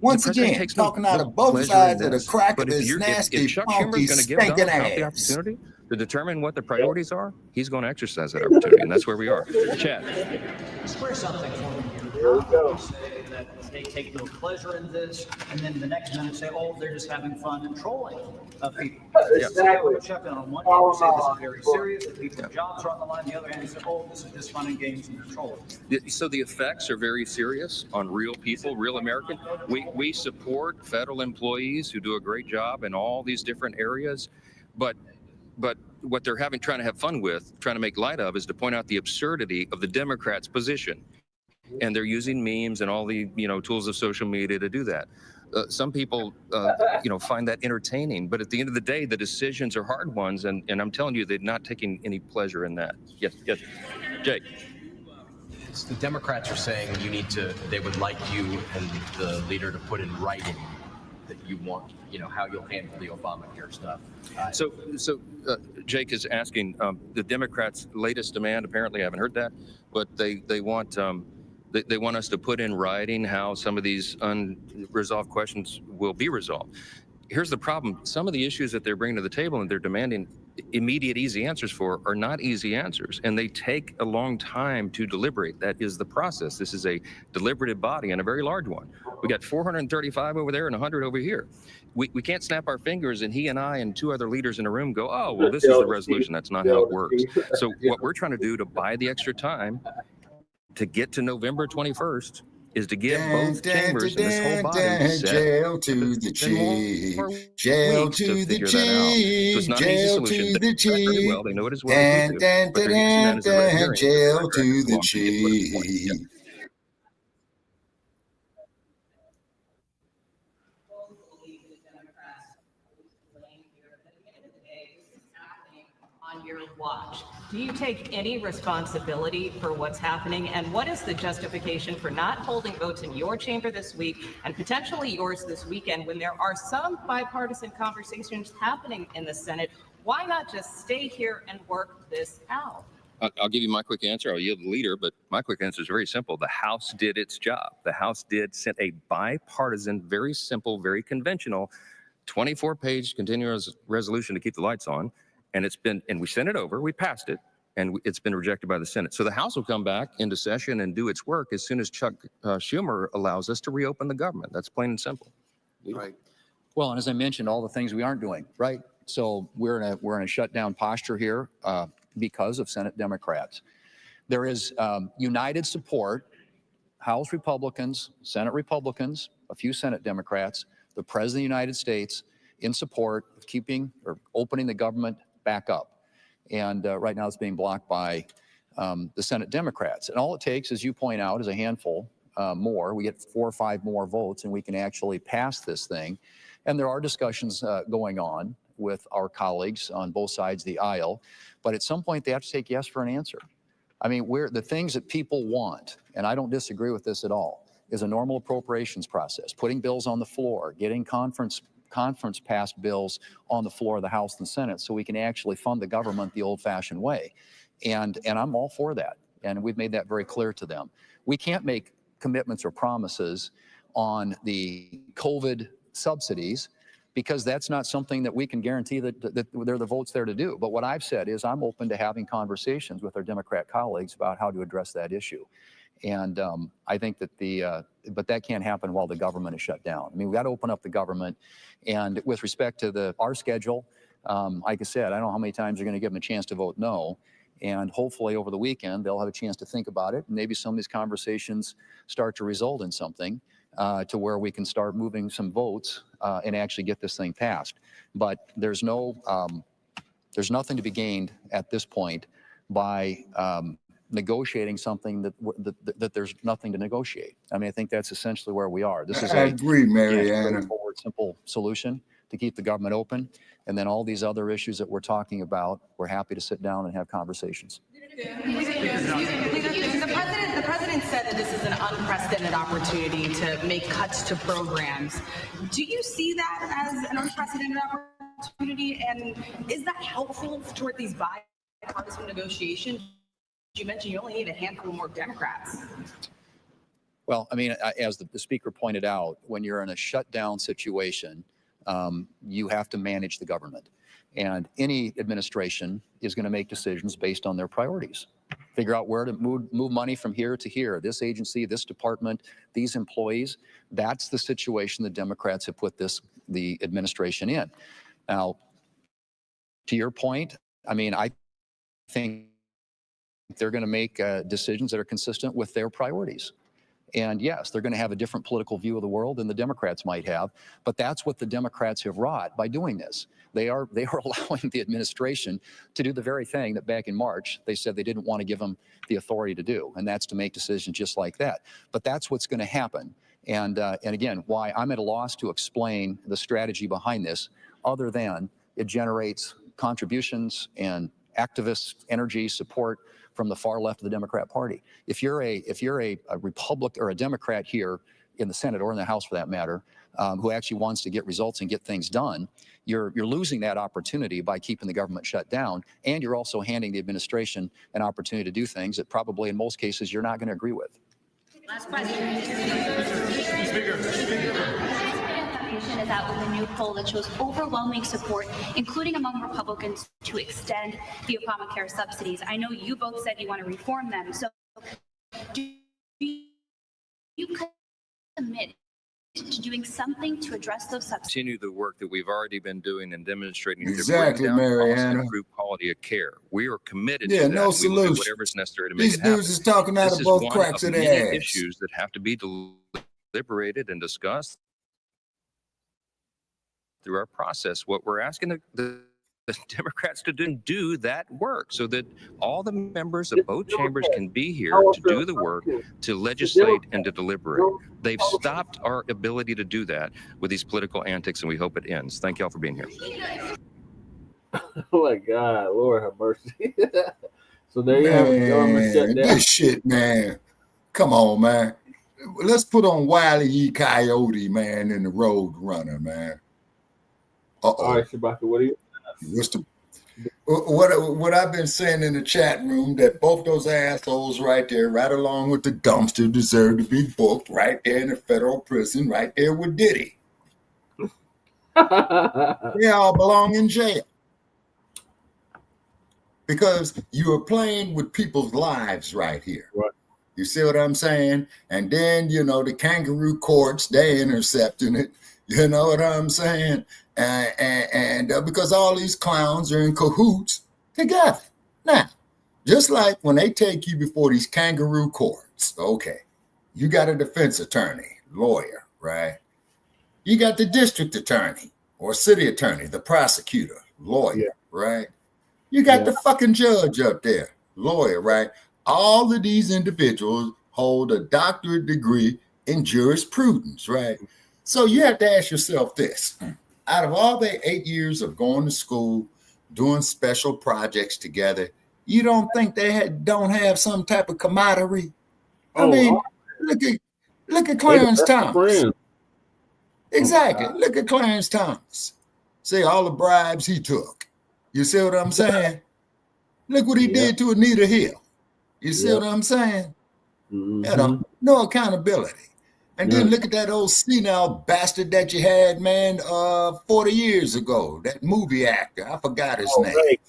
Speaker 6: Once again, talking out of both sides of the crack of his nasty,
Speaker 15: Chuck
Speaker 6: funky,
Speaker 15: Schumer's going to give
Speaker 6: stinking
Speaker 15: Donald Trump the
Speaker 6: ass.
Speaker 15: opportunity to determine what the priorities are, he's going to exercise that opportunity, and that's where we are. Chad.
Speaker 1: Square something for me here. How can you say that they take no pleasure in this, and then the next minute say, oh, they're just having fun and trolling people?
Speaker 15: Exactly.
Speaker 1: Chuck, on one hand, you say this is very serious, that people's jobs are on the line. The other hand, you say, oh, this is just fun and games and trolling.
Speaker 15: So the effects are very serious on real people, real Americans. We support federal employees who do a great job in all these different areas, but what they're trying to have fun with, trying to make light of, is to point out the absurdity of the Democrats' position. And they're using memes and all the tools of social media to do that. Some people find that entertaining, but at the end of the day, the decisions are hard ones, and I'm telling you, they're not taking any pleasure in that. Yes, Jake.
Speaker 19: The Democrats are saying they would like you and the leader to put in writing that you want, how you'll handle the Obamacare stuff.
Speaker 15: So Jake is asking the Democrats' latest demand. Apparently, I haven't heard that, but they want they want us to put in writing how some of these unresolved questions will be resolved. Here's the problem: some of the issues that they're bringing to the table and they're demanding immediate, easy answers for are not easy answers, and they take a long time to deliberate. That is the process. This is a deliberative body and a very large one. We got 435 over there and 100 over here. We can't snap our fingers and he and I and two other leaders in a room go, oh, well, this is the resolution. That's not how it works. So what we're trying to do to buy the extra time to get to November 21st is to give both chambers and this whole body
Speaker 6: jail to the chief, jail to the chief,
Speaker 15: so it's not an easy solution. They know it pretty well. They know it as well as we do. But they're using that as a red herring.
Speaker 6: Jail to the chief.
Speaker 2: on your watch. Do you take any responsibility for what's happening? And what is the justification for not holding votes in your chamber this week and potentially yours this weekend when there are some bipartisan conversations happening in the Senate? Why not just stay here and work this out?
Speaker 15: I'll give you my quick answer. I'll yield the leader, but my quick answer is very simple. The House did its job. The House sent a bipartisan, very simple, very conventional 24-page continuous resolution to keep the lights on. And we sent it over, we passed it, and it's been rejected by the Senate. So the House will come back into session and do its work as soon as Chuck Schumer allows us to reopen the government. That's plain and simple.
Speaker 14: Right. Well, and as I mentioned, all the things we aren't doing, right? So we're in a shutdown posture here because of Senate Democrats. There is united support, House Republicans, Senate Republicans, a few Senate Democrats, the President of the United States in support of keeping or opening the government back up. And right now it's being blocked by the Senate Democrats. And all it takes, as you point out, is a handful more. We get 4 or 5 more votes and we can actually pass this thing. And there are discussions going on with our colleagues on both sides of the aisle. But at some point they have to take yes for an answer. I mean, the things that people want, and I don't disagree with this at all, is a normal appropriations process, putting bills on the floor, getting conference passed bills on the floor of the House and Senate so we can actually fund the government the old-fashioned way. And I'm all for that. And we've made that very clear to them. We can't make commitments or promises on the COVID subsidies because that's not something that we can guarantee that there are the votes there to do. But what I've said is I'm open to having conversations with our Democrat colleagues about how to address that issue. And I think that but that can't happen while the government is shut down. I mean, we got to open up the government. And with respect to our schedule, like I said, I don't know how many times you're going to give them a chance to vote no. And hopefully over the weekend, they'll have a chance to think about it. And maybe some of these conversations start to result in something to where we can start moving some votes and actually get this thing passed. But there's nothing to be gained at this point by negotiating something that there's nothing to negotiate. I mean, I think that's essentially where we are. This is
Speaker 6: I agree, Mariana.
Speaker 14: Straightforward, simple solution to keep the government open. And then all these other issues that we're talking about, we're happy to sit down and have conversations.
Speaker 2: The president said that this is an unprecedented opportunity to make cuts to programs. Do you see that as an unprecedented opportunity? And is that helpful toward these bipartisan negotiations? You mentioned you only need a handful more Democrats.
Speaker 14: Well, I mean, as the speaker pointed out, when you're in a shutdown situation, you have to manage the government. And any administration is going to make decisions based on their priorities. Figure out where to move money from here to here. This agency, this department, these employees. That's the situation the Democrats have put the administration in. Now, to your point, I mean, I think they're going to make decisions that are consistent with their priorities. And yes, they're going to have a different political view of the world than the Democrats might have, but that's what the Democrats have wrought by doing this. They are allowing the administration to do the very thing that back in March they said they didn't want to give them the authority to do, and that's to make decisions just like that. But that's what's going to happen. And again, why I'm at a loss to explain the strategy behind this, other than it generates contributions and activist energy support from the far left of the Democrat Party. If you're a Republican or a Democrat here in the Senate or in the House for that matter, who actually wants to get results and get things done, you're losing that opportunity by keeping the government shut down, and you're also handing the administration an opportunity to do things that probably in most cases you're not going to agree with.
Speaker 20: Last question. Is out with a new poll that shows overwhelming support, including among Republicans, to extend the Obamacare subsidies. I know you both said you want to reform them. So do you commit to doing something to address those subsidies?
Speaker 15: Continue the work that we've already been doing and demonstrating
Speaker 6: Exactly,
Speaker 15: to bring down costs and
Speaker 6: Mariana.
Speaker 15: improve quality of care. We are committed
Speaker 6: Yeah,
Speaker 15: to that.
Speaker 6: no
Speaker 15: We will
Speaker 6: solution.
Speaker 15: do whatever's necessary to make
Speaker 6: These
Speaker 15: it happen.
Speaker 6: dudes is talking out
Speaker 15: This
Speaker 6: of
Speaker 15: is
Speaker 6: both
Speaker 15: one
Speaker 6: cracks of
Speaker 15: many
Speaker 6: their ass.
Speaker 15: issues that have to be deliberated and discussed through our process. What we're asking the Democrats to do that work so that all the members of both chambers can be here to do the work, to legislate and to deliberate. They've stopped our ability to do that with these political antics, and we hope it ends. Thank y'all for being here.
Speaker 5: Oh my God, Lord have mercy. So there you have it. Government shut down.
Speaker 6: This shit, man. Come on, man. Let's put on Wile E. Coyote, man, in the Road Runner, man.
Speaker 5: All right, Shabaka, what are you?
Speaker 6: What I've been saying in the chat room, that both those assholes right there, right along with the dumpster, deserve to be booked right there in the federal prison, right there with Diddy. They all belong in jail. Because you are playing with people's lives right here.
Speaker 5: Right.
Speaker 6: You see what I'm saying? And then, the kangaroo courts, they're intercepting it. You know what I'm saying? And because all these clowns are in cahoots together. Now, just like when they take you before these kangaroo courts, okay, you got a defense attorney, lawyer, right? You got the district attorney or city attorney, the prosecutor, lawyer, right? You got the fucking judge up there, lawyer, right? All of these individuals hold a doctorate degree in jurisprudence, right? So you have to ask yourself this. Out of all their 8 years of going to school, doing special projects together, you don't think they don't have some type of camaraderie? I mean, look at Clarence Thomas. Exactly. Look at Clarence Thomas. See all the bribes he took. You see what I'm saying? Look what he did to Anita Hill. You see what I'm saying?
Speaker 5: Mm-hmm.
Speaker 6: No accountability. And then look at that old senile bastard that you had, man, 40 years ago. That movie actor. I forgot his name. Right.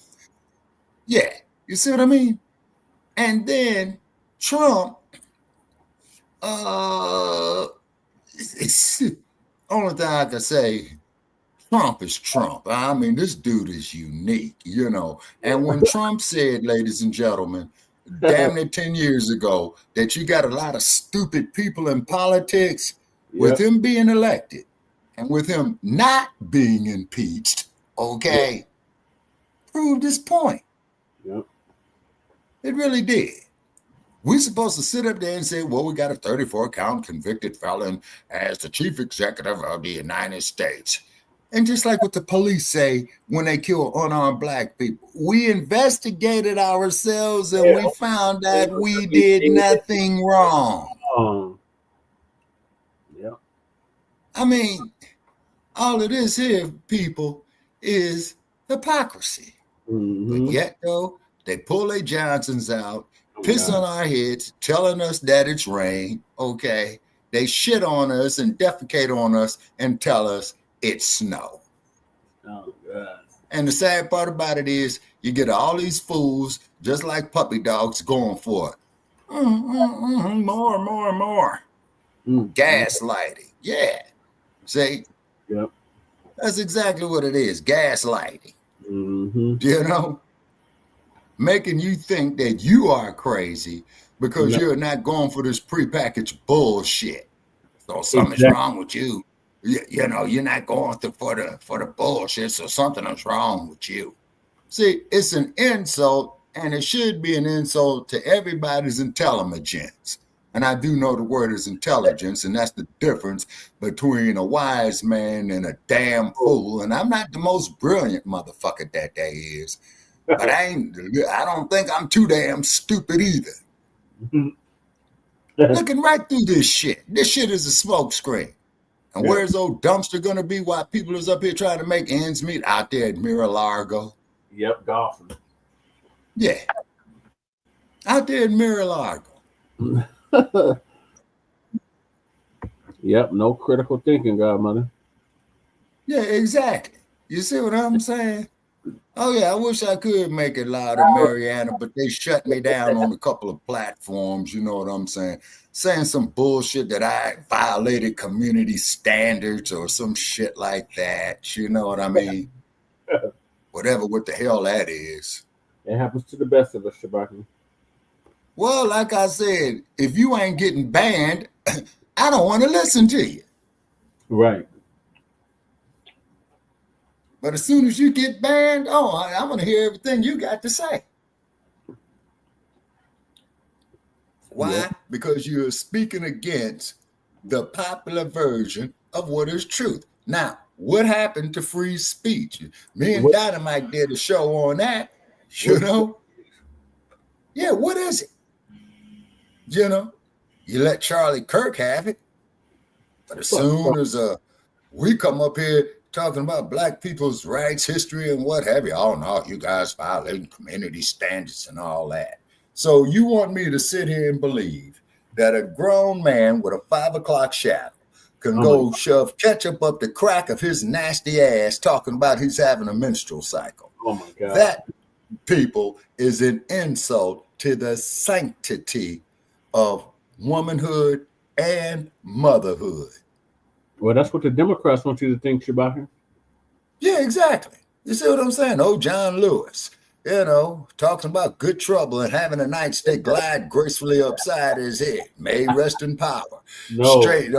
Speaker 6: Yeah. You see what I mean? And then Trump, it's only thing I can say, Trump is Trump. I mean, this dude is unique, And when Trump said, ladies and gentlemen, damn near 10 years ago, that you got a lot of stupid people in politics, with him being elected and with him not being impeached, okay, proved his point.
Speaker 5: Yep.
Speaker 6: It really did. We're supposed to sit up there and say, well, we got a 34-count convicted felon as the chief executive of the United States. And just like what the police say when they kill unarmed black people, we investigated ourselves and we found that we did nothing wrong.
Speaker 5: Yeah.
Speaker 6: I mean, all of this here, people, is hypocrisy.
Speaker 5: Mm-hmm.
Speaker 6: But yet, though, they pull their Johnsons out, piss on our heads, telling us that it's rain, okay? They shit on us and defecate on us and tell us it's snow.
Speaker 5: Oh, God.
Speaker 6: And the sad part about it is you get all these fools, just like puppy dogs, going for it. More. Gaslighting. Yeah. See?
Speaker 5: Yep.
Speaker 6: That's exactly what it is. Gaslighting.
Speaker 5: Mm-hmm.
Speaker 6: Making you think that you are crazy because you're not going for this prepackaged bullshit. So something's wrong with you. You're not going for the bullshit, so something is wrong with you. See, it's an insult, and it should be an insult to everybody's intelligence. And I do know the word is intelligence, and that's the difference between a wise man and a damn fool. And I'm not the most brilliant motherfucker that there is, but I don't think I'm too damn stupid either. Looking right through this shit. This shit is a smoke screen. And where's old dumpster going to be while people is up here trying to make ends meet? Out there at Mar-a-Lago.
Speaker 5: Yep, golfing.
Speaker 6: Yeah. Out there at Mar-a-Lago.
Speaker 5: Yep, no critical thinking, godmother.
Speaker 6: Yeah, exactly. You see what I'm saying? Oh, yeah, I wish I could make it loud in Mariana, but they shut me down on a couple of platforms, you know what I'm saying? Saying some bullshit that I violated community standards or some shit like that. You know what I mean? Whatever what the hell that is.
Speaker 5: It happens to the best of us, Shabaka.
Speaker 6: Well, like I said, if you ain't getting banned, I don't want to listen to you.
Speaker 5: Right.
Speaker 6: But as soon as you get banned, I want to hear everything you got to say. Why? Yeah. Because you're speaking against the popular version of what is truth. Now, what happened to free speech? Me and Dynamite did a show on that, you know? Yeah, what is it? You know, you let Charlie Kirk have it, but as soon as we come up here talking about black people's rights, history, and what have you, oh no, you guys violating community standards and all that. So you want me to sit here and believe that a grown man with a 5 o'clock shadow can go shove ketchup up the crack of his nasty ass talking about he's having a menstrual cycle?
Speaker 5: Oh my God.
Speaker 6: That, people, is an insult to the sanctity of womanhood and motherhood.
Speaker 5: Well, that's what the Democrats want you to think, Shabaka.
Speaker 6: Yeah, exactly. You see what I'm saying? Oh, John Lewis, you know, talking about good trouble and having a nightstick glide gracefully upside his head. May rest in power.
Speaker 5: No.
Speaker 6: Straight,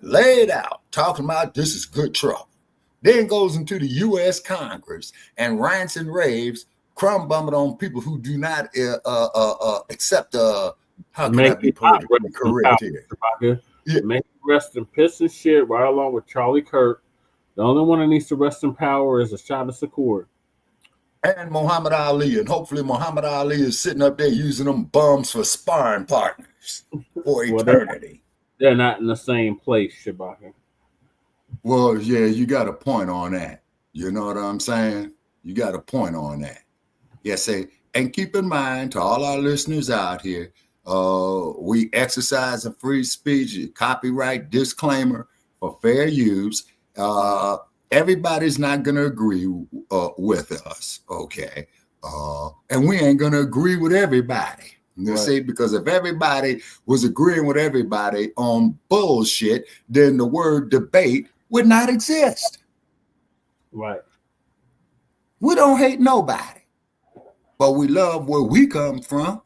Speaker 6: laid out, talking about this is good trouble. Then goes into the U.S. Congress and rants and raves, crumb bumming on people who do not accept, how can I be politically correct here?
Speaker 5: Yeah. Make rest in piss and shit right along with Charlie Kirk. The only one that needs to rest in power is Ashada Shakur.
Speaker 6: And Muhammad Ali. And hopefully Muhammad Ali is sitting up there using them bums for sparring partners for eternity.
Speaker 5: They're not in the same place, Shabaka.
Speaker 6: Well, yeah, you got a point on that. You know what I'm saying? You got a point on that. Yes, and keep in mind to all our listeners out here, we exercise a free speech, copyright disclaimer for fair use. Everybody's not going to agree with us, okay? And we ain't going to agree with everybody. You see, because if everybody was agreeing with everybody on bullshit, then the word debate would not exist.
Speaker 5: Right.
Speaker 6: We don't hate nobody, but we love where we come from.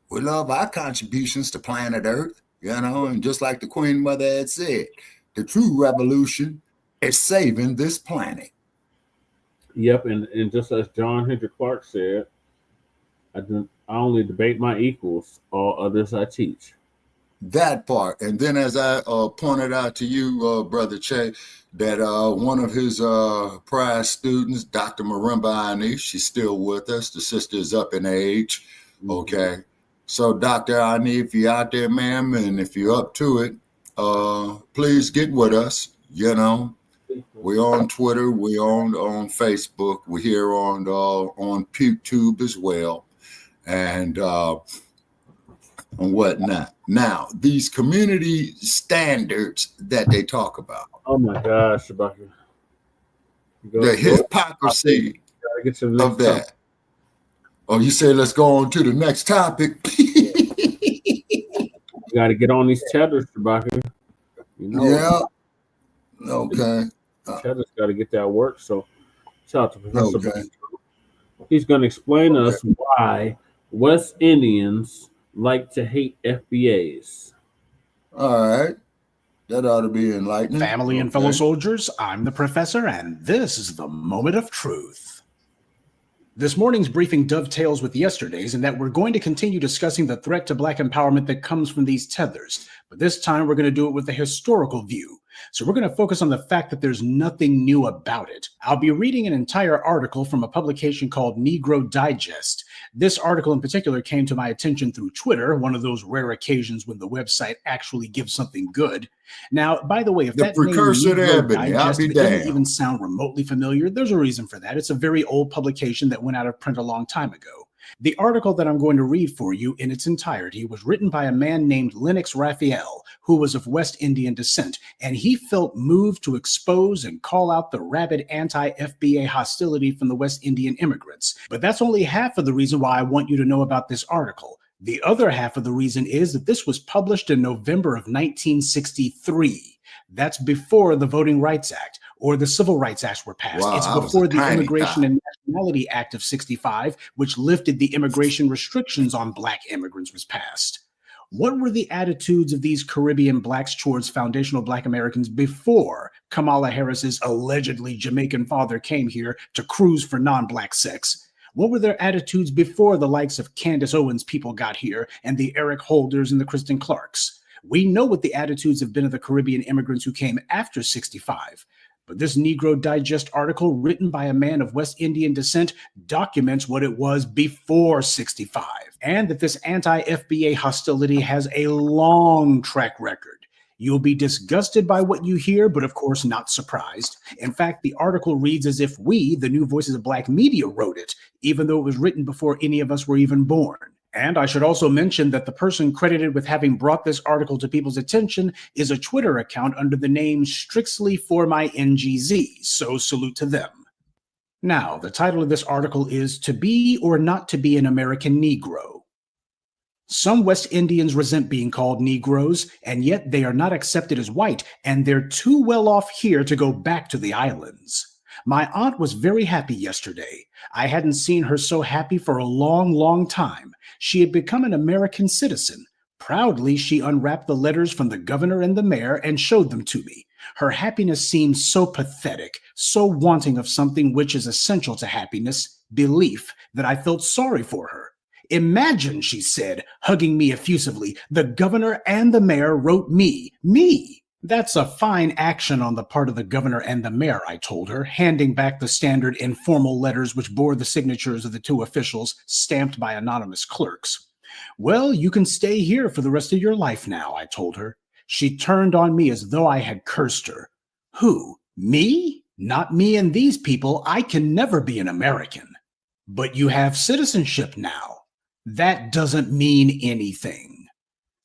Speaker 6: We love our contributions to planet Earth, you know, and just like the Queen Mother had said, the true revolution is saving this planet.
Speaker 5: Yep, and just as John Hendrick Clark said, I only debate my equals, all others I teach.
Speaker 6: That part. And then as I pointed out to you, Brother Che, that one of his prior students, Dr. Marimba Ani, she's still with us. The sister is up in age. Okay. So Dr. Ani, if you're out there, ma'am, and if you're up to it, please get with us. You know, we're on Twitter, we're on Facebook, we're here on PewTube as well, and whatnot. Now, these community standards that they talk about.
Speaker 5: Oh my gosh, Shabaka.
Speaker 6: The hypocrisy of that. Oh, you say let's go on to the next topic.
Speaker 5: You got to get on these cheddars, Shabaka. You know.
Speaker 6: Yeah. Okay.
Speaker 5: Cheddar's got to get that work. So, shout out to Professor. Okay. He's going to explain to us why West Indians like to hate FBA'S.
Speaker 6: All right. That ought to be enlightening.
Speaker 3: Family and fellow soldiers, I'm the professor, and this is the moment of truth. This morning's briefing dovetails with yesterday's in that we're going to continue discussing the threat to Black empowerment that comes from these tethers. But this time we're going to do it with a historical view. So we're going to focus on the fact that there's nothing new about it. I'll be reading an entire article from a publication called Negro Digest. This article in particular came to my attention through Twitter, one of those rare occasions when the website actually gives something good. Now, by the way, if that name Negro Digest doesn't even sound remotely familiar, there's a reason for that. It's a very old publication that went out of print a long time ago. The article that I'm going to read for you in its entirety was written by a man named Lennox Raphael, who was of West Indian descent, and he felt moved to expose and call out the rabid anti-FBA hostility from the West Indian immigrants. But that's only half of the reason why I want you to know about this article. The other half of the reason is that this was published in November of 1963. That's before the Voting Rights Act or the Civil Rights Acts were passed.
Speaker 6: Wow,
Speaker 3: it's before the Immigration and Nationality Act of 65, which lifted the immigration restrictions on Black immigrants, was passed. What were the attitudes of these Caribbean Blacks towards foundational Black Americans before Kamala Harris's allegedly Jamaican father came here to cruise for non-Black sex? What were their attitudes before the likes of Candace Owens people got here and the Eric Holders and the Kristen Clarks? We know what the attitudes have been of the Caribbean immigrants who came after 65. But this Negro Digest article, written by a man of West Indian descent, documents what it was before 65, and that this anti-FBA hostility has a long track record. You'll be disgusted by what you hear, but of course not surprised. In fact, the article reads as if we, the new voices of Blacc Media, wrote it, even though it was written before any of us were even born. And I should also mention that the person credited with having brought this article to people's attention is a Twitter account under the name Strictly for My NGZ, so salute to them. Now, the title of this article is To Be or Not to Be an American Negro. Some West Indians resent being called Negroes, and yet they are not accepted as white, and they're too well off here to go back to the islands. My aunt was very happy yesterday. I hadn't seen her so happy for a long, long time. She had become an American citizen. Proudly, she unwrapped the letters from the governor and the mayor and showed them to me. Her happiness seemed so pathetic, so wanting of something which is essential to happiness, belief, that I felt sorry for her. Imagine, she said, hugging me effusively, the governor and the mayor wrote me. That's a fine action on the part of the governor and the mayor, I told her, handing back the standard informal letters which bore the signatures of the two officials, stamped by anonymous clerks. Well, you can stay here for the rest of your life now, I told her. She turned on me as though I had cursed her. Who? Me? Not me and these people. I can never be an American. But you have citizenship now. That doesn't mean anything.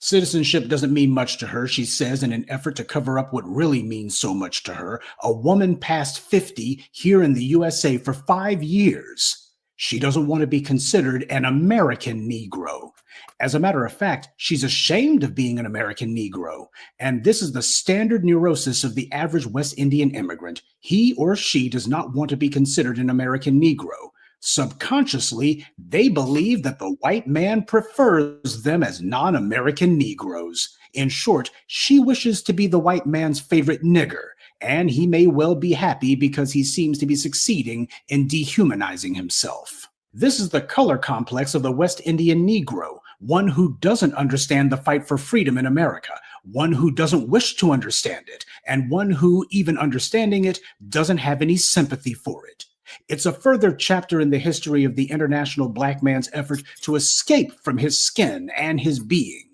Speaker 3: Citizenship doesn't mean much to her, she says in an effort to cover up what really means so much to her, a woman past 50 here in the USA for 5 years. She doesn't want to be considered an American Negro. As a matter of fact, she's ashamed of being an American Negro. And this is the standard neurosis of the average West Indian immigrant. He or she does not want to be considered an American Negro. Subconsciously, they believe that the white man prefers them as non-American Negroes. In short, she wishes to be the white man's favorite nigger, and he may well be happy because he seems to be succeeding in dehumanizing himself. This is the color complex of the West Indian Negro, one who doesn't understand the fight for freedom in America, one who doesn't wish to understand it, and one who, even understanding it, doesn't have any sympathy for it. It's a further chapter in the history of the international black man's effort to escape from his skin and his being.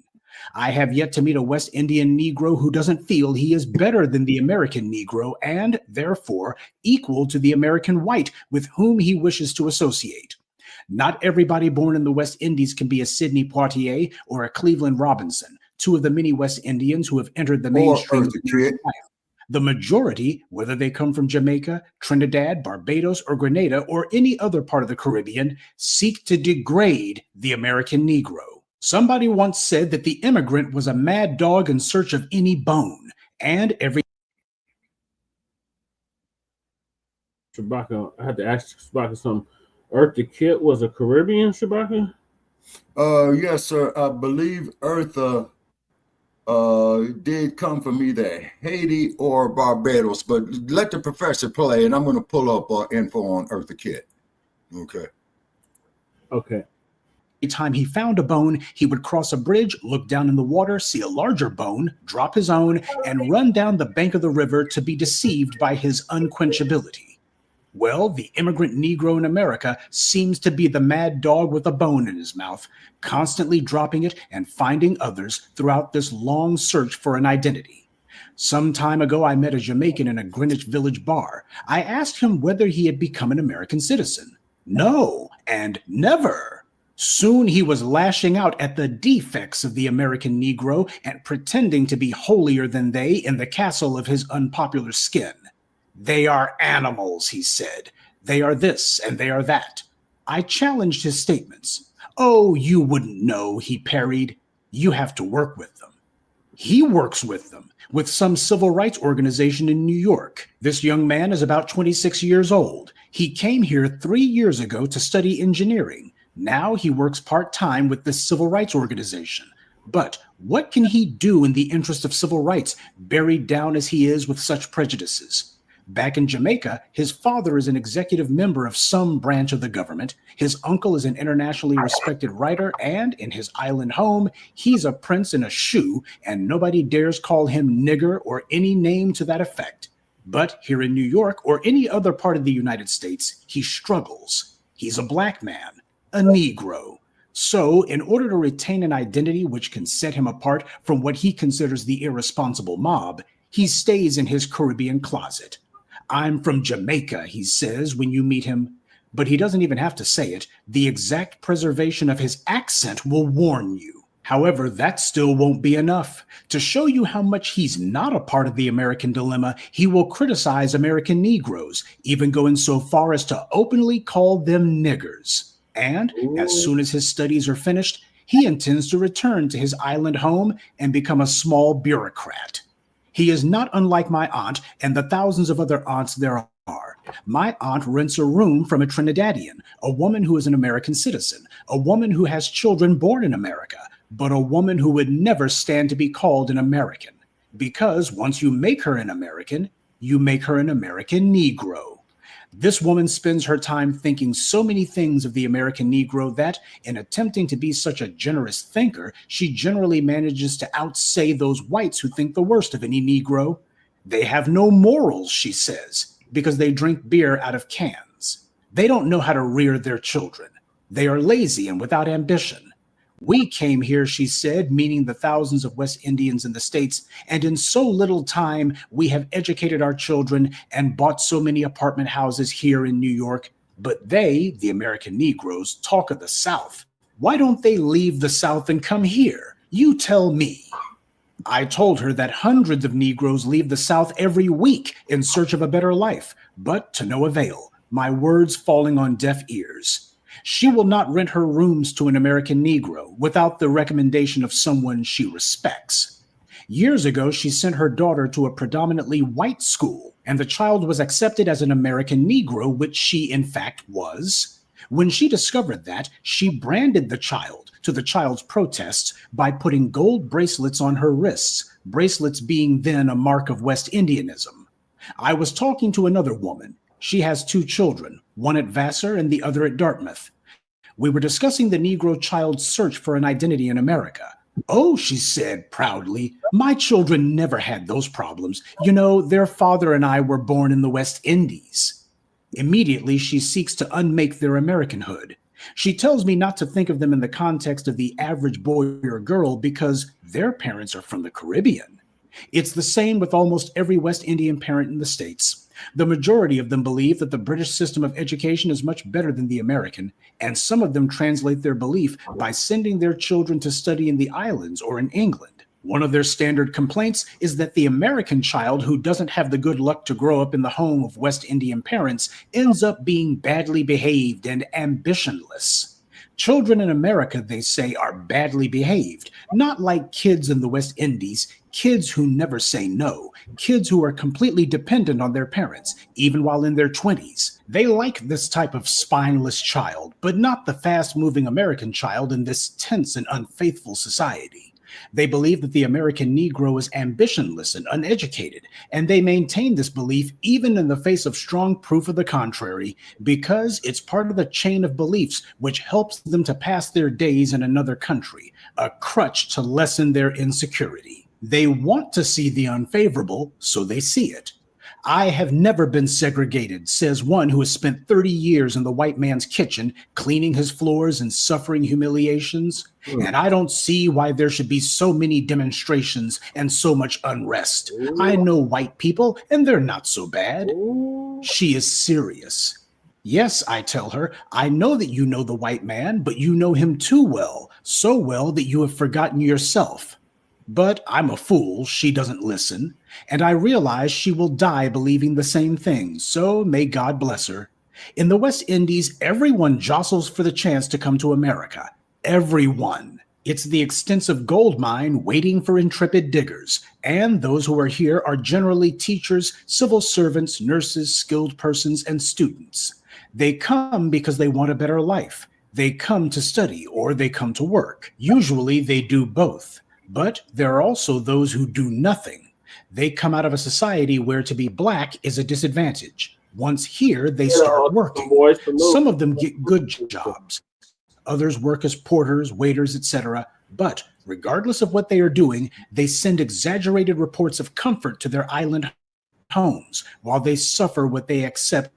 Speaker 3: I have yet to meet a West Indian Negro who doesn't feel he is better than the American Negro and, therefore, equal to the American white with whom he wishes to associate. Not everybody born in the West Indies can be a Sidney Poitier or a Cleveland Robinson, two of the many West Indians who have entered the mainstream. The majority, whether they come from Jamaica, Trinidad, Barbados, or Grenada, or any other part of the Caribbean, seek to degrade the American Negro. Somebody once said that the immigrant was a mad dog in search of any bone, and every...
Speaker 5: Shabaka, I had to ask Shabaka something. Eartha Kitt was a Caribbean, Shabaka?
Speaker 6: Yes, sir. I believe Eartha did come from either Haiti or Barbados, but let the professor play, and I'm going to pull up info on Eartha Kitt. Okay.
Speaker 3: Every time he found a bone, he would cross a bridge, look down in the water, see a larger bone, drop his own, and run down the bank of the river to be deceived by his unquenchability. Well, the immigrant Negro in America seems to be the mad dog with a bone in his mouth, constantly dropping it and finding others throughout this long search for an identity. Some time ago, I met a Jamaican in a Greenwich Village bar. I asked him whether he had become an American citizen. No, and never. Soon he was lashing out at the defects of the American Negro and pretending to be holier than they in the castle of his unpopular skin. They are animals, he said. They are this and they are that. I challenged his statements. Oh, you wouldn't know, he parried. You have to work with them. He works with them, with some civil rights organization in New York. This young man is about 26 years old. He came here 3 years ago to study engineering. Now he works part-time with this civil rights organization. But what can he do in the interest of civil rights, buried down as he is with such prejudices? Back in Jamaica, his father is an executive member of some branch of the government. His uncle is an internationally respected writer, and in his island home, he's a prince in a shoe, and nobody dares call him nigger or any name to that effect. But here in New York or any other part of the United States, he struggles. He's a black man, a Negro. So, in order to retain an identity which can set him apart from what he considers the irresponsible mob, he stays in his Caribbean closet. I'm from Jamaica, he says when you meet him, but he doesn't even have to say it. The exact preservation of his accent will warn you. However, that still won't be enough. To show you how much he's not a part of the American dilemma, he will criticize American Negroes, even going so far as to openly call them niggers. And as soon as his studies are finished, he intends to return to his island home and become a small bureaucrat. He is not unlike my aunt and the thousands of other aunts there are. My aunt rents a room from a Trinidadian, a woman who is an American citizen, a woman who has children born in America, but a woman who would never stand to be called an American. Because once you make her an American, you make her an American Negro. This woman spends her time thinking so many things of the American Negro that, in attempting to be such a generous thinker, she generally manages to outsay those whites who think the worst of any Negro. They have no morals, she says, because they drink beer out of cans. They don't know how to rear their children. They are lazy and without ambition. We came here, she said, meaning the thousands of West Indians in the States, and in so little time we have educated our children and bought so many apartment houses here in New York. But they, the American Negroes, talk of the South. Why don't they leave the South and come here? You tell me. I told her that hundreds of Negroes leave the South every week in search of a better life, but to no avail, my words falling on deaf ears. She will not rent her rooms to an American Negro without the recommendation of someone she respects. Years ago, she sent her daughter to a predominantly white school, and the child was accepted as an American Negro, which she in fact was. When she discovered that, she branded the child, to the child's protests, by putting gold bracelets on her wrists, bracelets being then a mark of West Indianism. I was talking to another woman. She has 2 children, one at Vassar and the other at Dartmouth. We were discussing the Negro child's search for an identity in America. Oh, she said proudly, my children never had those problems. You know, their father and I were born in the West Indies. Immediately, she seeks to unmake their Americanhood. She tells me not to think of them in the context of the average boy or girl because their parents are from the Caribbean. It's the same with almost every West Indian parent in the States. The majority of them believe that the British system of education is much better than the American, and some of them translate their belief by sending their children to study in the islands or in England. One of their standard complaints is that the American child who doesn't have the good luck to grow up in the home of West Indian parents ends up being badly behaved and ambitionless. Children in America, they say, are badly behaved, not like kids in the West Indies, kids who never say no, kids who are completely dependent on their parents, even while in their 20s. They like this type of spineless child, but not the fast-moving American child in this tense and unfaithful society. They believe that the American Negro is ambitionless and uneducated, and they maintain this belief even in the face of strong proof of the contrary, because it's part of the chain of beliefs which helps them to pass their days in another country, a crutch to lessen their insecurity. They want to see the unfavorable, so they see it. I have never been segregated, says one who has spent 30 years in the white man's kitchen, cleaning his floors and suffering humiliations. And I don't see why there should be so many demonstrations and so much unrest. I know white people, and they're not so bad. She is serious. Yes, I tell her, I know that you know the white man, but you know him too well, so well that you have forgotten yourself. But I'm a fool, she doesn't listen, and I realize she will die believing the same thing, so may God bless her. In the West Indies, everyone jostles for the chance to come to America. Everyone. It's the extensive gold mine waiting for intrepid diggers, and those who are here are generally teachers, civil servants, nurses, skilled persons, and students. They come because they want a better life. They come to study or they come to work. Usually they do both. But there are also those who do nothing. They come out of a society where to be Black is a disadvantage. Once here, they start working. Some of them get good jobs. Others work as porters, waiters, etc. But regardless of what they are doing, they send exaggerated reports of comfort to their island homes while they suffer what they accept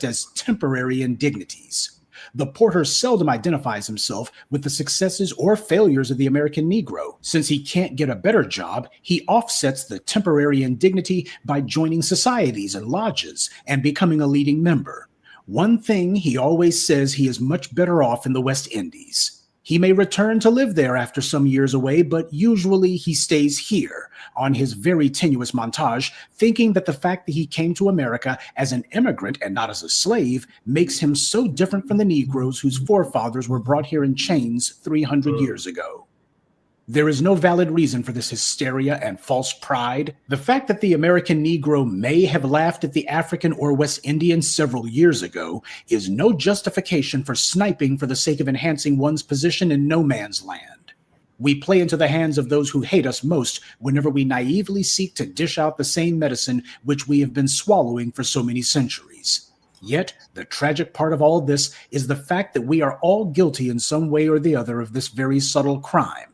Speaker 3: as temporary indignities. The porter seldom identifies himself with the successes or failures of the American Negro. Since he can't get a better job, he offsets the temporary indignity by joining societies and lodges and becoming a leading member. One thing he always says, he is much better off in the West Indies. He may return to live there after some years away, but usually he stays here on his very tenuous montage, thinking that the fact that he came to America as an immigrant and not as a slave makes him so different from the Negroes whose forefathers were brought here in chains 300 years ago. There is no valid reason for this hysteria and false pride. The fact that the American Negro may have laughed at the African or West Indian several years ago is no justification for sniping for the sake of enhancing one's position in no man's land. We play into the hands of those who hate us most whenever we naively seek to dish out the same medicine which we have been swallowing for so many centuries. Yet, the tragic part of all this is the fact that we are all guilty in some way or the other of this very subtle crime.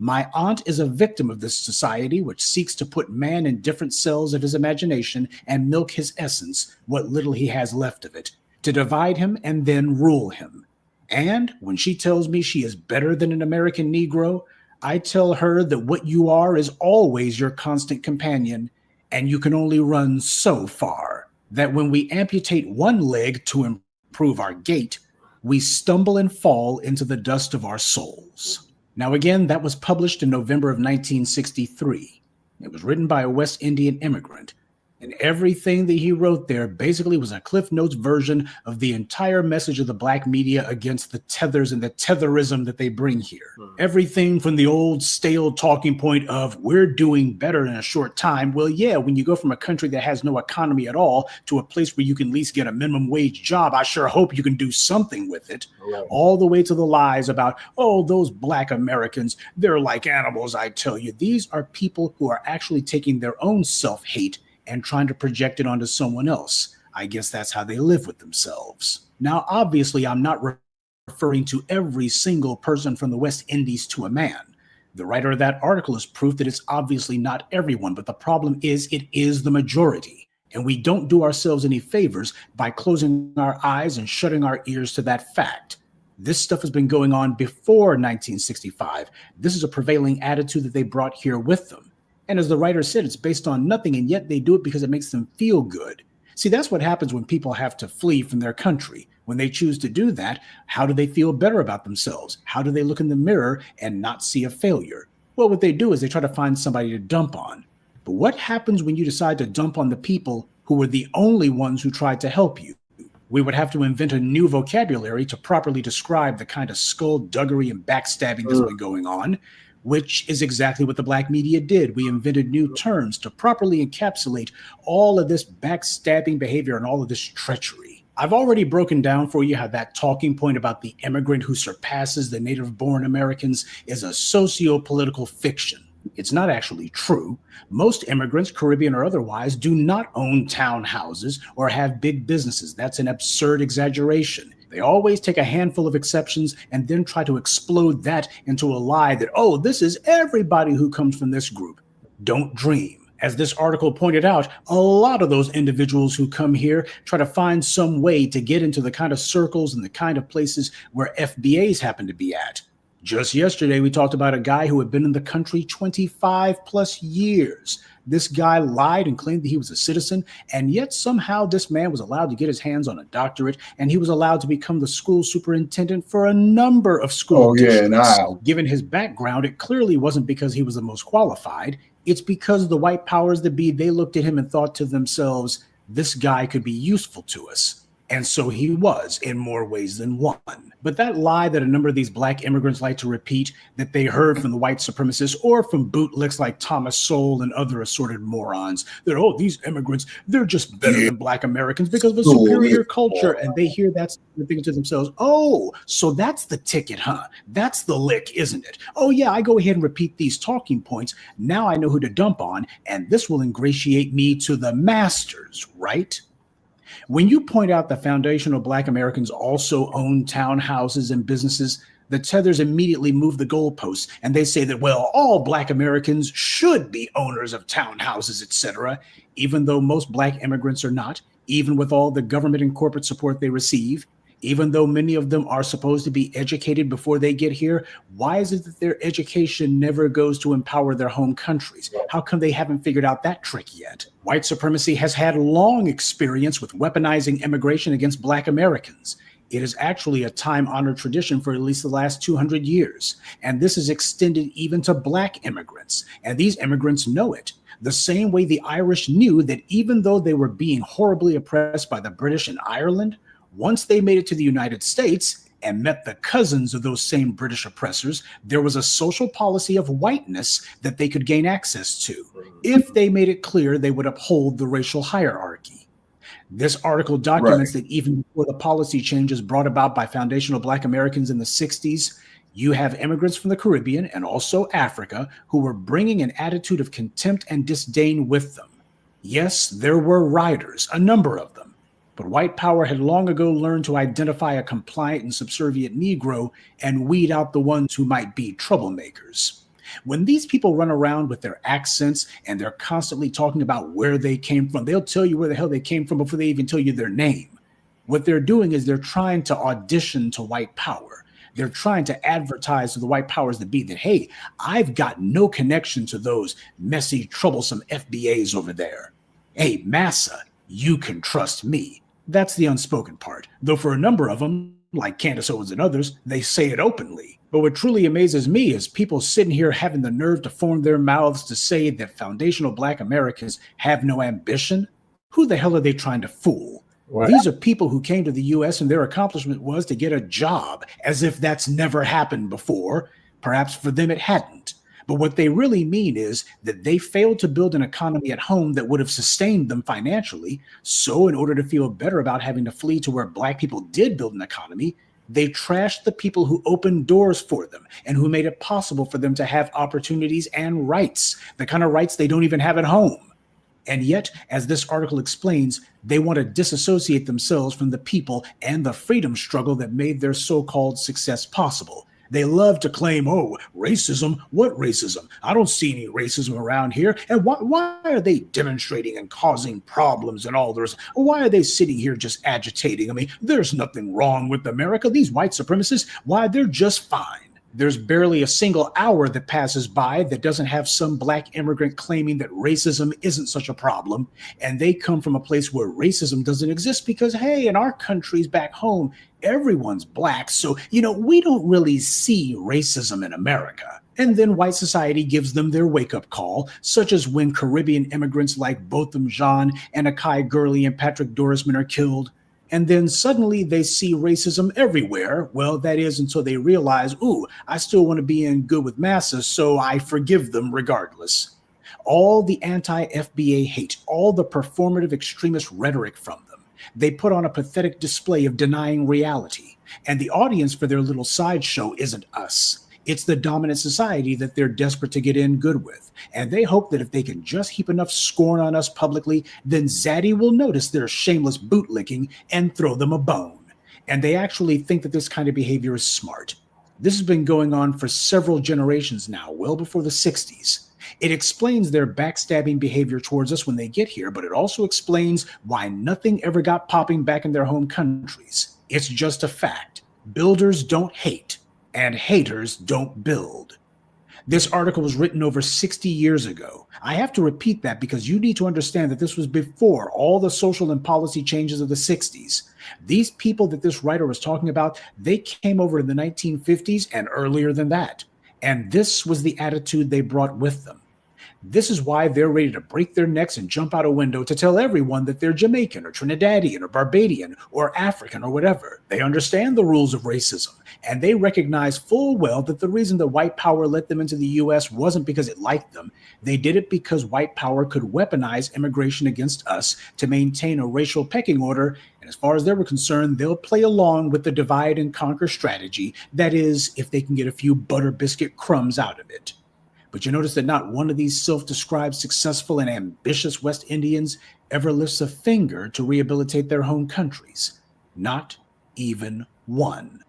Speaker 3: My aunt is a victim of this society which seeks to put man in different cells of his imagination and milk his essence, what little he has left of it, to divide him and then rule him. And when she tells me she is better than an American Negro, I tell her that what you are is always your constant companion, and you can only run so far, that when we amputate one leg to improve our gait, we stumble and fall into the dust of our souls. Now again, that was published in November of 1963. It was written by a West Indian immigrant, and everything that he wrote there basically was a Cliff Notes version of the entire message of the Blacc media against the tethers and the tetherism that they bring here. Everything from the old stale talking point of we're doing better in a short time. Well, yeah, when you go from a country that has no economy at all to a place where you can at least get a minimum wage job, I sure hope you can do something with it. Right. All the way to the lies about, oh, those Black Americans, they're like animals, I tell you. These are people who are actually taking their own self-hate and trying to project it onto someone else. I guess that's how they live with themselves. Now, obviously, I'm not referring to every single person from the West Indies to a man. The writer of that article is proof that it's obviously not everyone, but the problem is it is the majority. And we don't do ourselves any favors by closing our eyes and shutting our ears to that fact. This stuff has been going on before 1965. This is a prevailing attitude that they brought here with them. And as the writer said, it's based on nothing, and yet they do it because it makes them feel good. See, that's what happens when people have to flee from their country. When they choose to do that, how do they feel better about themselves? How do they look in the mirror and not see a failure? Well, what they do is they try to find somebody to dump on. But what happens when you decide to dump on the people who were the only ones who tried to help you? We would have to invent a new vocabulary to properly describe the kind of skullduggery and backstabbing that's been going on, which is exactly what the Blacc media did. We invented new terms to properly encapsulate all of this backstabbing behavior and all of this treachery. I've already broken down for you how that talking point about the immigrant who surpasses the native-born Americans is a socio-political fiction. It's not actually true. Most immigrants, Caribbean or otherwise, do not own townhouses or have big businesses. That's an absurd exaggeration. They always take a handful of exceptions and then try to explode that into a lie that, oh, this is everybody who comes from this group. Don't dream. As this article pointed out, a lot of those individuals who come here try to find some way to get into the kind of circles and the kind of places where FBA'S happen to be at. Just yesterday, we talked about a guy who had been in the country 25 plus years. This guy lied and claimed that he was a citizen, and yet somehow this man was allowed to get his hands on a doctorate, and he was allowed to become the school superintendent for a number of school districts. Given his background, it clearly wasn't because he was the most qualified. It's because the white powers that be, they looked at him and thought to themselves, this guy could be useful to us. And so he was in more ways than one. But that lie that a number of these black immigrants like to repeat that they heard from the white supremacists or from bootlicks like Thomas Sowell and other assorted morons, that, oh, these immigrants, they're just better than black Americans because of a superior culture. And they hear that and think to themselves, oh, so that's the ticket, huh? That's the lick, isn't it? Oh, yeah, I go ahead and repeat these talking points. Now I know who to dump on, and this will ingratiate me to the masters, right? When you point out that foundational black Americans also own townhouses and businesses, the tethers immediately move the goalposts and they say that, well, all black Americans should be owners of townhouses, etc., even though most black immigrants are not, even with all the government and corporate support they receive, even though many of them are supposed to be educated before they get here. Why is it that their education never goes to empower their home countries? How come they haven't figured out that trick yet? White supremacy has had long experience with weaponizing immigration against black Americans. It is actually a time-honored tradition for at least the last 200 years. And this is extended even to black immigrants. And these immigrants know it. The same way the Irish knew that even though they were being horribly oppressed by the British in Ireland, once they made it to the United States and met the cousins of those same British oppressors, there was a social policy of whiteness that they could gain access to if they made it clear they would uphold the racial hierarchy. This article documents that even before the policy changes brought about by foundational black Americans in the 60s, you have immigrants from the Caribbean and also Africa who were bringing an attitude of contempt and disdain with them. Yes, there were riders, a number of them. But white power had long ago learned to identify a compliant and subservient Negro and weed out the ones who might be troublemakers. When these people run around with their accents and they're constantly talking about where they came from, they'll tell you where the hell they came from before they even tell you their name. What they're doing is they're trying to audition to white power. They're trying to advertise to the white powers that be that, hey, I've got no connection to those messy, troublesome FBA'S over there. Hey, Massa, you can trust me. That's the unspoken part, though for a number of them, like Candace Owens and others, they say it openly. But what truly amazes me is people sitting here having the nerve to form their mouths to say that foundational black Americans have no ambition. Who the hell are they trying to fool? What? These are people who came to the U.S. and their accomplishment was to get a job, as if that's never happened before. Perhaps for them it hadn't. But what they really mean is that they failed to build an economy at home that would have sustained them financially. So in order to feel better about having to flee to where black people did build an economy, they trashed the people who opened doors for them and who made it possible for them to have opportunities and rights, the kind of rights they don't even have at home. And yet, as this article explains, they want to disassociate themselves from the people and the freedom struggle that made their so-called success possible. They love to claim, oh, racism. What racism? I don't see any racism around here. And why are they demonstrating and causing problems and all this? Why are they sitting here just agitating? I mean, there's nothing wrong with America. These white supremacists, why, they're just fine. There's barely a single hour that passes by that doesn't have some black immigrant claiming that racism isn't such a problem. And they come from a place where racism doesn't exist because, hey, in our countries back home, everyone's black. So, we don't really see racism in America. And then white society gives them their wake-up call, such as when Caribbean immigrants like Botham Jean and Akai Gurley and Patrick Dorisman are killed. And then suddenly they see racism everywhere. Well, that is until they realize, ooh, I still want to be in good with Massa, so I forgive them regardless. All the anti-FBA hate, all the performative extremist rhetoric from them, they put on a pathetic display of denying reality. And the audience for their little sideshow isn't us. It's the dominant society that they're desperate to get in good with. And they hope that if they can just heap enough scorn on us publicly, then Zaddy will notice their shameless bootlicking and throw them a bone. And they actually think that this kind of behavior is smart. This has been going on for several generations now, well before the 60s. It explains their backstabbing behavior towards us when they get here, but it also explains why nothing ever got popping back in their home countries. It's just a fact. Builders don't hate. And haters don't build. This article was written over 60 years ago. I have to repeat that because you need to understand that this was before all the social and policy changes of the 60s. These people that this writer was talking about, they came over in the 1950s and earlier than that. And this was the attitude they brought with them. This is why they're ready to break their necks and jump out a window to tell everyone that they're Jamaican or Trinidadian or Barbadian or African or whatever. They understand the rules of racism, and they recognize full well that the reason that white power let them into the U.S. wasn't because it liked them. They did it because white power could weaponize immigration against us to maintain a racial pecking order. And as far as they were concerned, they'll play along with the divide and conquer strategy. That is, if they can get a few butter biscuit crumbs out of it. But you notice that not one of these self-described successful and ambitious West Indians ever lifts a finger to rehabilitate their home countries. Not even one.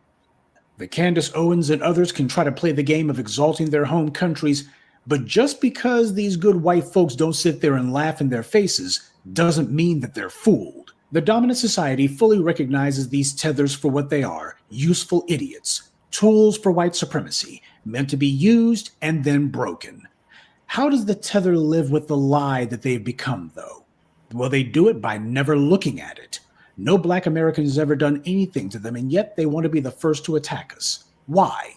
Speaker 3: The Candace Owens and others can try to play the game of exalting their home countries, but just because these good white folks don't sit there and laugh in their faces doesn't mean that they're fooled. The dominant society fully recognizes these tethers for what they are, useful idiots, tools for white supremacy, meant to be used and then broken. How does the tether live with the lie that they've become, though? Well, they do it by never looking at it. No Black American has ever done anything to them, and yet they want to be the first to attack us. Why?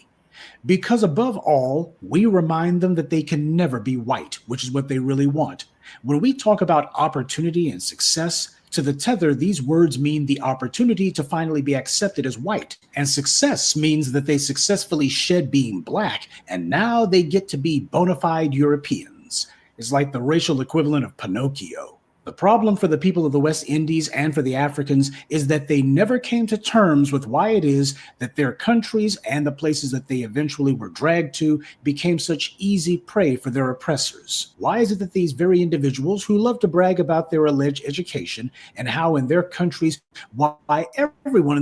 Speaker 3: Because above all, we remind them that they can never be white, which is what they really want. When we talk about opportunity and success, to the tether, these words mean the opportunity to finally be accepted as white. And success means that they successfully shed being Black, and now they get to be bona fide Europeans. It's like the racial equivalent of Pinocchio. The problem for the people of the West Indies and for the Africans is that they never came to terms with why it is that their countries and the places that they eventually were dragged to became such easy prey for their oppressors. Why is it that these very individuals who love to brag about their alleged education and how in their countries, why everyone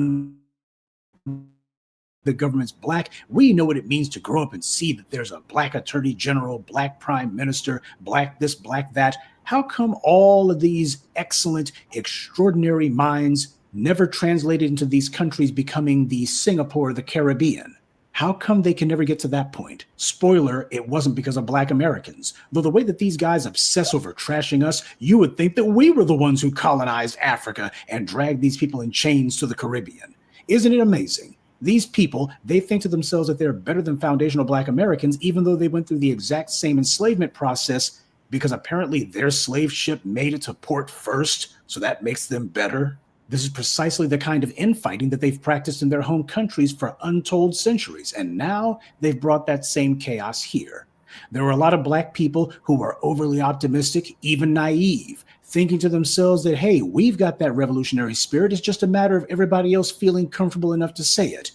Speaker 3: in the government's Black, we know what it means to grow up and see that there's a Black attorney general, Black prime minister, Black this, Black that. How come all of these excellent, extraordinary minds never translated into these countries becoming the Singapore of the Caribbean? How come they can never get to that point? Spoiler, it wasn't because of Black Americans. Though the way that these guys obsess over trashing us, you would think that we were the ones who colonized Africa and dragged these people in chains to the Caribbean. Isn't it amazing? These people, they think to themselves that they're better than foundational Black Americans, even though they went through the exact same enslavement process, because apparently their slave ship made it to port first, so that makes them better. This is precisely the kind of infighting that they've practiced in their home countries for untold centuries, and now they've brought that same chaos here. There were a lot of Black people who were overly optimistic, even naive, thinking to themselves that, hey, we've got that revolutionary spirit, it's just a matter of everybody else feeling comfortable enough to say it.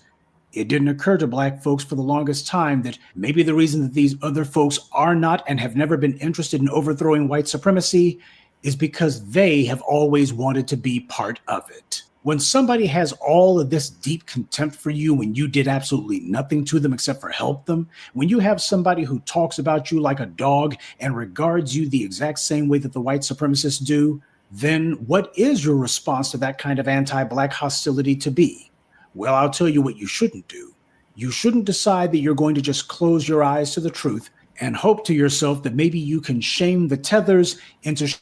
Speaker 3: It didn't occur to Black folks for the longest time that maybe the reason that these other folks are not and have never been interested in overthrowing white supremacy is because they have always wanted to be part of it. When somebody has all of this deep contempt for you when you did absolutely nothing to them except for help them, when you have somebody who talks about you like a dog and regards you the exact same way that the white supremacists do, then what is your response to that kind of anti-Black hostility to be? Well, I'll tell you what you shouldn't do. You shouldn't decide that you're going to just close your eyes to the truth and hope to yourself that maybe you can shame the tethers into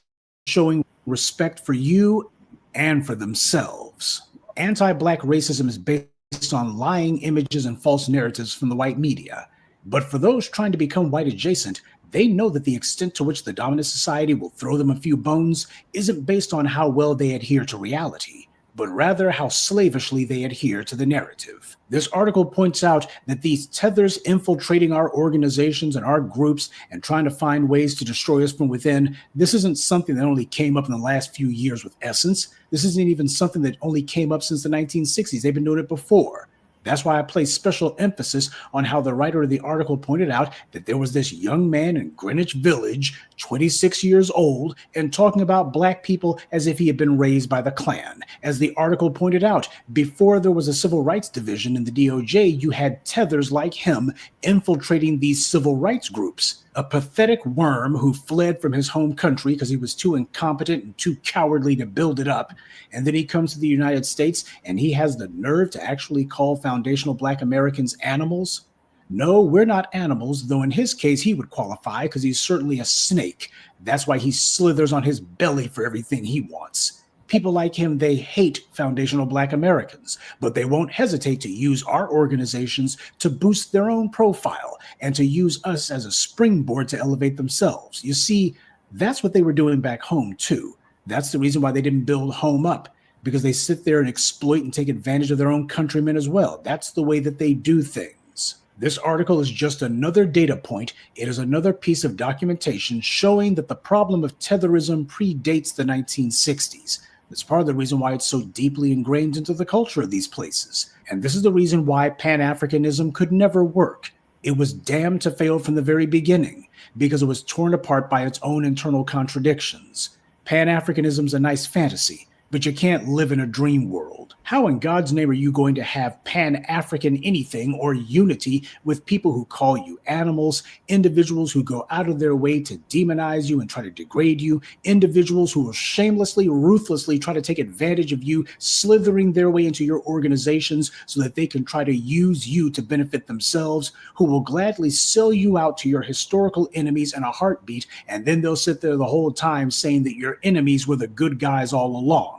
Speaker 3: showing respect for you and for themselves. Anti-Black racism is based on lying images and false narratives from the white media. But for those trying to become white adjacent, they know that the extent to which the dominant society will throw them a few bones isn't based on how well they adhere to reality, but rather how slavishly they adhere to the narrative. This article points out that these tethers infiltrating our organizations and our groups and trying to find ways to destroy us from within, this isn't something that only came up in the last few years with Essence. This isn't even something that only came up since the 1960s. They've been doing it before. That's why I place special emphasis on how the writer of the article pointed out that there was this young man in Greenwich Village, 26 years old, and talking about Black people as if he had been raised by the Klan. As the article pointed out, before there was a civil rights division in the DOJ, you had tethers like him infiltrating these civil rights groups. A pathetic worm who fled from his home country because he was too incompetent and too cowardly to build it up. And then he comes to the United States and he has the nerve to actually call foundational Black Americans animals. No, we're not animals, though in his case he would qualify because he's certainly a snake. That's why he slithers on his belly for everything he wants. People like him, they hate foundational Black Americans, but they won't hesitate to use our organizations to boost their own profile and to use us as a springboard to elevate themselves. You see, that's what they were doing back home too. That's the reason why they didn't build home up, because they sit there and exploit and take advantage of their own countrymen as well. That's the way that they do things. This article is just another data point. It is another piece of documentation showing that the problem of tetherism predates the 1960s. That's part of the reason why it's so deeply ingrained into the culture of these places. And this is the reason why Pan-Africanism could never work. It was damned to fail from the very beginning because it was torn apart by its own internal contradictions. Pan-Africanism's a nice fantasy, but you can't live in a dream world. How in God's name are you going to have Pan-African anything or unity with people who call you animals, individuals who go out of their way to demonize you and try to degrade you, individuals who will shamelessly, ruthlessly try to take advantage of you, slithering their way into your organizations so that they can try to use you to benefit themselves, who will gladly sell you out to your historical enemies in a heartbeat, and then they'll sit there the whole time saying that your enemies were the good guys all along.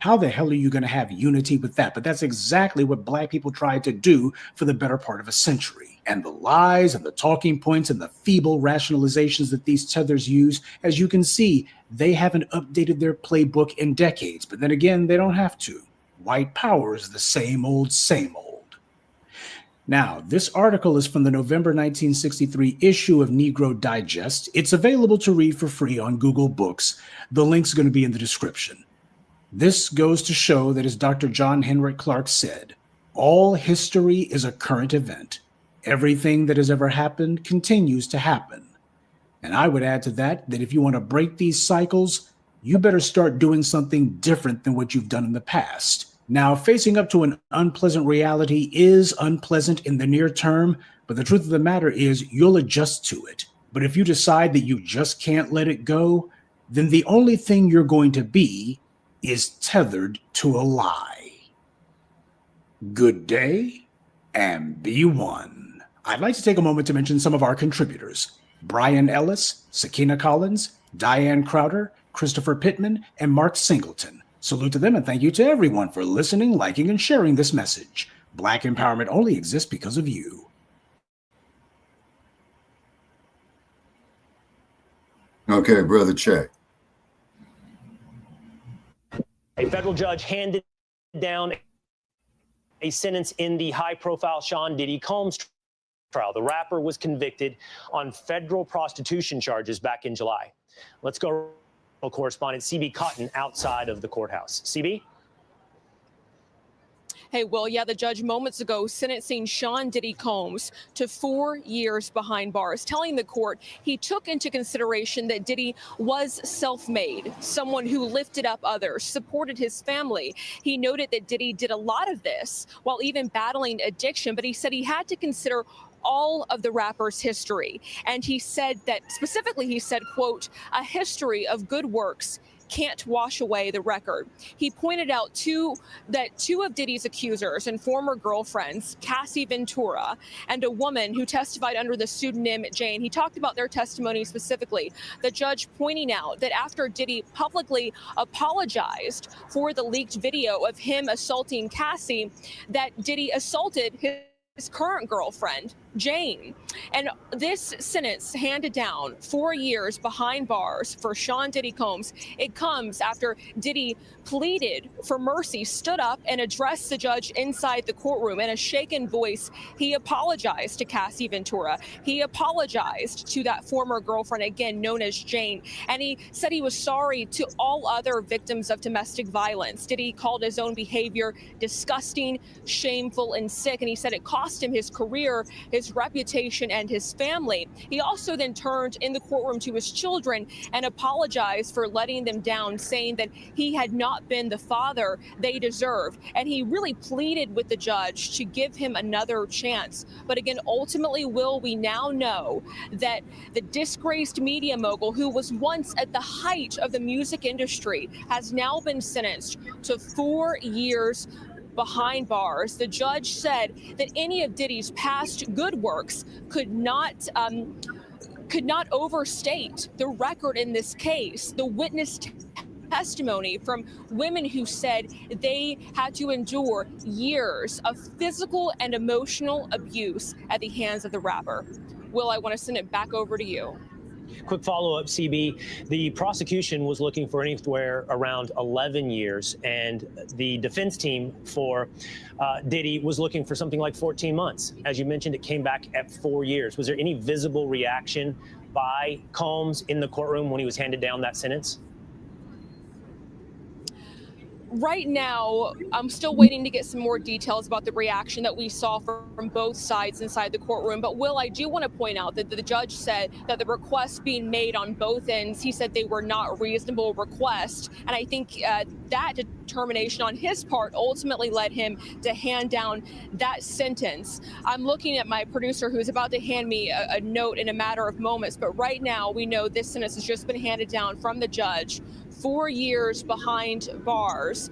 Speaker 3: How the hell are you going to have unity with that? But that's exactly what Black people tried to do for the better part of a century. And the lies and the talking points and the feeble rationalizations that these tethers use, as you can see, they haven't updated their playbook in decades. But then again, they don't have to. White power is the same old, same old. Now, this article is from the November 1963 issue of Negro Digest. It's available to read for free on Google Books. The link's going to be in the description. This goes to show that, as Dr. John Henrik Clarke said, all history is a current event. Everything that has ever happened continues to happen. And I would add to that if you want to break these cycles, you better start doing something different than what you've done in the past. Now, facing up to an unpleasant reality is unpleasant in the near term, but the truth of the matter is you'll adjust to it. But if you decide that you just can't let it go, then the only thing you're going to be is tethered to a lie. Good day and be one. I'd like to take a moment to mention some of our contributors: Brian Ellis, Sakina Collins, Diane Crowder, Christopher Pittman, and Mark Singleton. Salute to them and thank you to everyone for listening, liking, and sharing this message. Black empowerment only exists because of you.
Speaker 6: Okay, Brother Check.
Speaker 21: A federal judge handed down a sentence in the high-profile Sean Diddy Combs trial. The rapper was convicted on federal prostitution charges back in July. Let's go, correspondent CB Cotton outside of the courthouse. CB?
Speaker 22: Hey, well, yeah, the judge moments ago sentencing Sean Diddy Combs to 4 years behind bars, telling the court he took into consideration that Diddy was self-made, someone who lifted up others, supported his family. He noted that Diddy did a lot of this while even battling addiction, but he said he had to consider all of the rapper's history. And he said that, specifically, he said, quote, a history of good works can't wash away the record. He pointed out that two of Diddy's accusers and former girlfriends, Cassie Ventura and a woman who testified under the pseudonym Jane, he talked about their testimony specifically. The judge pointing out that after Diddy publicly apologized for the leaked video of him assaulting Cassie, that Diddy assaulted his current girlfriend, Jane. And this sentence handed down 4 years behind bars for Sean Diddy Combs. It comes after Diddy pleaded for mercy, stood up and addressed the judge inside the courtroom. In a shaken voice, he apologized to Cassie Ventura. He apologized to that former girlfriend, again known as Jane. And he said he was sorry to all other victims of domestic violence. Diddy called his own behavior disgusting, shameful, and sick. And he said it cost him his career, his reputation, and his family. He also then turned in the courtroom to his children and apologized for letting them down, saying that he had not been the father they deserved. And he really pleaded with the judge to give him another chance. But again, ultimately, Will, we now know that the disgraced media mogul, who was once at the height of the music industry, has now been sentenced to 4 years behind bars. The judge said that any of Diddy's past good works could not overstate the record in this case. The witness testimony from women who said they had to endure years of physical and emotional abuse at the hands of the rapper. Will, I want to send it back over to you.
Speaker 21: Quick follow-up, CB. The prosecution was looking for anywhere around 11 years, and the defense team for Diddy was looking for something like 14 months. As you mentioned, it came back at 4 years. Was there any visible reaction by Combs in the courtroom when he was handed down that sentence?
Speaker 22: Right now, I'm still waiting to get some more details about the reaction that we saw from both sides inside the courtroom. But Will, I do want to point out that the judge said that the requests being made on both ends, he said they were not reasonable requests. And I think that determination on his part ultimately led him to hand down that sentence. I'm looking at my producer who's about to hand me a note in a matter of moments. But right now, we know this sentence has just been handed down from the judge. 4 years behind bars.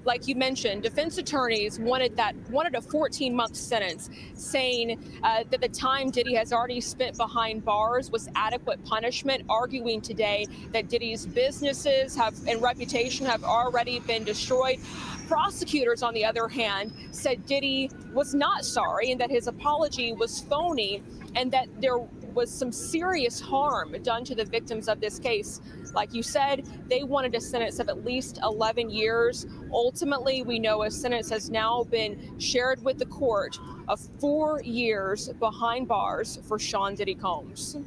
Speaker 22: Like you mentioned, defense attorneys wanted a 14-month sentence, saying that the time Diddy has already spent behind bars was adequate punishment, arguing today that Diddy's businesses and reputation have already been destroyed. Prosecutors, on the other hand, said Diddy was not sorry and that his apology was phony and that there was some serious harm done to the victims of this case. Like you said, they wanted a sentence of at least 11 years. Ultimately, we know a sentence has now been shared with the court of 4 years behind bars for Sean Diddy Combs.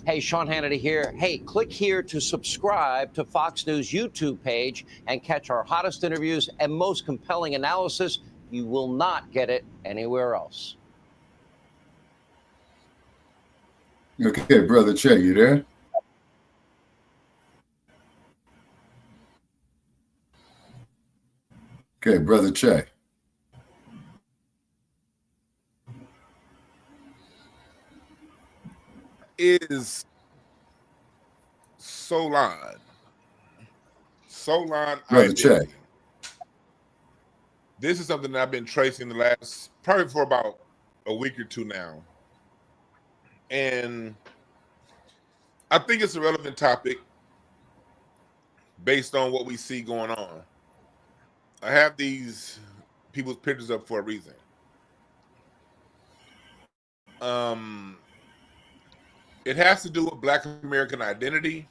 Speaker 7: Hey, Sean Hannity here. Hey, click here to subscribe to Fox News YouTube page and catch our hottest interviews and most compelling analysis. You will not get it anywhere else.
Speaker 6: Okay, Brother Che, you there? Okay, Brother Che.
Speaker 8: Is Solon
Speaker 6: Brother Che.
Speaker 8: This is something that I've been tracing the last, probably for about a week or two now. And I think it's a relevant topic based on what we see going on. I have these people's pictures up for a reason. It has to do with Black American identity.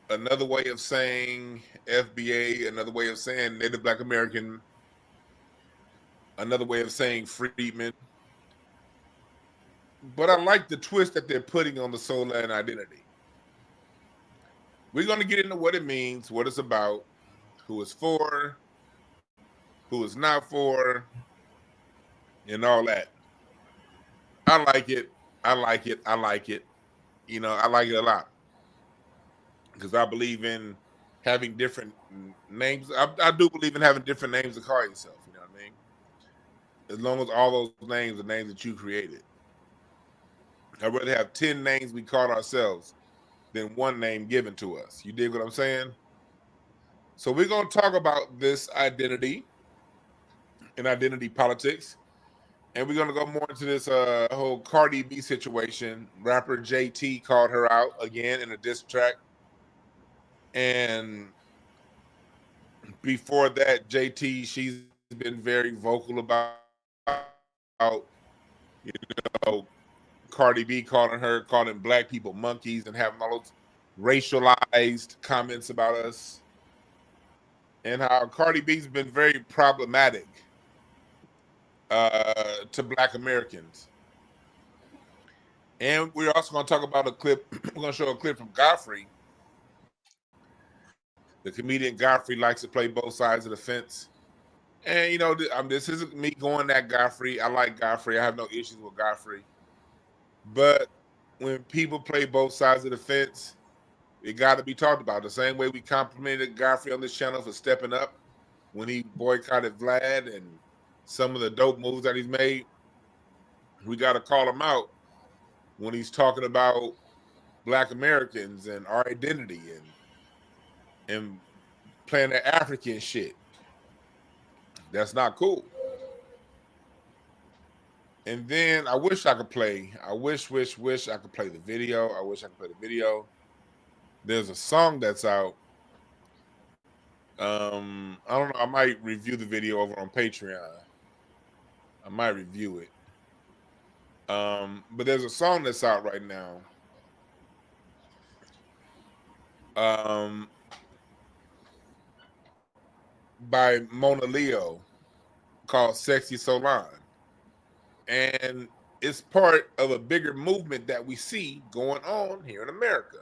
Speaker 8: Another way of saying FBA, another way of saying Native Black American, another way of saying freedmen. But I like the twist that they're putting on the soul and identity. We're going to get into what it means, what it's about, who it's for, who it's not for, and all that. I like it. I like it. I like it. You know, I like it a lot. Because I believe in having different names. I do believe in having different names to call yourself. You know what I mean? As long as all those names are names that you created. I'd rather have 10 names we call ourselves than one name given to us. You dig what I'm saying? So we're going to talk about this identity and identity politics. And we're going to go more into this whole Cardi B situation. Rapper JT called her out again in a diss track. And before that, JT, she's been very vocal about you know, Cardi B calling Black people monkeys and having all those racialized comments about us. And how Cardi B's been very problematic to Black Americans. And we're also going to talk about a clip. We're going to show a clip from Godfrey. The comedian Godfrey likes to play both sides of the fence. And, you know, this isn't me going at Godfrey. I like Godfrey. I have no issues with Godfrey. But when people play both sides of the fence, it got to be talked about. The same way we complimented Godfrey on this channel for stepping up when he boycotted Vlad and some of the dope moves that he's made. We got to call him out when he's talking about Black Americans and our identity and playing that African shit. That's not cool. And then I wish I could play. I wish I could play the video. I wish I could play the video. There's a song that's out I don't know. I might review the video over on Patreon. I might review it. But there's a song that's out right now. By Mona Leo called Sexy Solon. And it's part of a bigger movement that we see going on here in America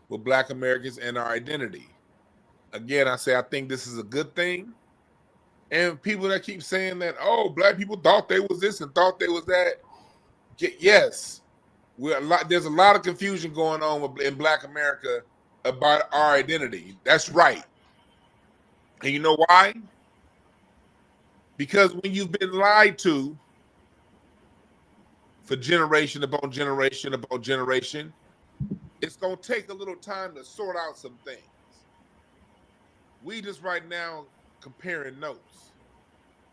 Speaker 8: with Black Americans and our identity. Again, I say I think this is a good thing. And people that keep saying that, oh, Black people thought they was this and thought they was that. Yes, there's a lot of confusion going on in Black America about our identity. That's right. And you know why? Because when you've been lied to for generation upon generation upon generation, it's going to take a little time to sort out some things. We just right now comparing notes,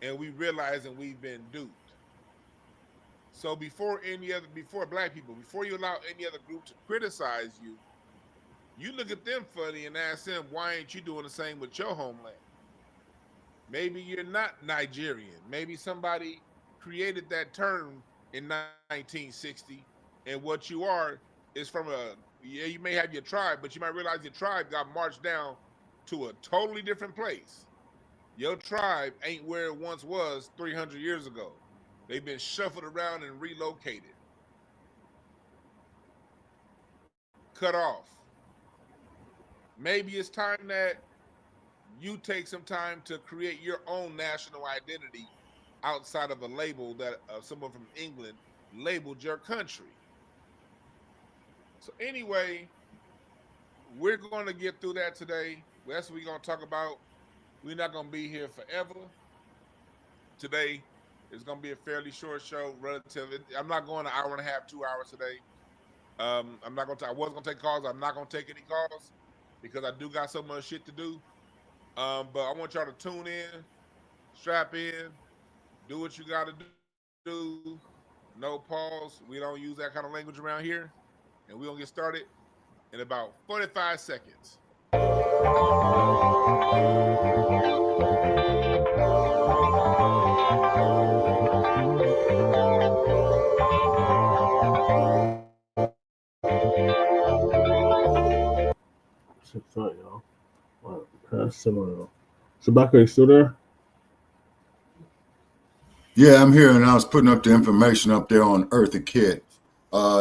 Speaker 8: and we realizing we've been duped. So before Black people, before you allow any other group to criticize you, you look at them funny and ask them, why ain't you doing the same with your homeland? Maybe you're not Nigerian. Maybe somebody created that term in 1960, and what you are is from you may have your tribe, but you might realize your tribe got marched down to a totally different place. Your tribe ain't where it once was 300 years ago. They've been shuffled around and relocated. Cut off. Maybe it's time that you take some time to create your own national identity outside of a label that someone from England labeled your country. So anyway, we're going to get through that today. That's what we're going to talk about. We're not going to be here forever. Today is going to be a fairly short show. I'm not going an hour and a half, 2 hours today. I was going to take calls. I'm not going to take any calls because I do got so much shit to do. But I want y'all to tune in, strap in, do what you got to do. No pause. We don't use that kind of language around here. And we're going to get started in about 45 seconds.
Speaker 5: Y'all. Shabaka, you still there?
Speaker 6: Yeah, I'm here, and I was putting up the information up there on Eartha Kitt.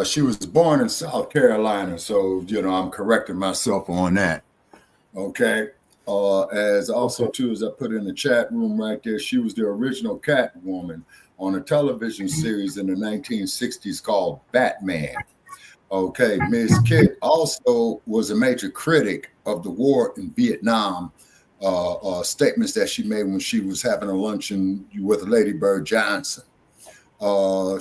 Speaker 6: She was born in South Carolina, so I'm correcting myself on that. Okay. As also too, as I put in the chat room right there, she was the original Catwoman on a television series in the 1960s called Batman. Okay, Ms. Kitt also was a major critic of the war in Vietnam. Statements that she made when she was having a luncheon with Lady Bird Johnson.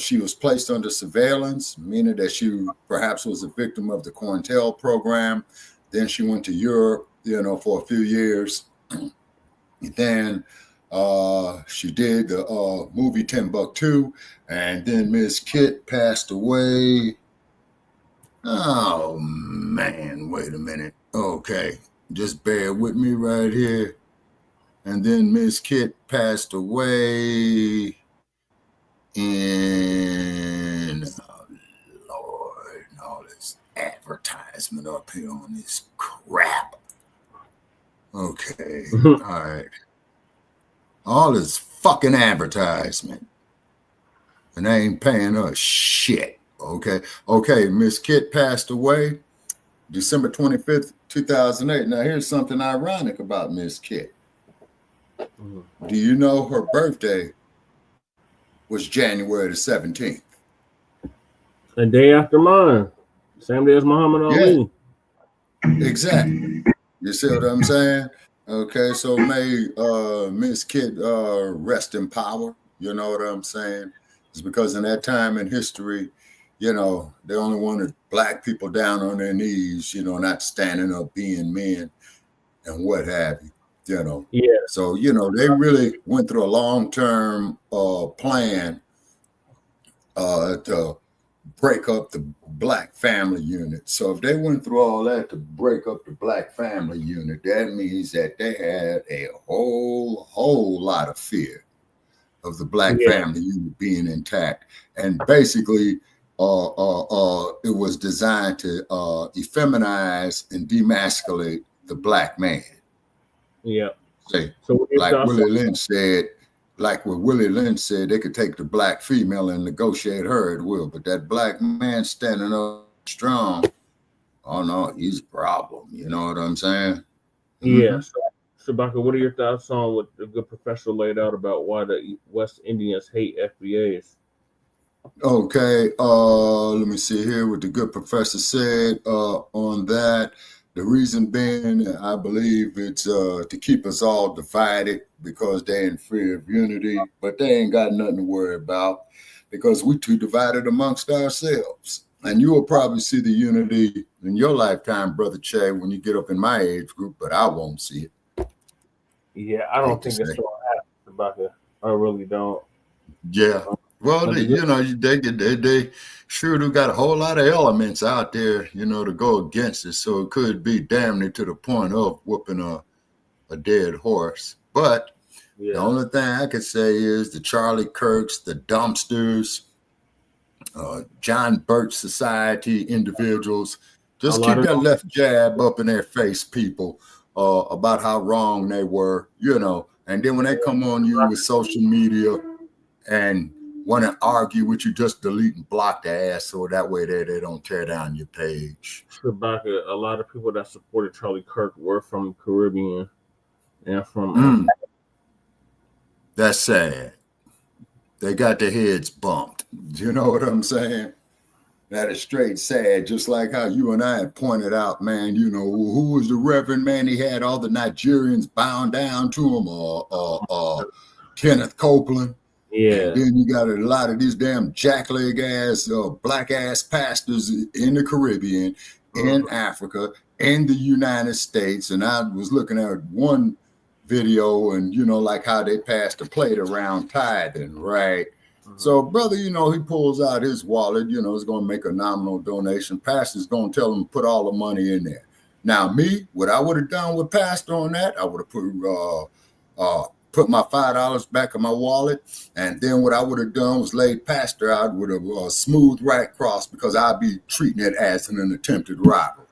Speaker 6: She was placed under surveillance, meaning that she perhaps was a victim of the COINTEL program. Then she went to Europe, for a few years. Then she did the movie Timbuktu, and then Ms. Kitt passed away. Oh, man, wait a minute. Okay, just bear with me right here. And then Ms. Kitt passed away in, oh, Lord, all this advertisement up here on this crap. Okay, all right. All this fucking advertisement. And they ain't paying us shit. Okay, Miss Kitt passed away December 25th, 2008. Now, here's something ironic about Miss Kitt. Do you know her birthday was January the 17th?
Speaker 5: A day after mine. Same day as Muhammad Ali.
Speaker 6: Exactly. You see what I'm saying? Okay, so may Miss Kitt rest in power. You know what I'm saying? It's because in that time in history, they only wanted Black people down on their knees, not standing up being men and what have you,
Speaker 5: Yeah.
Speaker 6: So, they really went through a long-term plan to break up the Black family unit. So if they went through all that to break up the Black family unit, that means that they had a whole lot of fear of the Black family unit being intact. And basically, it was designed to effeminize and demasculate the Black man.
Speaker 5: Yeah.
Speaker 6: Say, so like Willie Lynch said, like what Willie Lynch said, they could take the Black female and negotiate her at will, but that Black man standing up strong, oh no, he's a problem. You know what I'm saying?
Speaker 5: Yeah. So, Shabaka, what are your thoughts on what the good professor laid out about why the West Indians hate FBA'S?
Speaker 6: Okay, let me see here what the good professor said on that. The reason being, I believe it's to keep us all divided because they're in fear of unity, but they ain't got nothing to worry about because we too divided amongst ourselves. And you will probably see the unity in your lifetime, Brother Che, when you get up in my age group, but I won't see it.
Speaker 5: Yeah, I don't think it's going to happen, Shabaka. I really don't.
Speaker 6: Yeah. Well, they sure do got a whole lot of elements out there, to go against it. So it could be damn near to the point of whooping a dead horse. But the only thing I could say is the Charlie Kirks, the dumpsters, John Birch Society individuals, just keep that left jab up in their face, people, about how wrong they were, And then when they come on you with social media and want to argue with you, just delete and block the ass so that way they don't tear down your page.
Speaker 5: Shabaka, a lot of people that supported Charlie Kirk were from the Caribbean and from
Speaker 6: That's sad. They got their heads bumped. You know what I'm saying? That is straight sad, just like how you and I had pointed out, man, who was the Reverend man? He had all the Nigerians bound down to him, Kenneth Copeland.
Speaker 5: Yeah.
Speaker 6: And then you got a lot of these damn jackleg ass, black ass pastors in the Caribbean, in Africa, in the United States. And I was looking at one video and, like how they passed the plate around tithing, right? So brother, he pulls out his wallet, is going to make a nominal donation. Pastor's going to tell him to put all the money in there. Now me, what I would have done with Pastor on that, I would have put my $5 back in my wallet, and then what I would have done was laid Pastor out with a smooth right cross because I'd be treating it as an attempted robbery.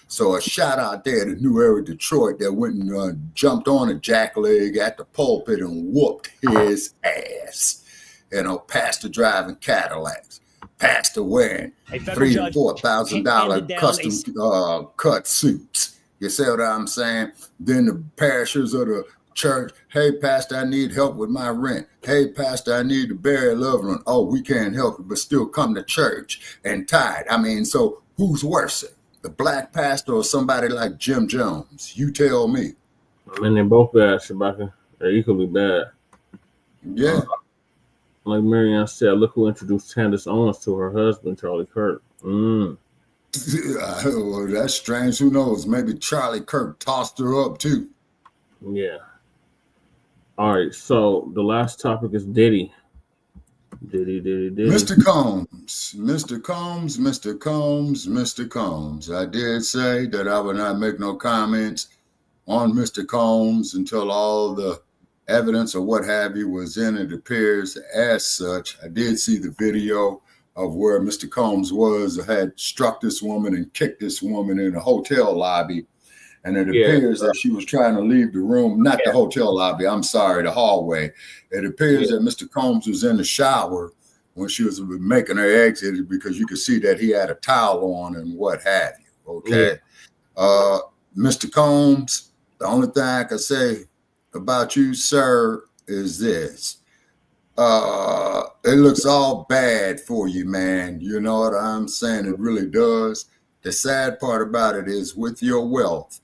Speaker 6: So a shout out there to New Era Detroit that went and jumped on a jackleg at the pulpit and whooped his ass. Pastor driving Cadillacs, Pastor wearing $3,000 to $4,000 custom cut suits. You see what I'm saying? Then the parishioners of the church, hey, Pastor, I need help with my rent. Hey, Pastor, I need to bury a loved one. Oh, we can't help it, but still come to church and tithe. I mean, so who's worse, the black pastor or somebody like Jim Jones? You tell me.
Speaker 5: I mean, they're both bad, Shabaka. They're equally bad.
Speaker 6: Yeah.
Speaker 5: Like Marianne said, look who introduced Candace Owens to her husband, Charlie Kirk.
Speaker 6: Well, that's strange. Who knows? Maybe Charlie Kirk tossed her up too.
Speaker 5: Yeah. All right. So the last topic is Diddy. Diddy.
Speaker 6: Mr. Combs. I did say that I would not make no comments on Mr. Combs until all the evidence or what have you was in. It appears as such. I did see the video of where Mr. Combs had struck this woman and kicked this woman in a hotel lobby. And it appears that she was trying to leave the room, not the hotel lobby, I'm sorry, the hallway. It appears that Mr. Combs was in the shower when she was making her exit because you could see that he had a towel on and what have you, okay? Mr. Combs, the only thing I can say about you, sir, is this. It looks all bad for you, man. You know what I'm saying? It really does. The sad part about it is with your wealth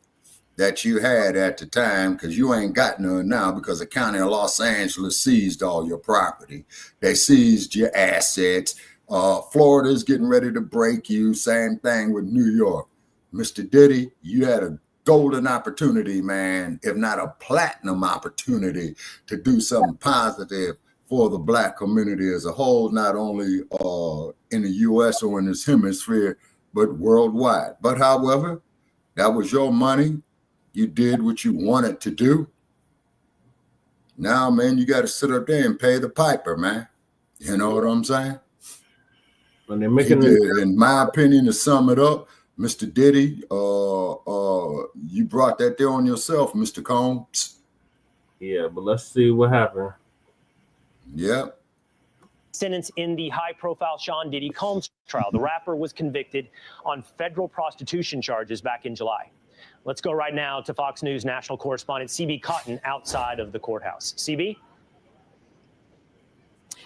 Speaker 6: that you had at the time, because you ain't got none now because the county of Los Angeles seized all your property. They seized your assets. Florida's getting ready to break you. Same thing with New York. Mr. Diddy, you had a golden opportunity, man, if not a platinum opportunity to do something positive for the Black community as a whole, not only in the U.S. or in this hemisphere, but worldwide. But however, that was your money. You did what you wanted to do. Now, man, you got to sit up there and pay the piper, man. You know what I'm saying?
Speaker 5: When they're making it,
Speaker 6: in my opinion, to sum it up, Mr. Diddy, you brought that there on yourself, Mr. Combs.
Speaker 5: Yeah, but let's see what happened.
Speaker 6: Yep.
Speaker 21: Sentence in the high-profile Sean Diddy Combs trial. The rapper was convicted on federal prostitution charges back in July. Let's go right now to Fox News national correspondent CB Cotton outside of the courthouse. CB?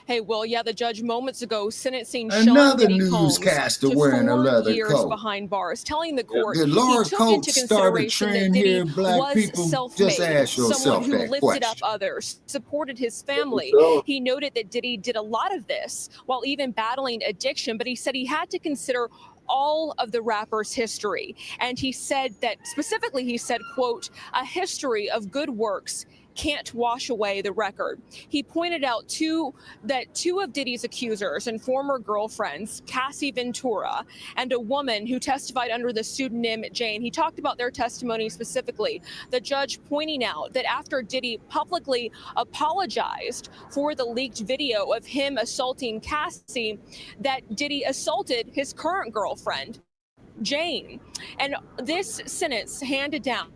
Speaker 22: Hey, Will, yeah, the judge moments ago sentencing
Speaker 6: Another
Speaker 22: Sean Diddy Combs
Speaker 6: newscaster
Speaker 22: to
Speaker 6: wearing a
Speaker 22: 4
Speaker 6: leather
Speaker 22: years
Speaker 6: coat.
Speaker 22: behind bars, telling the court
Speaker 6: Did
Speaker 22: he
Speaker 6: Laura
Speaker 22: took
Speaker 6: Coates
Speaker 22: into
Speaker 6: start a
Speaker 22: consideration
Speaker 6: trend
Speaker 22: that Diddy
Speaker 6: here, Black
Speaker 22: was
Speaker 6: people?
Speaker 22: self-made,
Speaker 6: Just ask yourself
Speaker 22: someone who
Speaker 6: that
Speaker 22: lifted up
Speaker 6: question.
Speaker 22: others, supported his family. He noted that Diddy did a lot of this while even battling addiction, but he said he had to consider all of the rapper's history. And he said that specifically, he said, quote, a history of good works can't wash away the record. He pointed out that two of Diddy's accusers and former girlfriends, Cassie Ventura and a woman who testified under the pseudonym Jane, he talked about their testimony specifically. The judge pointing out that after Diddy publicly apologized for the leaked video of him assaulting Cassie, that Diddy assaulted his current girlfriend, Jane. And this sentence handed down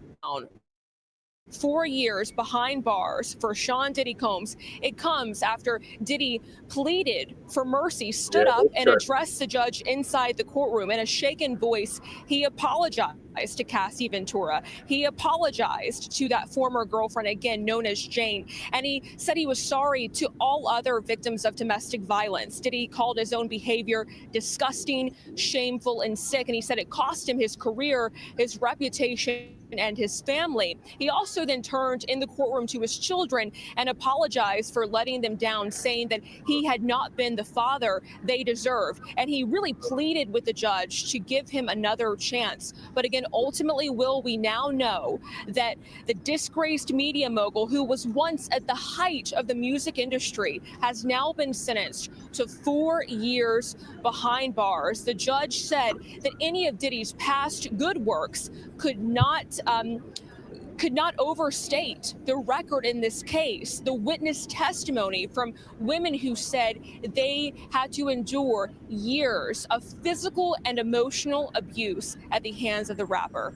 Speaker 22: 4 years behind bars for Sean Diddy Combs. It comes after Diddy pleaded for mercy, stood up and addressed the judge inside the courtroom. In a shaken voice, he apologized to Cassie Ventura. He apologized to that former girlfriend, again known as Jane, and he said he was sorry to all other victims of domestic violence. Diddy called his own behavior disgusting, shameful, and sick, and he said it cost him his career, his reputation, and his family. He also then turned in the courtroom to his children and apologized for letting them down, saying that he had not been the father they deserved. And he really pleaded with the judge to give him another chance. But again, ultimately, Will, we now know that the disgraced media mogul, who was once at the height of the music industry, has now been sentenced to 4 years behind bars. The judge said that any of Diddy's past good works could not overstate the record in this case. The witness testimony from women who said they had to endure years of physical and emotional abuse at the hands of the rapper.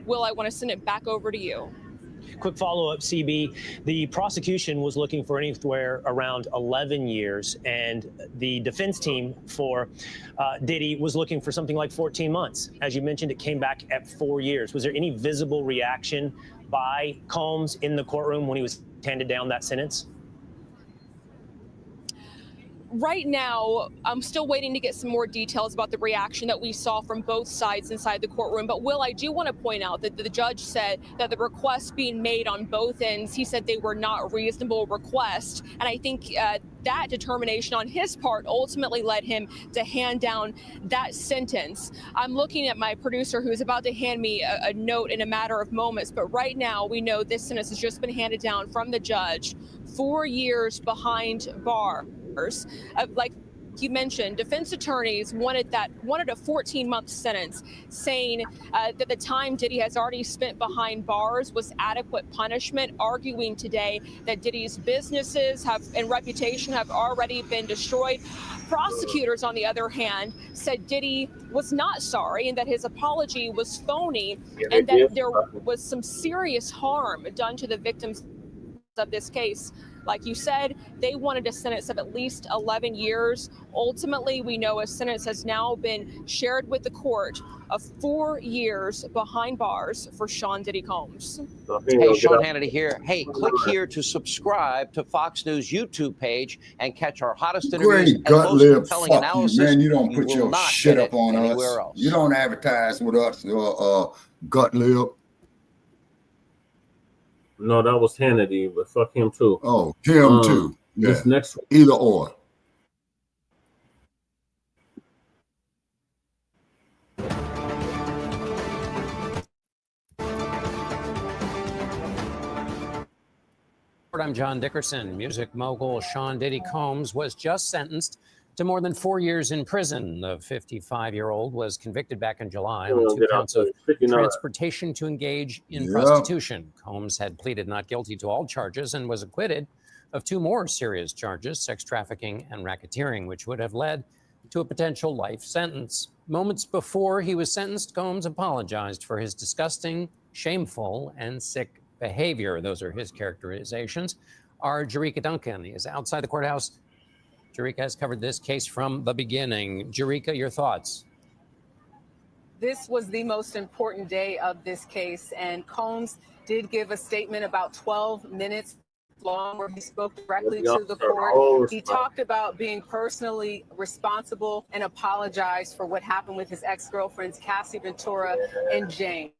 Speaker 22: Will, I want to send it back over to you.
Speaker 21: Quick follow-up, CB. The prosecution was looking for anywhere around 11 years, and the defense team for Diddy was looking for something like 14 months. As you mentioned, it came back at 4 years. Was there any visible reaction by Combs in the courtroom when he was handed down that sentence?
Speaker 22: Right now, I'm still waiting to get some more details about the reaction that we saw from both sides inside the courtroom. But Will, I do want to point out that the judge said that the requests being made on both ends, he said they were not reasonable requests. And I think that determination on his part ultimately led him to hand down that sentence. I'm looking at my producer who's about to hand me a note in a matter of moments. But right now, we know this sentence has just been handed down from the judge, 4 years behind bars. Like you mentioned, defense attorneys wanted a 14-month sentence, saying that the time Diddy has already spent behind bars was adequate punishment, arguing today that Diddy's businesses and reputation have already been destroyed. Prosecutors, on the other hand, said Diddy was not sorry and that his apology was phony, and that there was some serious harm done to the victims of this case. Like you said, they wanted a sentence of at least 11 years. Ultimately, we know a sentence has now been shared with the court of 4 years behind bars for Sean Diddy Combs.
Speaker 7: Hey, Sean Hannity here. Hey, click here to subscribe to Fox News YouTube page and catch our hottest interviews and most compelling analysis.
Speaker 6: Man, you don't put
Speaker 7: will
Speaker 6: your
Speaker 7: not
Speaker 6: shit
Speaker 7: get
Speaker 6: up on us.
Speaker 7: anywhere else.
Speaker 6: You don't advertise with us, gut lip.
Speaker 5: No, that was Hannity, but fuck him too.
Speaker 6: Oh, him too.
Speaker 5: This
Speaker 6: Yeah.
Speaker 5: next one.
Speaker 6: Either or.
Speaker 4: I'm John Dickerson. Music mogul Sean Diddy Combs was just sentenced to more than 4 years in prison. The 55-year-old was convicted back in July on 2 counts of transportation to engage in prostitution. Combs had pleaded not guilty to all charges and was acquitted of 2 more serious charges, sex trafficking and racketeering, which would have led to a potential life sentence. Moments before he was sentenced, Combs apologized for his disgusting, shameful, and sick behavior. Those are his characterizations. Our Jerika Duncan is outside the courthouse. Jerika has covered this case from the beginning. Jerika, your thoughts?
Speaker 2: This was the most important day of this case, and Combs did give a statement about 12 minutes long where he spoke directly to the court. He talked about being personally responsible and apologized for what happened with his ex-girlfriends, Cassie Ventura and Jane.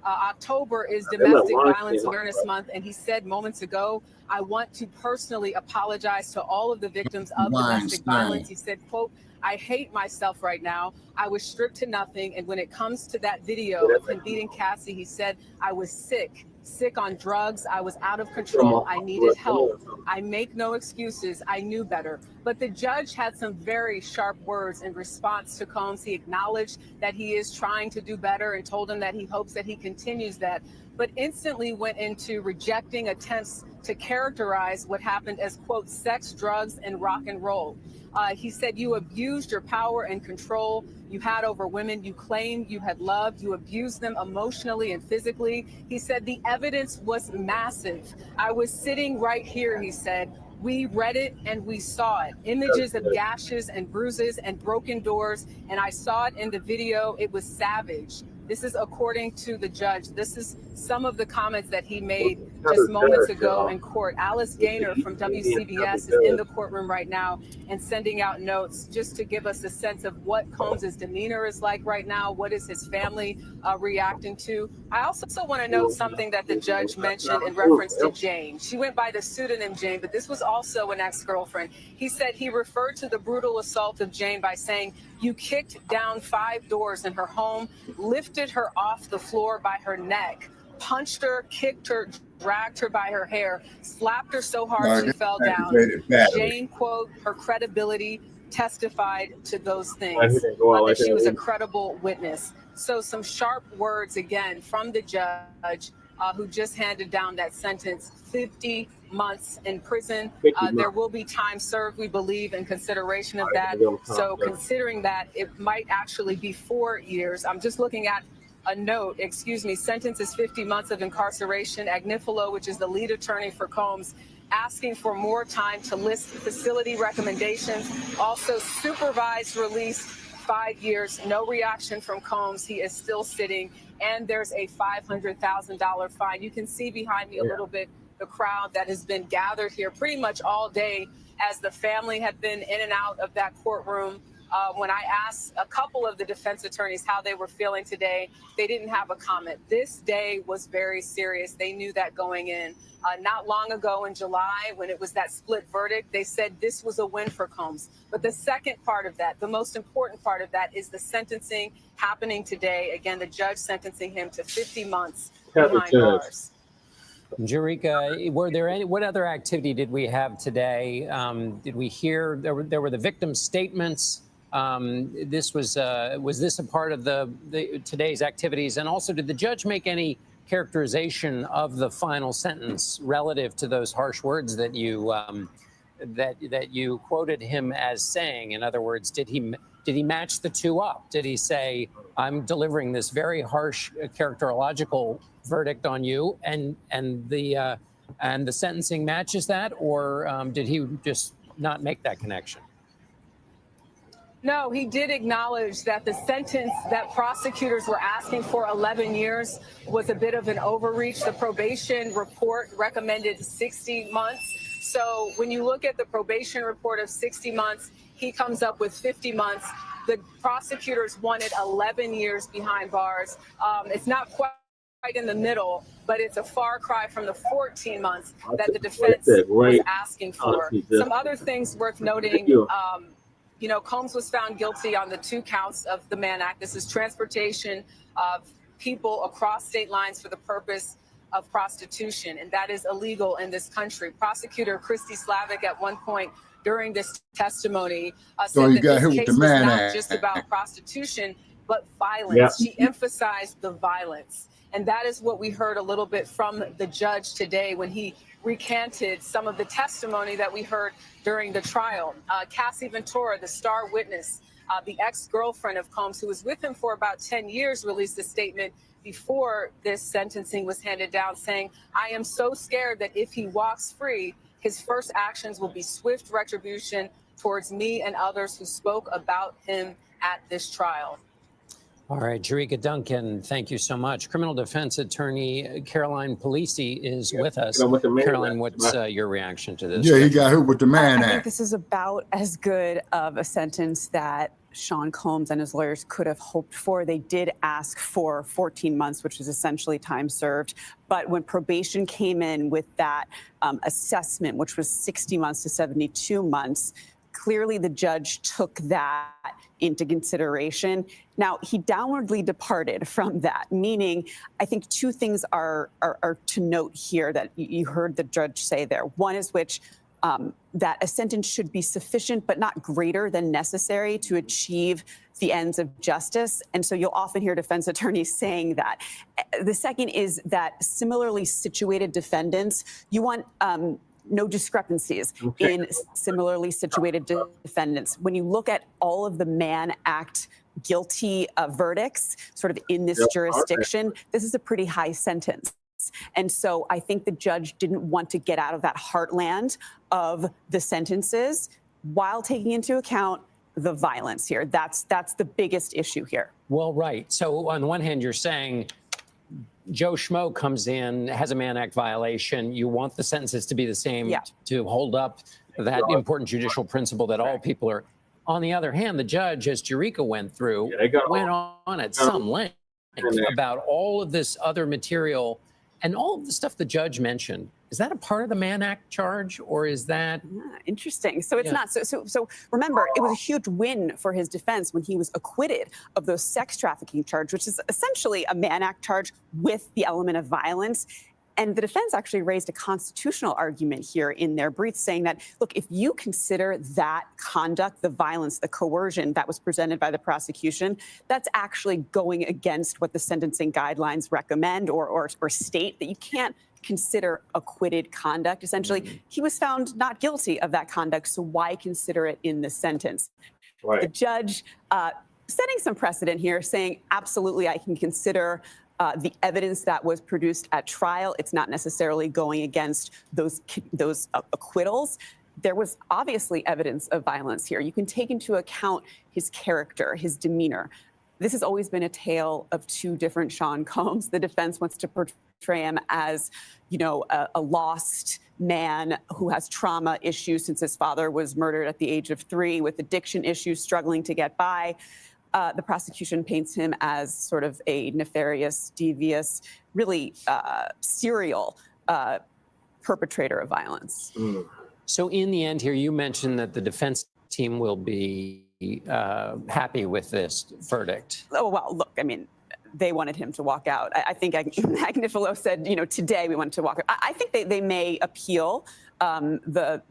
Speaker 2: October is Domestic Violence Awareness Month, and he said moments ago, I want to personally apologize to all of the victims of domestic violence. He said, quote, I hate myself right now. I was stripped to nothing. And when it comes to that video of him beating Cassie, he said, I was sick on drugs. I was out of control. I needed help. I make no excuses. I knew better. But the judge had some very sharp words in response to Combs. He acknowledged that he is trying to do better and told him that he hopes that he continues that, but instantly went into rejecting attempts to characterize what happened as, quote, sex, drugs, and rock and roll. He said, you abused your power and control you had over women you claimed you had loved. You abused them emotionally and physically. He said the evidence was massive. I was sitting right here, he said. We read it and we saw it. Images of gashes and bruises and broken doors. And I saw it in the video. It was savage. This is according to the judge. This is some of the comments that he made just moments ago in court. Alice Gaynor from WCBS is in the courtroom right now and sending out notes just to give us a sense of what Combs' demeanor is like right now. What is his family reacting to? I also want to note something that the judge mentioned in reference to Jane. She went by the pseudonym Jane, but this was also an ex-girlfriend. He said he referred to the brutal assault of Jane by saying, you kicked down 5 doors in her home, lifted her off the floor by her neck, punched her, kicked her, dragged her by her hair, slapped her so hard she fell down. Jane, quote, her credibility testified to those things, that she was a credible witness. So some sharp words again from the judge who just handed down that sentence, 50 months in prison. There will be time served, we believe, in consideration of that. So considering that, it might actually be 4 years. I'm just looking at a note, sentence is 50 months of incarceration. Agnifilo, which is the lead attorney for Combs, asking for more time to list facility recommendations. Also supervised release, 5 years, no reaction from Combs. He is still sitting, and there's a $500,000 fine. You can see behind me a little bit the crowd that has been gathered here pretty much all day as the family had been in and out of that courtroom. When I asked a couple of the defense attorneys how they were feeling today, they didn't have a comment. This day was very serious. They knew that going in. Not long ago in July, when it was that split verdict, they said this was a win for Combs. But the second part of that, the most important part of that, is the sentencing happening today. Again, the judge sentencing him to 50 months behind bars.
Speaker 4: Jerika, what other activity did we have today? Did we hear, there were the victim statements. Was this a part of today's activities? And also, did the judge make any characterization of the final sentence relative to those harsh words that you that you quoted him as saying? In other words, did he match the two up? Did he say, I'm delivering this very harsh characterological verdict on you, and the sentencing matches that, or did he just not make that connection?
Speaker 2: No, he did acknowledge that the sentence that prosecutors were asking for, 11 years, was a bit of an overreach. The probation report recommended 60 months. So when you look at the probation report of 60 months, he comes up with 50 months. The prosecutors wanted 11 years behind bars. It's not quite in the middle, but it's a far cry from the 14 months that the defense was asking for. Some other things worth noting. Combs was found guilty on the 2 counts of the Mann Act. This is transportation of people across state lines for the purpose
Speaker 13: of prostitution, and that is illegal in this country. Prosecutor Christy Slavic at one point during this testimony
Speaker 6: So
Speaker 13: said
Speaker 6: you got
Speaker 13: that
Speaker 6: hit
Speaker 13: this
Speaker 6: with
Speaker 13: case
Speaker 6: the
Speaker 13: was
Speaker 6: man
Speaker 13: not
Speaker 6: act.
Speaker 13: just about prostitution, but violence.
Speaker 6: Yep.
Speaker 13: She emphasized the violence. And that is what we heard a little bit from the judge today when he recanted some of the testimony that we heard during the trial. Cassie Ventura, the star witness, the ex-girlfriend of Combs, who was with him for about 10 years, released a statement before this sentencing was handed down saying, "I am so scared that if he walks free, his first actions will be swift retribution towards me and others who spoke about him at this trial."
Speaker 4: All right, Jerika Duncan, thank you so much. Criminal defense attorney Caroline Polisi is with us. Caroline, what's your reaction to this?
Speaker 6: Yeah, he got hit with the man
Speaker 17: I think
Speaker 6: act.
Speaker 17: this is about as good of a sentence that Sean Combs and his lawyers could have hoped for. They did ask for 14 months, which is essentially time served. But when probation came in with that assessment, which was 60 months to 72 months, clearly the judge took that into consideration. Now, he downwardly departed from that, meaning I think two things are to note here that you heard the judge say there. One is that a sentence should be sufficient but not greater than necessary to achieve the ends of justice. And so you'll often hear defense attorneys saying that. The second is that similarly situated defendants, you want no discrepancies in similarly situated defendants. When you look at all of the Mann Act guilty verdicts sort of in this jurisdiction, this is a pretty high sentence. And so I think the judge didn't want to get out of that heartland of the sentences while taking into account the violence here. That's the biggest issue here.
Speaker 4: Well, right. So on the one hand, you're saying Joe Schmo comes in, has a Mann Act violation. You want the sentences to be the same to hold up that important judicial principle that all people are. On the other hand, the judge, as Jerika went through, went on at some length about all of this other material and all of the stuff the judge mentioned. Is that a part of the Mann Act charge, or is that
Speaker 17: interesting? So it's not. So remember, it was a huge win for his defense when he was acquitted of those sex trafficking charge, which is essentially a Mann Act charge with the element of violence. And the defense actually raised a constitutional argument here in their brief, saying that, look, if you consider that conduct, the violence, the coercion that was presented by the prosecution, that's actually going against what the sentencing guidelines recommend or state, that you can't consider acquitted conduct. Essentially, he was found not guilty of that conduct, so why consider it in the sentence? Right. The judge setting some precedent here, saying, absolutely, I can consider the evidence that was produced at trial. It's not necessarily going against those acquittals. There was obviously evidence of violence here. You can take into account his character, his demeanor. This has always been a tale of two different Sean Combs. The defense wants to portray him as, a lost man who has trauma issues since his father was murdered at the age of 3, with addiction issues, struggling to get by. The prosecution paints him as sort of a nefarious, devious, really serial perpetrator of violence.
Speaker 4: So in the end here, you mentioned that the defense team will be happy with this verdict.
Speaker 17: Oh, well, look, I mean, they wanted him to walk out. I think Agnifilo said, today we wanted to walk out. I think they may appeal on the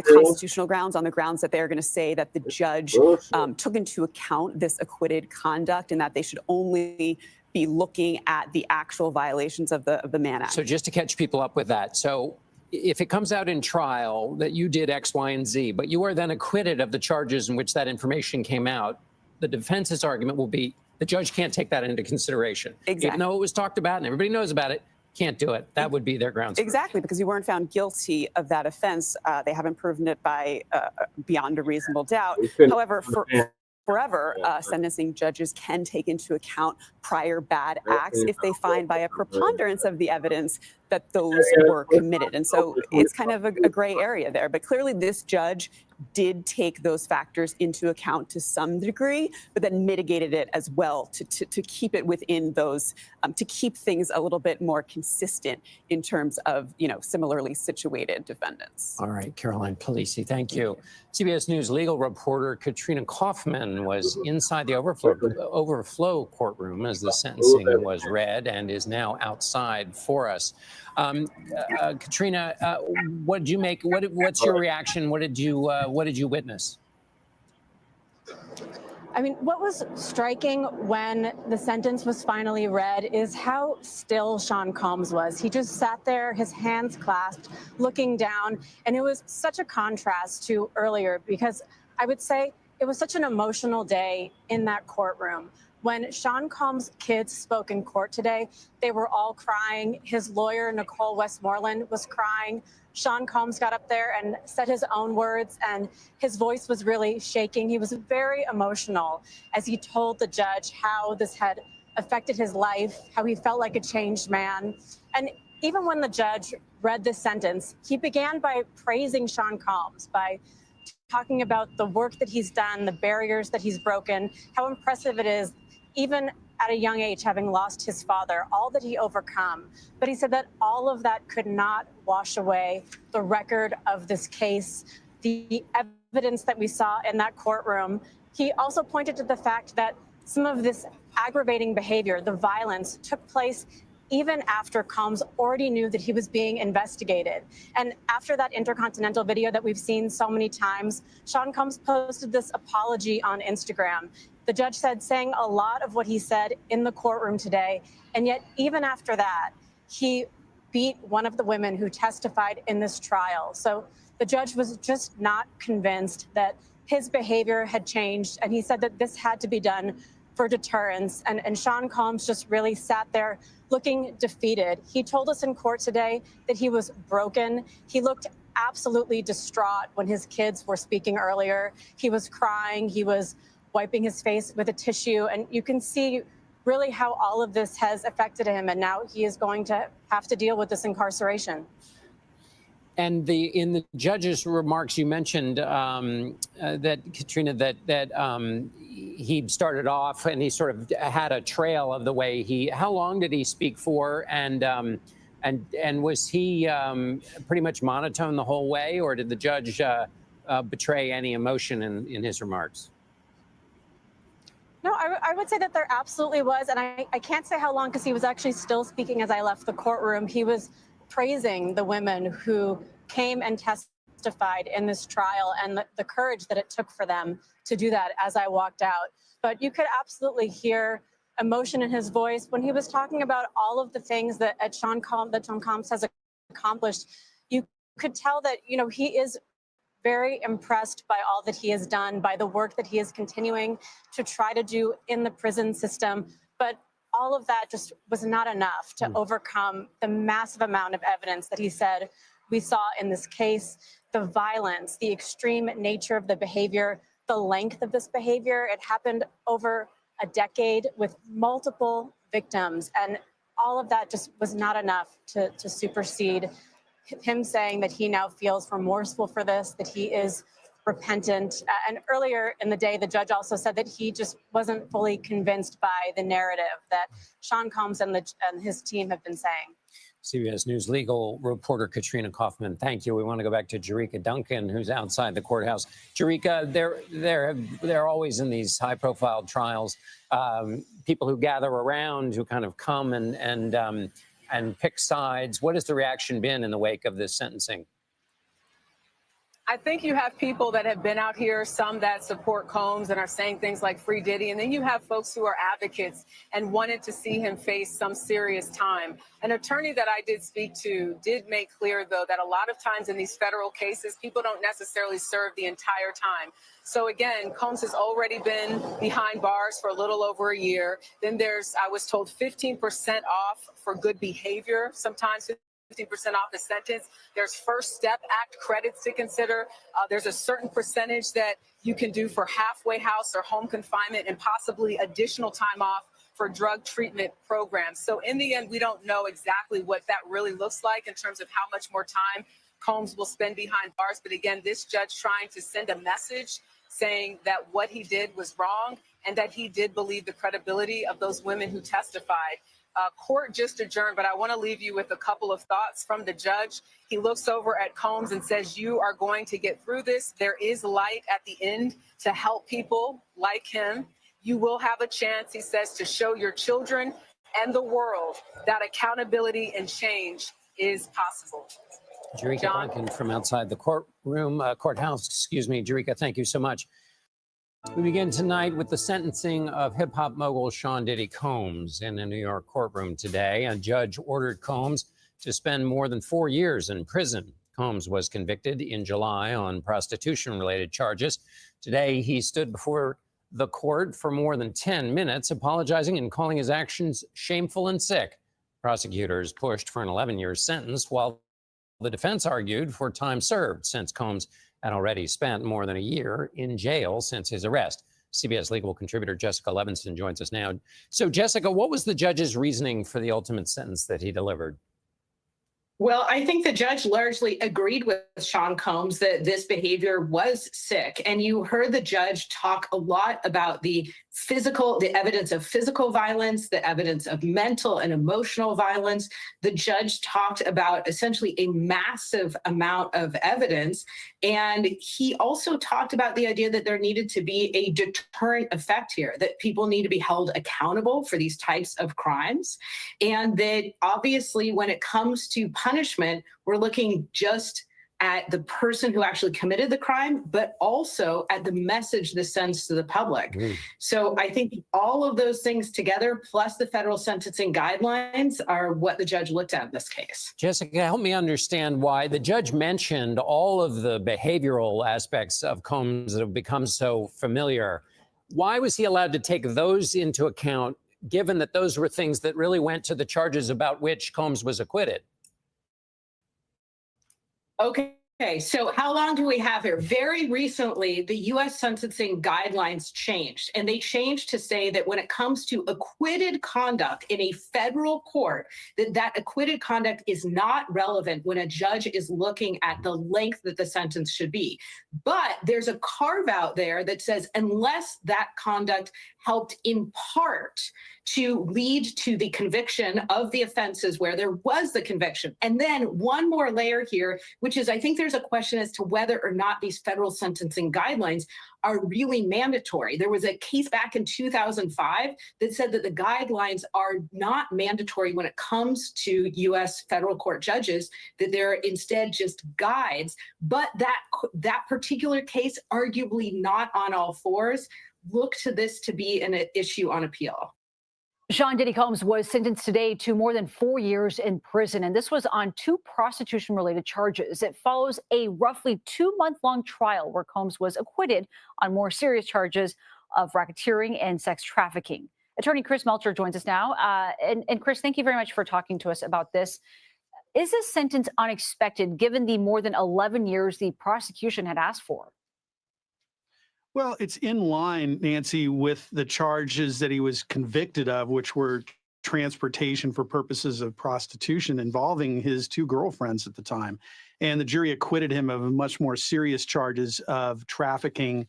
Speaker 17: constitutional grounds, on the grounds that they're going to say that the judge took into account this acquitted conduct and that they should only be looking at the actual violations of the Mann Act.
Speaker 4: So just to catch people up with that. So if it comes out in trial that you did X, Y, and Z, but you are then acquitted of the charges in which that information came out, the defense's argument will be the judge can't take that into consideration.
Speaker 17: Exactly.
Speaker 4: Even though it was talked about and everybody knows about it, can't do it. That would be their grounds.
Speaker 17: Exactly, because you weren't found guilty of that offense. They haven't proven it by beyond a reasonable doubt. However, forever, sentencing judges can take into account prior bad acts if they find by a preponderance of the evidence that those were committed. And so it's kind of a gray area there. But clearly this judge did take those factors into account to some degree, but then mitigated it as well to keep it within those, to keep things a little bit more consistent in terms of, similarly situated defendants.
Speaker 4: All right, Caroline Polisi, thank you. CBS News legal reporter Katrina Kaufman was inside the overflow courtroom as the sentencing was read and is now outside for us. Katrina, what did you make? What's your reaction? What did you witness?
Speaker 10: I mean, what was striking when the sentence was finally read is how still Sean Combs was. He just sat there, his hands clasped, looking down, and it was such a contrast to earlier, because I would say it was such an emotional day in that courtroom. When Sean Combs' kids spoke in court today, they were all crying. His lawyer, Nicole Westmoreland, was crying. Sean Combs got up there and said his own words, and his voice was really shaking. He was very emotional as he told the judge how this had affected his life, how he felt like a changed man. And even when the judge read this sentence, he began by praising Sean Combs, by talking about the work that he's done, the barriers that he's broken, how impressive it is, even at a young age, having lost his father, all that he overcome. But he said that all of that could not wash away the record of this case, the evidence that we saw in that courtroom. He also pointed to the fact that some of this aggravating behavior, the violence, took place even after Combs already knew that he was being investigated. And after that Intercontinental video that we've seen so many times, Sean Combs posted this apology on Instagram. The judge said, saying a lot of what he said in the courtroom today, and yet even after that, he beat one of the women who testified in this trial. So the judge was just not convinced that his behavior had changed, and he said that this had to be done for deterrence. And Sean Combs just really sat there looking defeated. He told us in court today that he was broken. He looked absolutely distraught when his kids were speaking earlier. He was crying. He was wiping his face with a tissue. And you can see really how all of this has affected him. And now he is going to have to deal with this incarceration.
Speaker 4: And in the judge's remarks, you mentioned that, Katrina, that he started off and he sort of had a trail of the way how long did he speak for? And was he pretty much monotone the whole way, or did the judge betray any emotion in his remarks?
Speaker 10: No, I would say that there absolutely was. And I can't say how long, because he was actually still speaking as I left the courtroom. He was praising the women who came and testified in this trial and the courage that it took for them to do that as I walked out. But you could absolutely hear emotion in his voice when he was talking about all of the things that Sean Combs has accomplished. You could tell that, he is very impressed by all that he has done, by the work that he is continuing to try to do in the prison system. But all of that just was not enough to overcome the massive amount of evidence that he said we saw in this case, the violence, the extreme nature of the behavior, the length of this behavior. It happened over a decade with multiple victims, and all of that just was not enough to supersede him saying that he now feels remorseful for this, that he is repentant. And earlier in the day, the judge also said that he just wasn't fully convinced by the narrative that Sean Combs and his team have been saying.
Speaker 4: CBS News legal reporter Katrina Kaufman, thank you. We want to go back to Jerika Duncan, who's outside the courthouse. Jerika, they're always in these high-profile trials, people who gather around, who kind of come and pick sides. What has the reaction been in the wake of this sentencing?
Speaker 13: I think you have people that have been out here, some that support Combs and are saying things like free Diddy. And then you have folks who are advocates and wanted to see him face some serious time. An attorney that I did speak to did make clear, though, that a lot of times in these federal cases, people don't necessarily serve the entire time. So again, Combs has already been behind bars for a little over a year. Then there's, I was told, 15% off for good behavior, sometimes 50% off the sentence. There's First Step Act credits to consider. There's a certain percentage that you can do for halfway house or home confinement, and possibly additional time off for drug treatment programs. So in the end, we don't know exactly what that really looks like in terms of how much more time Combs will spend behind bars. But again, this judge trying to send a message saying that what he did was wrong and that he did believe the credibility of those women who testified. Court just adjourned, but I want to leave you with a couple of thoughts from the judge. He looks over at Combs and says, you are going to get through this. There is light at the end to help people like him. You will have a chance, he says, to show your children and the world that accountability and change is possible.
Speaker 4: Jerika Duncan from outside the courthouse, Jerika, thank you so much. We begin tonight with the sentencing of hip-hop mogul Sean Diddy Combs in a New York courtroom today. A judge ordered Combs to spend more than 4 years in prison. Combs was convicted in July on prostitution-related charges. Today, he stood before the court for more than 10 minutes, apologizing and calling his actions shameful and sick. Prosecutors pushed for an 11-year sentence, while the defense argued for time served, since Combs had already spent more than a year in jail since his arrest. CBS legal contributor Jessica Levinson joins us now. So, Jessica, what was the judge's reasoning for the ultimate sentence that he delivered?
Speaker 2: Well, I think the judge largely agreed with Sean Combs that this behavior was sick. And you heard the judge talk a lot about the evidence of physical violence, the evidence of mental and emotional violence. The judge talked about essentially a massive amount of evidence. And he also talked about the idea that there needed to be a deterrent effect here, that people need to be held accountable for these types of crimes. And that obviously when it comes to punishment, we're looking just at the person who actually committed the crime, but also at the message this sends to the public. So I think all of those things together, plus the federal sentencing guidelines, are what the judge looked at in this case.
Speaker 4: Jessica, help me understand why the judge mentioned all of the behavioral aspects of Combs that have become so familiar. Why was he allowed to take those into account, given that those were things that really went to the charges about which Combs was acquitted?
Speaker 2: Okay, so how long do we have here? Very recently, the U.S. sentencing guidelines changed, and they changed to say that when it comes to acquitted conduct in a federal court, that acquitted conduct is not relevant when a judge is looking at the length that the sentence should be. But there's a carve out there that says unless that conduct helped in part to lead to the conviction of the offenses where there was the conviction. And then one more layer here, which is I think there's a question as to whether or not these federal sentencing guidelines are really mandatory. There was a case back in 2005 that said that the guidelines are not mandatory when it comes to U.S. federal court judges, that they're instead just guides. But that particular case, arguably not on all fours, look to this to be an issue on appeal.
Speaker 9: Sean Diddy Combs was sentenced today to more than 4 years in prison, and this was on 2 prostitution-related charges. It follows a roughly 2-month-long trial where Combs was acquitted on more serious charges of racketeering and sex trafficking. Attorney Chris Melcher joins us now. And Chris, thank you very much for talking to us about this. Is this sentence unexpected, given the more than 11 years the prosecution had asked for?
Speaker 12: Well, it's in line, Nancy, with the charges that he was convicted of, which were transportation for purposes of prostitution involving his 2 girlfriends at the time. And the jury acquitted him of much more serious charges of trafficking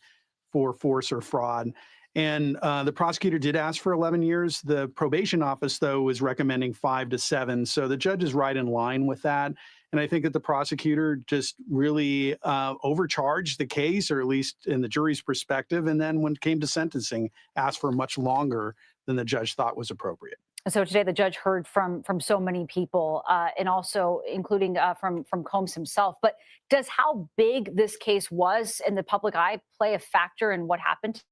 Speaker 12: for force or fraud. And the prosecutor did ask for 11 years. The probation office, though, was recommending 5 to 7. So the judge is right in line with that. And I think that the prosecutor just really overcharged the case, or at least in the jury's perspective. And then when it came to sentencing, asked for much longer than the judge thought was appropriate.
Speaker 9: So today the judge heard from so many people, and also including from Combs himself. But does how big this case was in the public eye play a factor in what happened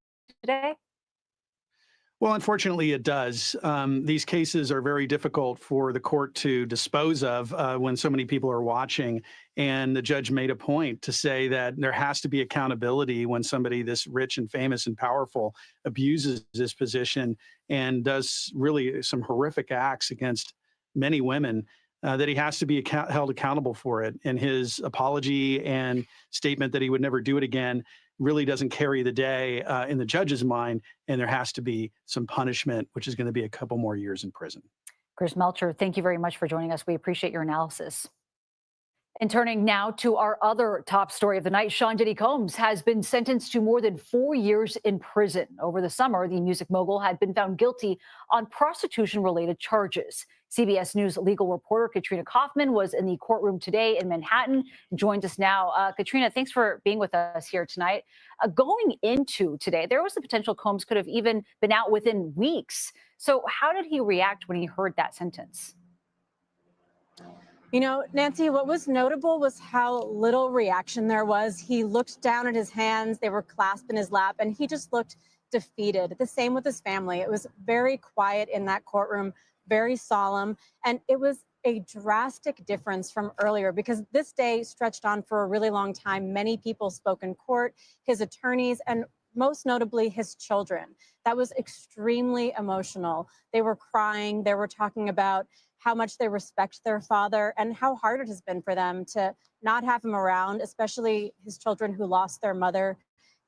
Speaker 9: today?
Speaker 12: Well, unfortunately, it does. These cases are very difficult for the court to dispose of when so many people are watching. And the judge made a point to say that there has to be accountability when somebody this rich and famous and powerful abuses his position and does really some horrific acts against many women, that he has to be held accountable for it. And his apology and statement that he would never do it again really doesn't carry the day in the judge's mind, and there has to be some punishment, which is going to be a couple more years in prison.
Speaker 9: Chris Melcher, thank you very much for joining us. We appreciate your analysis. And turning now to our other top story of the night, Sean Diddy Combs has been sentenced to more than 4 years in prison. Over the summer, the music mogul had been found guilty on prostitution-related charges. CBS News legal reporter Katrina Kaufman was in the courtroom today in Manhattan and joins us now. Katrina, thanks for being with us here tonight. Going into today, there was the potential Combs could have even been out within weeks. So how did he react when he heard that sentence?
Speaker 10: You know, Nancy, what was notable was how little reaction there was. He looked down at his hands, they were clasped in his lap, and he just looked defeated. The same with his family. It was very quiet in that courtroom, very solemn, and it was a drastic difference from earlier because this day stretched on for a really long time. Many people spoke in court, his attorneys, and most notably his children. That was extremely emotional. They were crying. They were talking about how much they respect their father and how hard it has been for them to not have him around, especially his children who lost their mother,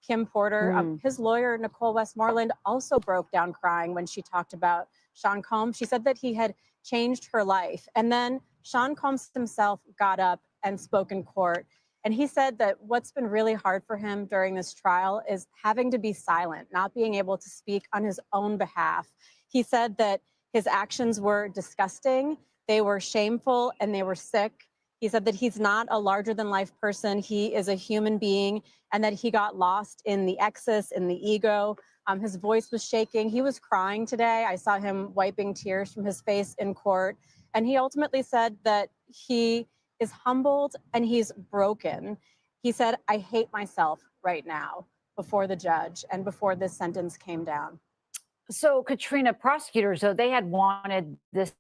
Speaker 10: Kim Porter. His lawyer, Nicole Westmoreland, also broke down crying when she talked about Sean Combs. She said that he had changed her life. And then Sean Combs himself got up and spoke in court. And he said that what's been really hard for him during this trial is having to be silent, not being able to speak on his own behalf. He said that his actions were disgusting, they were shameful, and they were sick. He said that he's not a larger-than-life person. He is a human being, and that he got lost in the excess, in the ego. His voice was shaking. He was crying today. I saw him wiping tears from his face in court. And he ultimately said that he is humbled and he's broken. He said, "I hate myself right now," before the judge and before this sentence came down.
Speaker 9: So, Katrina, prosecutors, though, they had wanted this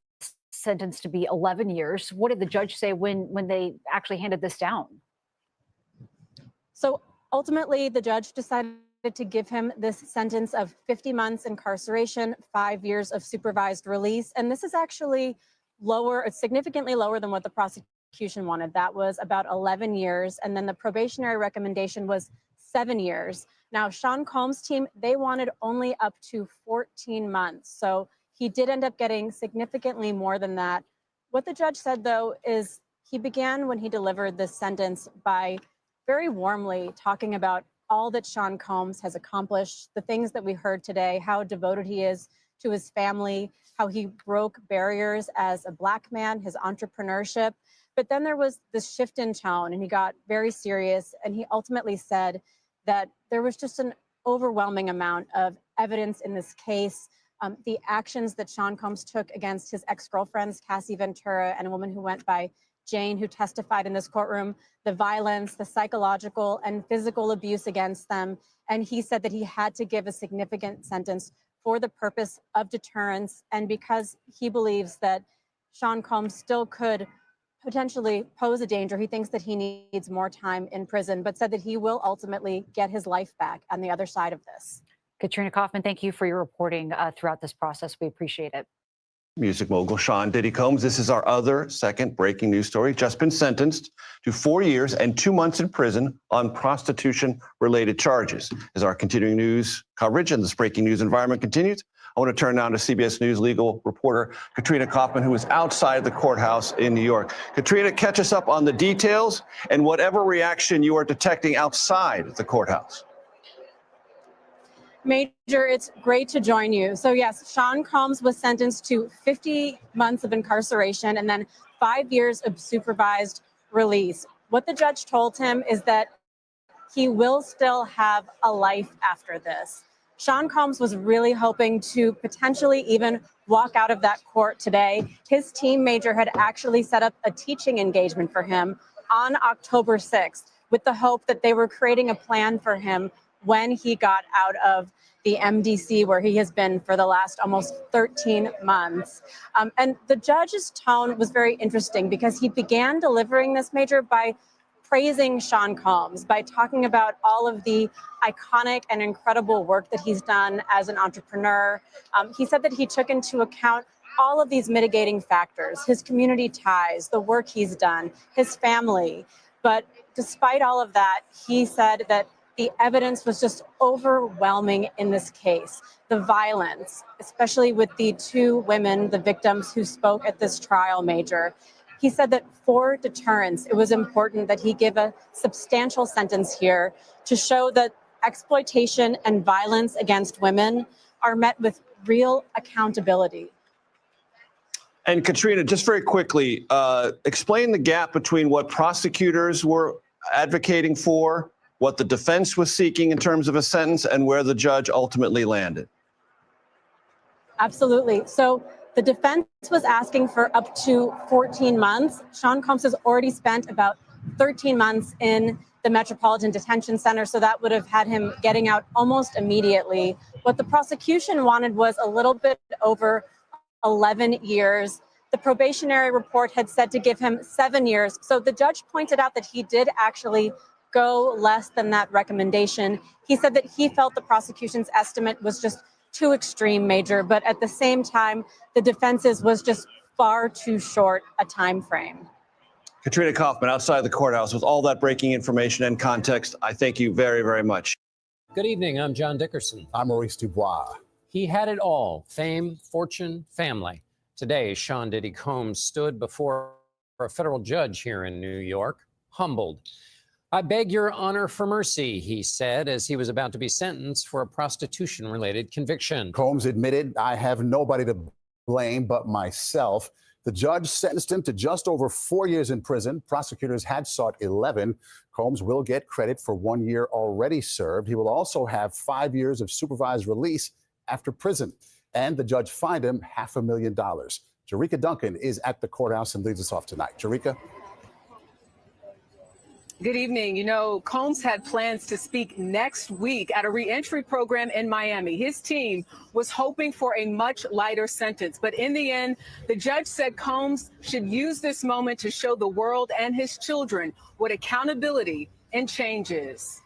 Speaker 9: sentence to be 11 years. What did the judge say when they actually handed this down?
Speaker 10: So ultimately, the judge decided to give him this sentence of 50 months incarceration, 5 years of supervised release. And this is actually lower, it's significantly lower than what the prosecution wanted. That was about 11 years. And then the probationary recommendation was 7 years. Now, Sean Combs' team, they wanted only up to 14 months. So he did end up getting significantly more than that. What the judge said, though, is he began when he delivered this sentence by very warmly talking about all that Sean Combs has accomplished, the things that we heard today, how devoted he is to his family, how he broke barriers as a Black man, his entrepreneurship. But then there was this shift in tone, and he got very serious, and he ultimately said that there was just an overwhelming amount of evidence in this case. The actions that Sean Combs took against his ex-girlfriends, Cassie Ventura, and a woman who went by Jane, who testified in this courtroom, the violence, the psychological and physical abuse against them. And he said that he had to give a significant sentence for the purpose of deterrence, and because he believes that Sean Combs still could potentially pose a danger. He thinks that he needs more time in prison, but said that he will ultimately get his life back on the other side of this.
Speaker 9: Katrina Kaufman, thank you for your reporting throughout this process. We appreciate it.
Speaker 11: Music mogul Sean Diddy Combs. This is our other second breaking news story. Just been sentenced to 4 years and 2 months in prison on prostitution-related charges. As our continuing news coverage and this breaking news environment continues, I want to turn now to CBS News legal reporter Katrina Kaufman, who is outside the courthouse in New York. Katrina, catch us up on the details and whatever reaction you are detecting outside the courthouse.
Speaker 10: Major, it's great to join you. So yes, Sean Combs was sentenced to 50 months of incarceration and then 5 years of supervised release. What the judge told him is that he will still have a life after this. Sean Combs was really hoping to potentially even walk out of that court today. His team, Major, had actually set up a teaching engagement for him on October 6th with the hope that they were creating a plan for him when he got out of the MDC, where he has been for the last almost 13 months. And the judge's tone was very interesting because he began delivering this, Major, by praising Sean Combs, by talking about all of the iconic and incredible work that he's done as an entrepreneur. He said that he took into account all of these mitigating factors, his community ties, the work he's done, his family. But despite all of that, he said that the evidence was just overwhelming in this case. The violence, especially with the two women, the victims who spoke at this trial, Major. He said that for deterrence, it was important that he give a substantial sentence here to show that exploitation and violence against women are met with real accountability.
Speaker 11: And Katrina, just very quickly, explain the gap between what prosecutors were advocating for, what the defense was seeking in terms of a sentence, and where the judge ultimately landed.
Speaker 10: Absolutely. So the defense was asking for up to 14 months. Sean Combs has already spent about 13 months in the Metropolitan Detention Center, so that would have had him getting out almost immediately. What the prosecution wanted was a little bit over 11 years. The probationary report had said to give him 7 years. So the judge pointed out that he did actually go less than that recommendation. He said that he felt the prosecution's estimate was just too extreme, Major, but at the same time, the defense's was just far too short a time frame.
Speaker 11: Katrina Kaufman, outside the courthouse, with all that breaking information and context, I thank you very, very much.
Speaker 4: Good evening. I'm John Dickerson.
Speaker 16: I'm Maurice Dubois.
Speaker 4: He had it all: fame, fortune, family. Today, Sean Diddy Combs stood before a federal judge here in New York, humbled. "I beg your honor for mercy," he said, as he was about to be sentenced for a prostitution-related conviction.
Speaker 16: Combs admitted, "I have nobody to blame but myself." The judge sentenced him to just over 4 years in prison. Prosecutors had sought 11. Combs will get credit for 1 year already served. He will also have 5 years of supervised release after prison. And the judge fined him $500,000. Jerika Duncan is at the courthouse and leads us off tonight. Jerika?
Speaker 13: Good evening. You know, Combs had plans to speak next week at a reentry program in Miami. His team was hoping for a much lighter sentence, but in the end, the judge said Combs should use this moment to show the world and his children what accountability and change is.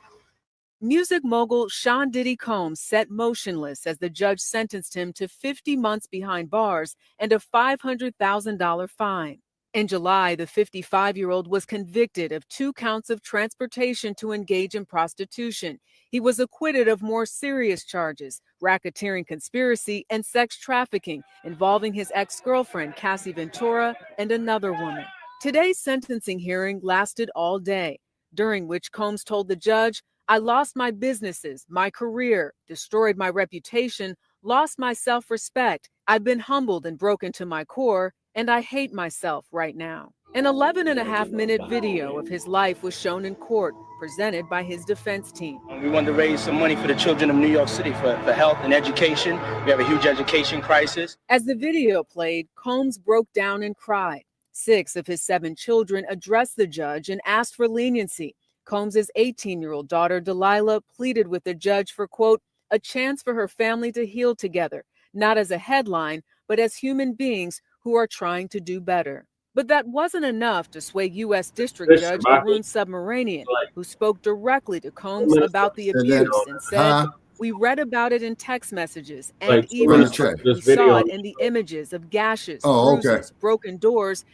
Speaker 13: Music mogul Sean Diddy Combs sat motionless as the judge sentenced him to 50 months behind bars and a $500,000 fine. In July, the 55-year-old was convicted of 2 counts of transportation to engage in prostitution. He was acquitted of more serious charges, racketeering conspiracy and sex trafficking, involving his ex-girlfriend, Cassie Ventura, and another woman. Today's sentencing hearing lasted all day, during which Combs told the judge, "I lost my businesses, my career, destroyed my reputation, lost my self-respect. I've been humbled and broken to my core, and I hate myself right now." An 11.5-minute video of his life was shown in court, presented by his defense team.
Speaker 18: We wanted to raise some money for the children of New York City for health and education. We have a huge education crisis.
Speaker 13: As the video played, Combs broke down and cried. 6 of his 7 children addressed the judge and asked for leniency. Combs' 18-year-old daughter, Delilah, pleaded with the judge for, quote, "a chance for her family to heal together, not as a headline, but as human beings who are trying to do better." But that wasn't enough to sway U.S. District Judge Arun Subramanian, who spoke directly to Combs about the abuse and said, "We read about it in text messages and emails. We saw it in the images of gashes, bruises, broken doors,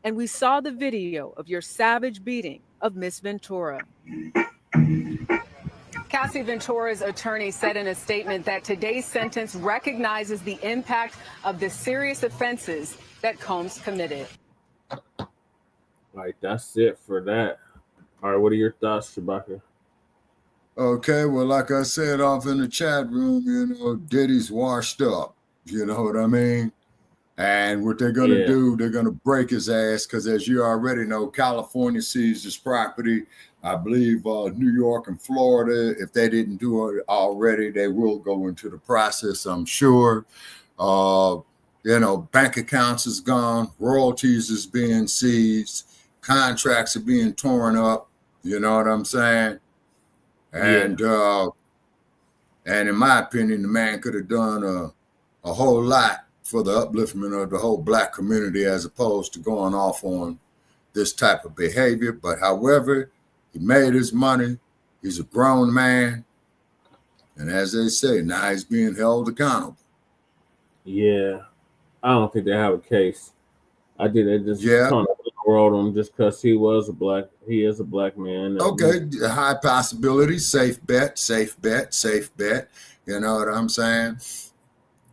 Speaker 13: and we saw the video of your savage beating of Miss Ventura." Cassie Ventura's attorney said in a statement that today's sentence recognizes the impact of the serious offenses that Combs committed.
Speaker 5: All right, that's it for that. All right, what are your thoughts, Shabaka?
Speaker 6: Okay, well, like I said off in the chat room, you know, Diddy's washed up. You know what I mean? And what they're going to do, they're going to break his ass because, as you already know, California seized his property. I believe New York and Florida, if they didn't do it already, they will go into the process, I'm sure. You know, bank accounts is gone. Royalties is being seized. Contracts are being torn up. You know what I'm saying? And in my opinion, the man could have done a whole lot for the upliftment of the whole Black community as opposed to going off on this type of behavior. But however, he made his money. He's a grown man. And as they say, now he's being held accountable.
Speaker 5: Yeah. I don't think they have a case. I did it just kind of railroad him just because he is a black man.
Speaker 6: Okay, high possibility, safe bet, safe bet, safe bet. You know what I'm saying?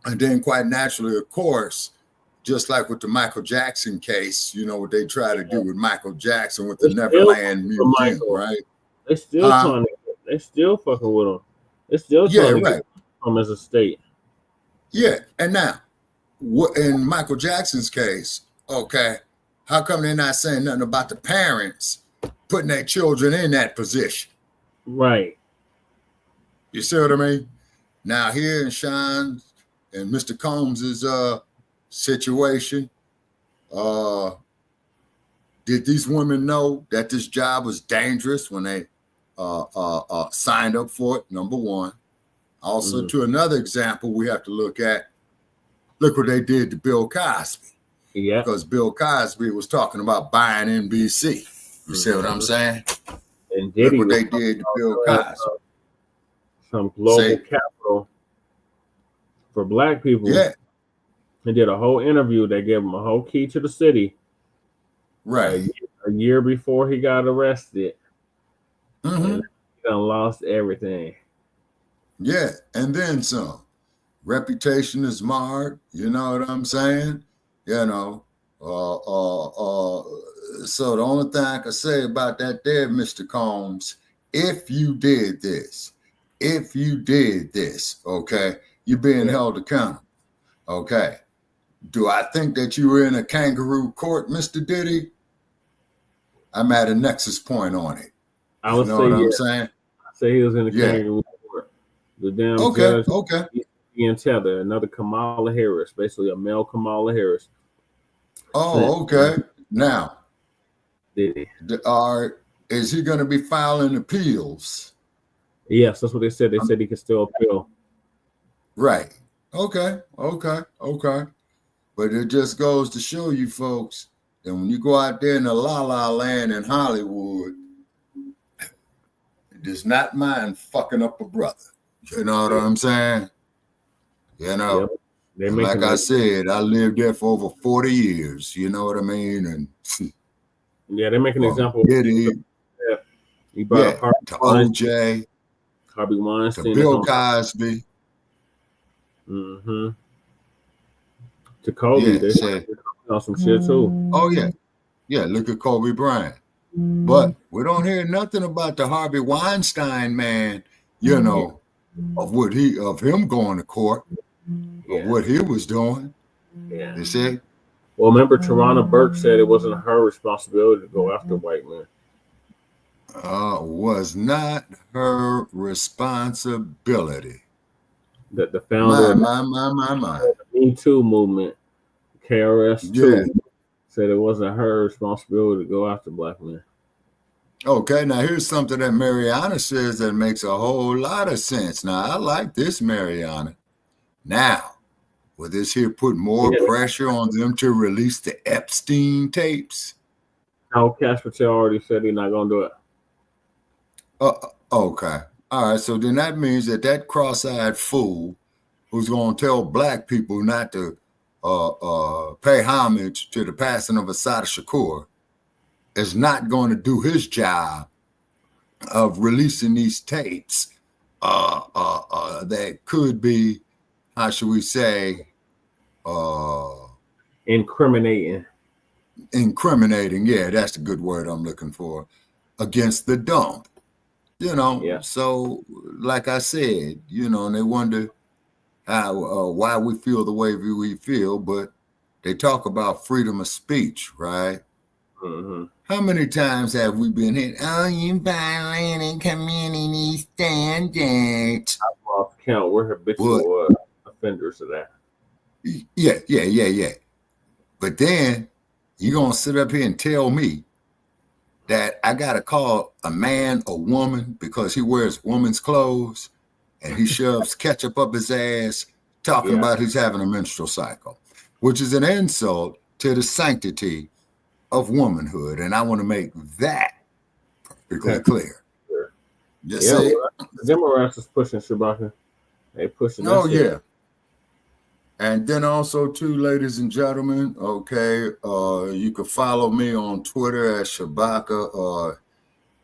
Speaker 6: And then quite naturally, of course, just like with the Michael Jackson case, you know what they try to do with Michael Jackson with the Neverland Museum, right?
Speaker 5: They still they still fucking with him. They still trying to get him as a state.
Speaker 6: Yeah, and now, in Michael Jackson's case, okay, how come they're not saying nothing about the parents putting their children in that position?
Speaker 5: Right.
Speaker 6: You see what I mean? Now here in Sean and Mr. Combs's situation, did these women know that this job was dangerous when they signed up for it? Number one. Also, to another example, we have to look what they did to Bill Cosby.
Speaker 5: Yeah.
Speaker 6: Because Bill Cosby was talking about buying NBC. You see what I'm saying?
Speaker 5: And Diddy
Speaker 6: look what they did to Bill Cosby.
Speaker 5: Some global capital for black people.
Speaker 6: Yeah.
Speaker 5: They did a whole interview. They gave him a whole key to the city.
Speaker 6: Right.
Speaker 5: A year before he got arrested.
Speaker 6: Mm-hmm.
Speaker 5: And he done lost everything.
Speaker 6: Yeah, and then some. Reputation is marred. You know what I'm saying? You know. So the only thing I can say about that there, Mr. Combs, if you did this, okay, you're being held accountable. Okay. Do I think that you were in a kangaroo court, Mr. Diddy? I'm at a nexus point on it.
Speaker 5: I would
Speaker 6: know
Speaker 5: say,
Speaker 6: what I'm saying?
Speaker 5: I say he was in a kangaroo court. The damn judge being tethered. Another Kamala Harris, basically a male Kamala Harris.
Speaker 6: Oh, okay. Now,
Speaker 5: Diddy.
Speaker 6: Is he going to be filing appeals?
Speaker 5: Yes, that's what they said. They said he could still appeal.
Speaker 6: Right. Okay. But it just goes to show you folks that when you go out there in the la-la land in Hollywood, it does not mind fucking up a brother. You know what I'm saying? You know, like I said, I lived there for over 40 years. You know what I mean? And
Speaker 5: yeah, they make an example. He brought up
Speaker 6: to OJ,
Speaker 5: Harvey Weinstein,
Speaker 6: to Bill Cosby.
Speaker 5: Mm-hmm. To Kobe, they said on some shit too.
Speaker 6: Oh yeah, look at Kobe Bryant. But we don't hear nothing about the Harvey Weinstein man. You know, of him going to court, of what he was doing.
Speaker 5: Yeah,
Speaker 6: you see.
Speaker 5: Well, remember, Tarana Burke said it wasn't her responsibility to go after white men.
Speaker 6: Was not her responsibility.
Speaker 5: That the founder of
Speaker 6: the
Speaker 5: Me Too movement, KRS-2, said it wasn't her responsibility to go after black men.
Speaker 6: Okay, now here's something that Mariana says that makes a whole lot of sense. Now, I like this, Mariana. Now, will this here put more pressure on them to release the Epstein tapes?
Speaker 5: No, Cash Patel already said he's not going to do it.
Speaker 6: Okay. All right, so then that means that cross-eyed fool who's going to tell black people not to pay homage to the passing of Assata Shakur is not going to do his job of releasing these tapes that could be, how should we say,
Speaker 5: incriminating.
Speaker 6: Yeah, that's the good word I'm looking for, against the dump. You know, so like I said, you know, and they wonder how why we feel the way we feel, but they talk about freedom of speech, right?
Speaker 5: Mm-hmm.
Speaker 6: How many times have we been hit? Oh, you violating community standards.
Speaker 5: I've lost count. We're habitual offenders of that.
Speaker 6: Yeah. But then you're going to sit up here and tell me that I got to call a man a woman because he wears woman's clothes and he shoves ketchup up his ass talking about he's having a menstrual cycle, which is an insult to the sanctity of womanhood. And I want to make that perfectly clear. Just
Speaker 5: Democrats is pushing Shabaka. They pushing.
Speaker 6: Oh, yeah. And then also, too, ladies and gentlemen, okay, you can follow me on Twitter at Shabaka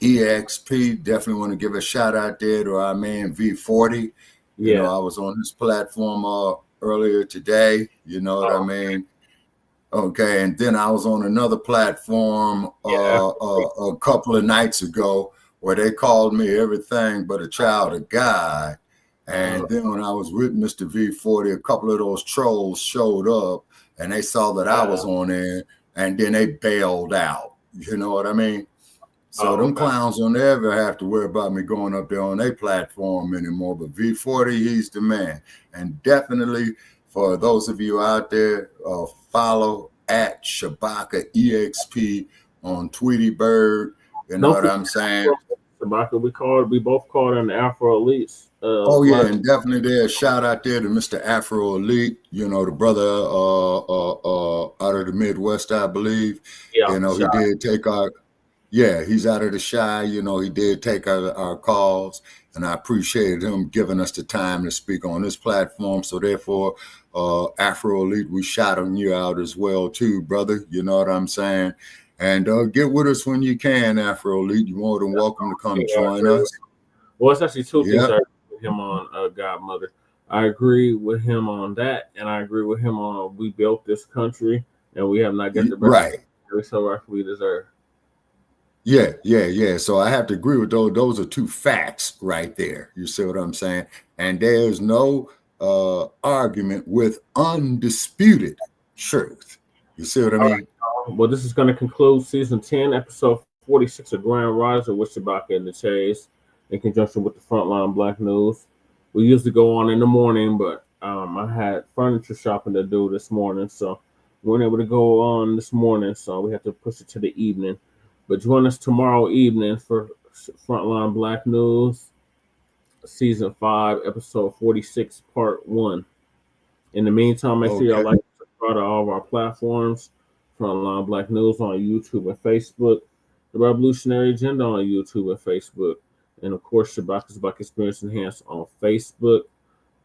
Speaker 6: EXP. Definitely want to give a shout out there to our man V40. You know, I was on his platform earlier today. You know what I mean? Okay, and then I was on another platform a couple of nights ago where they called me everything but a child of God. And then when I was with Mr. V40, a couple of those trolls showed up and they saw that I was on there, and then they bailed out. You know what I mean? So them clowns don't ever have to worry about me going up there on their platform anymore. But V40, he's the man. And definitely for those of you out there, follow at Shabaka EXP on Tweety Bird. You know what I'm saying?
Speaker 5: Shabaka, we both called him the Afro Elites.
Speaker 6: And definitely there. Shout out there to Mr. Afro Elite, you know, the brother out of the Midwest, I believe. You know, he did take he's out of the Shy. You know, he did take our calls, and I appreciated him giving us the time to speak on this platform. So therefore, Afro Elite, we shout on you out as well too, brother. You know what I'm saying? And get with us when you can, Afro Elite. You're more than welcome to come join us.
Speaker 5: Well, it's actually two things I agree with him on, Godmother. I agree with him on that, and I agree with him on we built this country, and we have not got the best so rightfully deserve.
Speaker 6: Yeah. So I have to agree with those. Those are two facts right there. You see what I'm saying? And there's no argument with undisputed truth. You see what I mean?
Speaker 5: Well, this is going to conclude season 10, episode 46 of Grand Riser with Shabaka and the Chase, in conjunction with the Front Line Blacc News. We usually go on in the morning, but I had furniture shopping to do this morning, so we weren't able to go on this morning, so we have to push it to the evening. But join us tomorrow evening for Frontline Blacc News, Season 5, Episode 46, Part 1. In the meantime, make sure y'all like to subscribe to all of our platforms, Frontline Blacc News on YouTube and Facebook, The Revolutionary Agenda on YouTube and Facebook, and of course, Shabaka's Black Experience Enhanced on Facebook,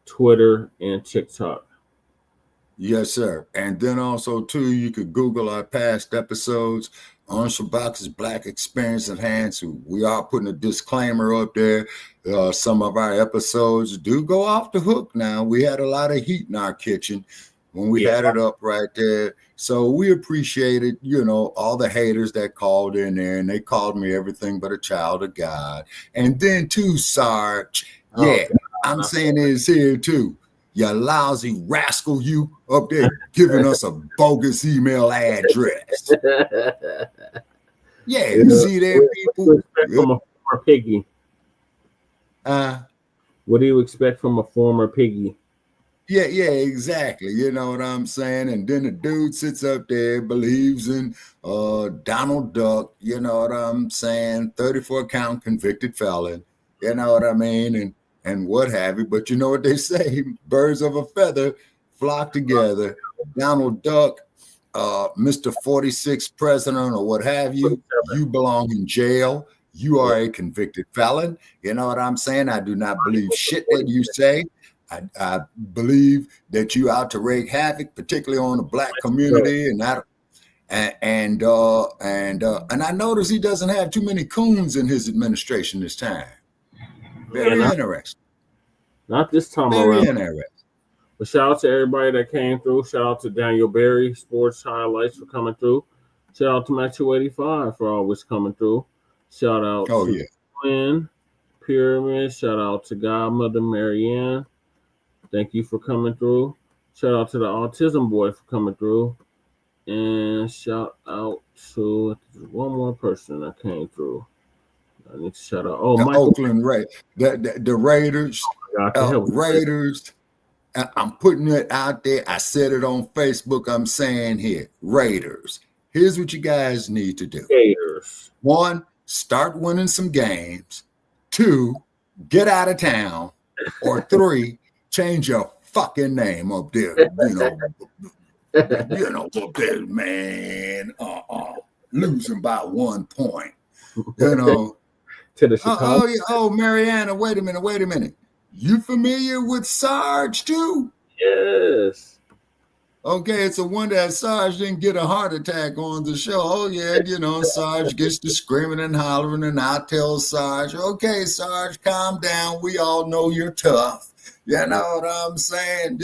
Speaker 5: Twitter, and TikTok.
Speaker 6: Yes, sir. And then also, too, you could Google our past episodes on Shabaka's Black Experience Enhanced. We are putting a disclaimer up there. Some of our episodes do go off the hook now. We had a lot of heat in our kitchen when we had it up right there. So we appreciated, you know, all the haters that called in there, and they called me everything but a child of God. And then, too, Sarge, I'm saying this here, too. You lousy rascal, you up there giving us a bogus email address. You see there, people?
Speaker 5: From a former piggy. What do you expect from a former piggy?
Speaker 6: Yeah, exactly. You know what I'm saying? And then the dude sits up there, believes in Donald Duck, you know what I'm saying? 34-count convicted felon, you know what I mean? And what have you. But you know what they say? Birds of a feather flock together. Donald Duck, Mr. 46 president or what have you, you belong in jail. You are a convicted felon. You know what I'm saying? I do not believe shit that you say. I believe that you out to wreak havoc, particularly on the Black community, and I notice he doesn't have too many coons in his administration this time. Very interesting.
Speaker 5: Not this time
Speaker 6: Very
Speaker 5: around.
Speaker 6: interesting.
Speaker 5: But shout out to everybody that came through. Shout out to Daniel Berry, Sports Highlights, for coming through. Shout out to Matt 285 for always coming through. Shout out to Quinn Pyramid. Shout out to Godmother Marianne. Thank you for coming through. Shout out to the Autism Boy for coming through. And shout out to one more person that came through. I need to shout out. Oh,
Speaker 6: the
Speaker 5: Michael.
Speaker 6: Oakland Raiders. The Raiders. Raiders. I'm putting it out there. I said it on Facebook. I'm saying here, Raiders. Here's what you guys need to do.
Speaker 5: Raiders. 1,
Speaker 6: start winning some games. 2, get out of town. Or 3, change your fucking name up there. You know, up there, man. Losing by 1 point. You know.
Speaker 5: To the Chicago.
Speaker 6: Oh, Mariana, wait a minute. You familiar with Sarge too?
Speaker 5: Yes.
Speaker 6: Okay, it's a wonder that Sarge didn't get a heart attack on the show. Oh, yeah, Sarge gets to screaming and hollering, and I tell Sarge, okay, Sarge, calm down. We all know you're tough. You know what I'm saying?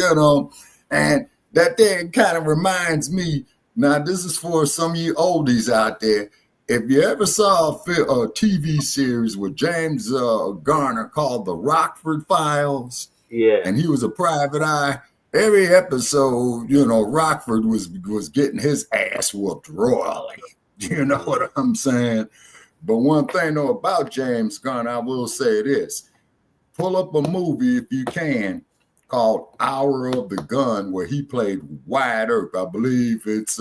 Speaker 6: And that thing kind of reminds me, now this is for some of you oldies out there. If you ever saw a TV series with James Garner called The Rockford Files, and he was a private eye, every episode, Rockford was getting his ass whooped royally. You know what I'm saying? But one thing though about James Garner, I will say this. Pull up a movie if you can called Hour of the Gun, where he played Wyatt Earp. I believe it's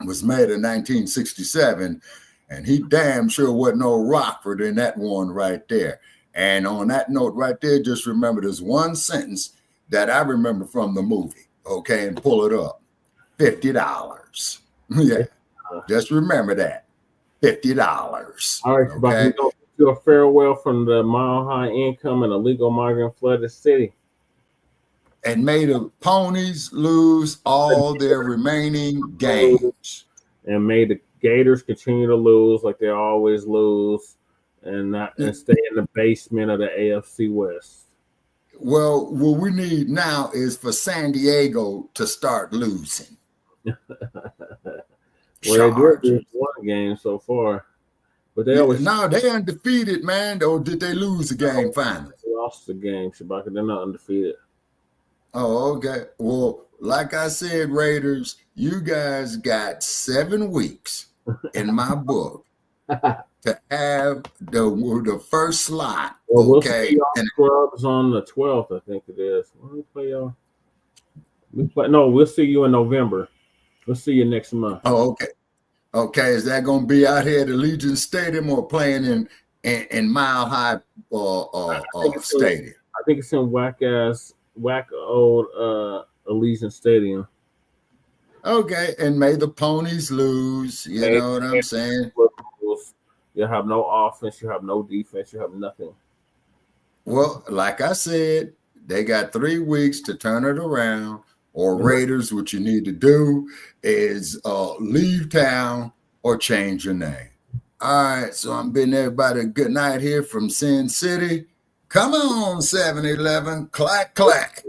Speaker 6: was made in 1967, and he damn sure wasn't no Rockford in that one right there. And on that note right there, just remember there's one sentence that I remember from the movie, okay, and pull it up. $50. Yeah, just remember that. $50.
Speaker 5: All right,
Speaker 6: okay?
Speaker 5: Shabaka, we go to a farewell from the mile-high income and illegal migrant flooded city.
Speaker 6: And may the ponies lose all their remaining games.
Speaker 5: And may the Gators continue to lose like they always lose, and stay in the basement of the AFC West.
Speaker 6: Well, what we need now is for San Diego to start losing.
Speaker 5: Well, they did one game so far, but they always
Speaker 6: they undefeated, man. Or did they lose the game finally?
Speaker 5: They lost the game, Shabaka. They're not undefeated.
Speaker 6: Oh, okay. Well, like I said, Raiders, you guys got 7 weeks in my book to have the first slot.
Speaker 5: Well, we'll
Speaker 6: okay.
Speaker 5: see y'all Scrubs on the 12th, I think it is. When we play y'all? We'll see you in November. We'll see you next month.
Speaker 6: Oh, okay. Okay, is that going to be out here at Allegiant Stadium or playing in Mile High Stadium?
Speaker 5: I think it's in whack old Allegiant Stadium.
Speaker 6: Okay, and may the ponies lose. You know what I'm saying?
Speaker 5: You have no offense, you have no defense, you have nothing.
Speaker 6: Well, like I said, they got 3 weeks to turn it around. Or Raiders, what you need to do is leave town or change your name. All right, so I'm bidding everybody a good night here from Sin City. Come on, 7-Eleven, clack, clack.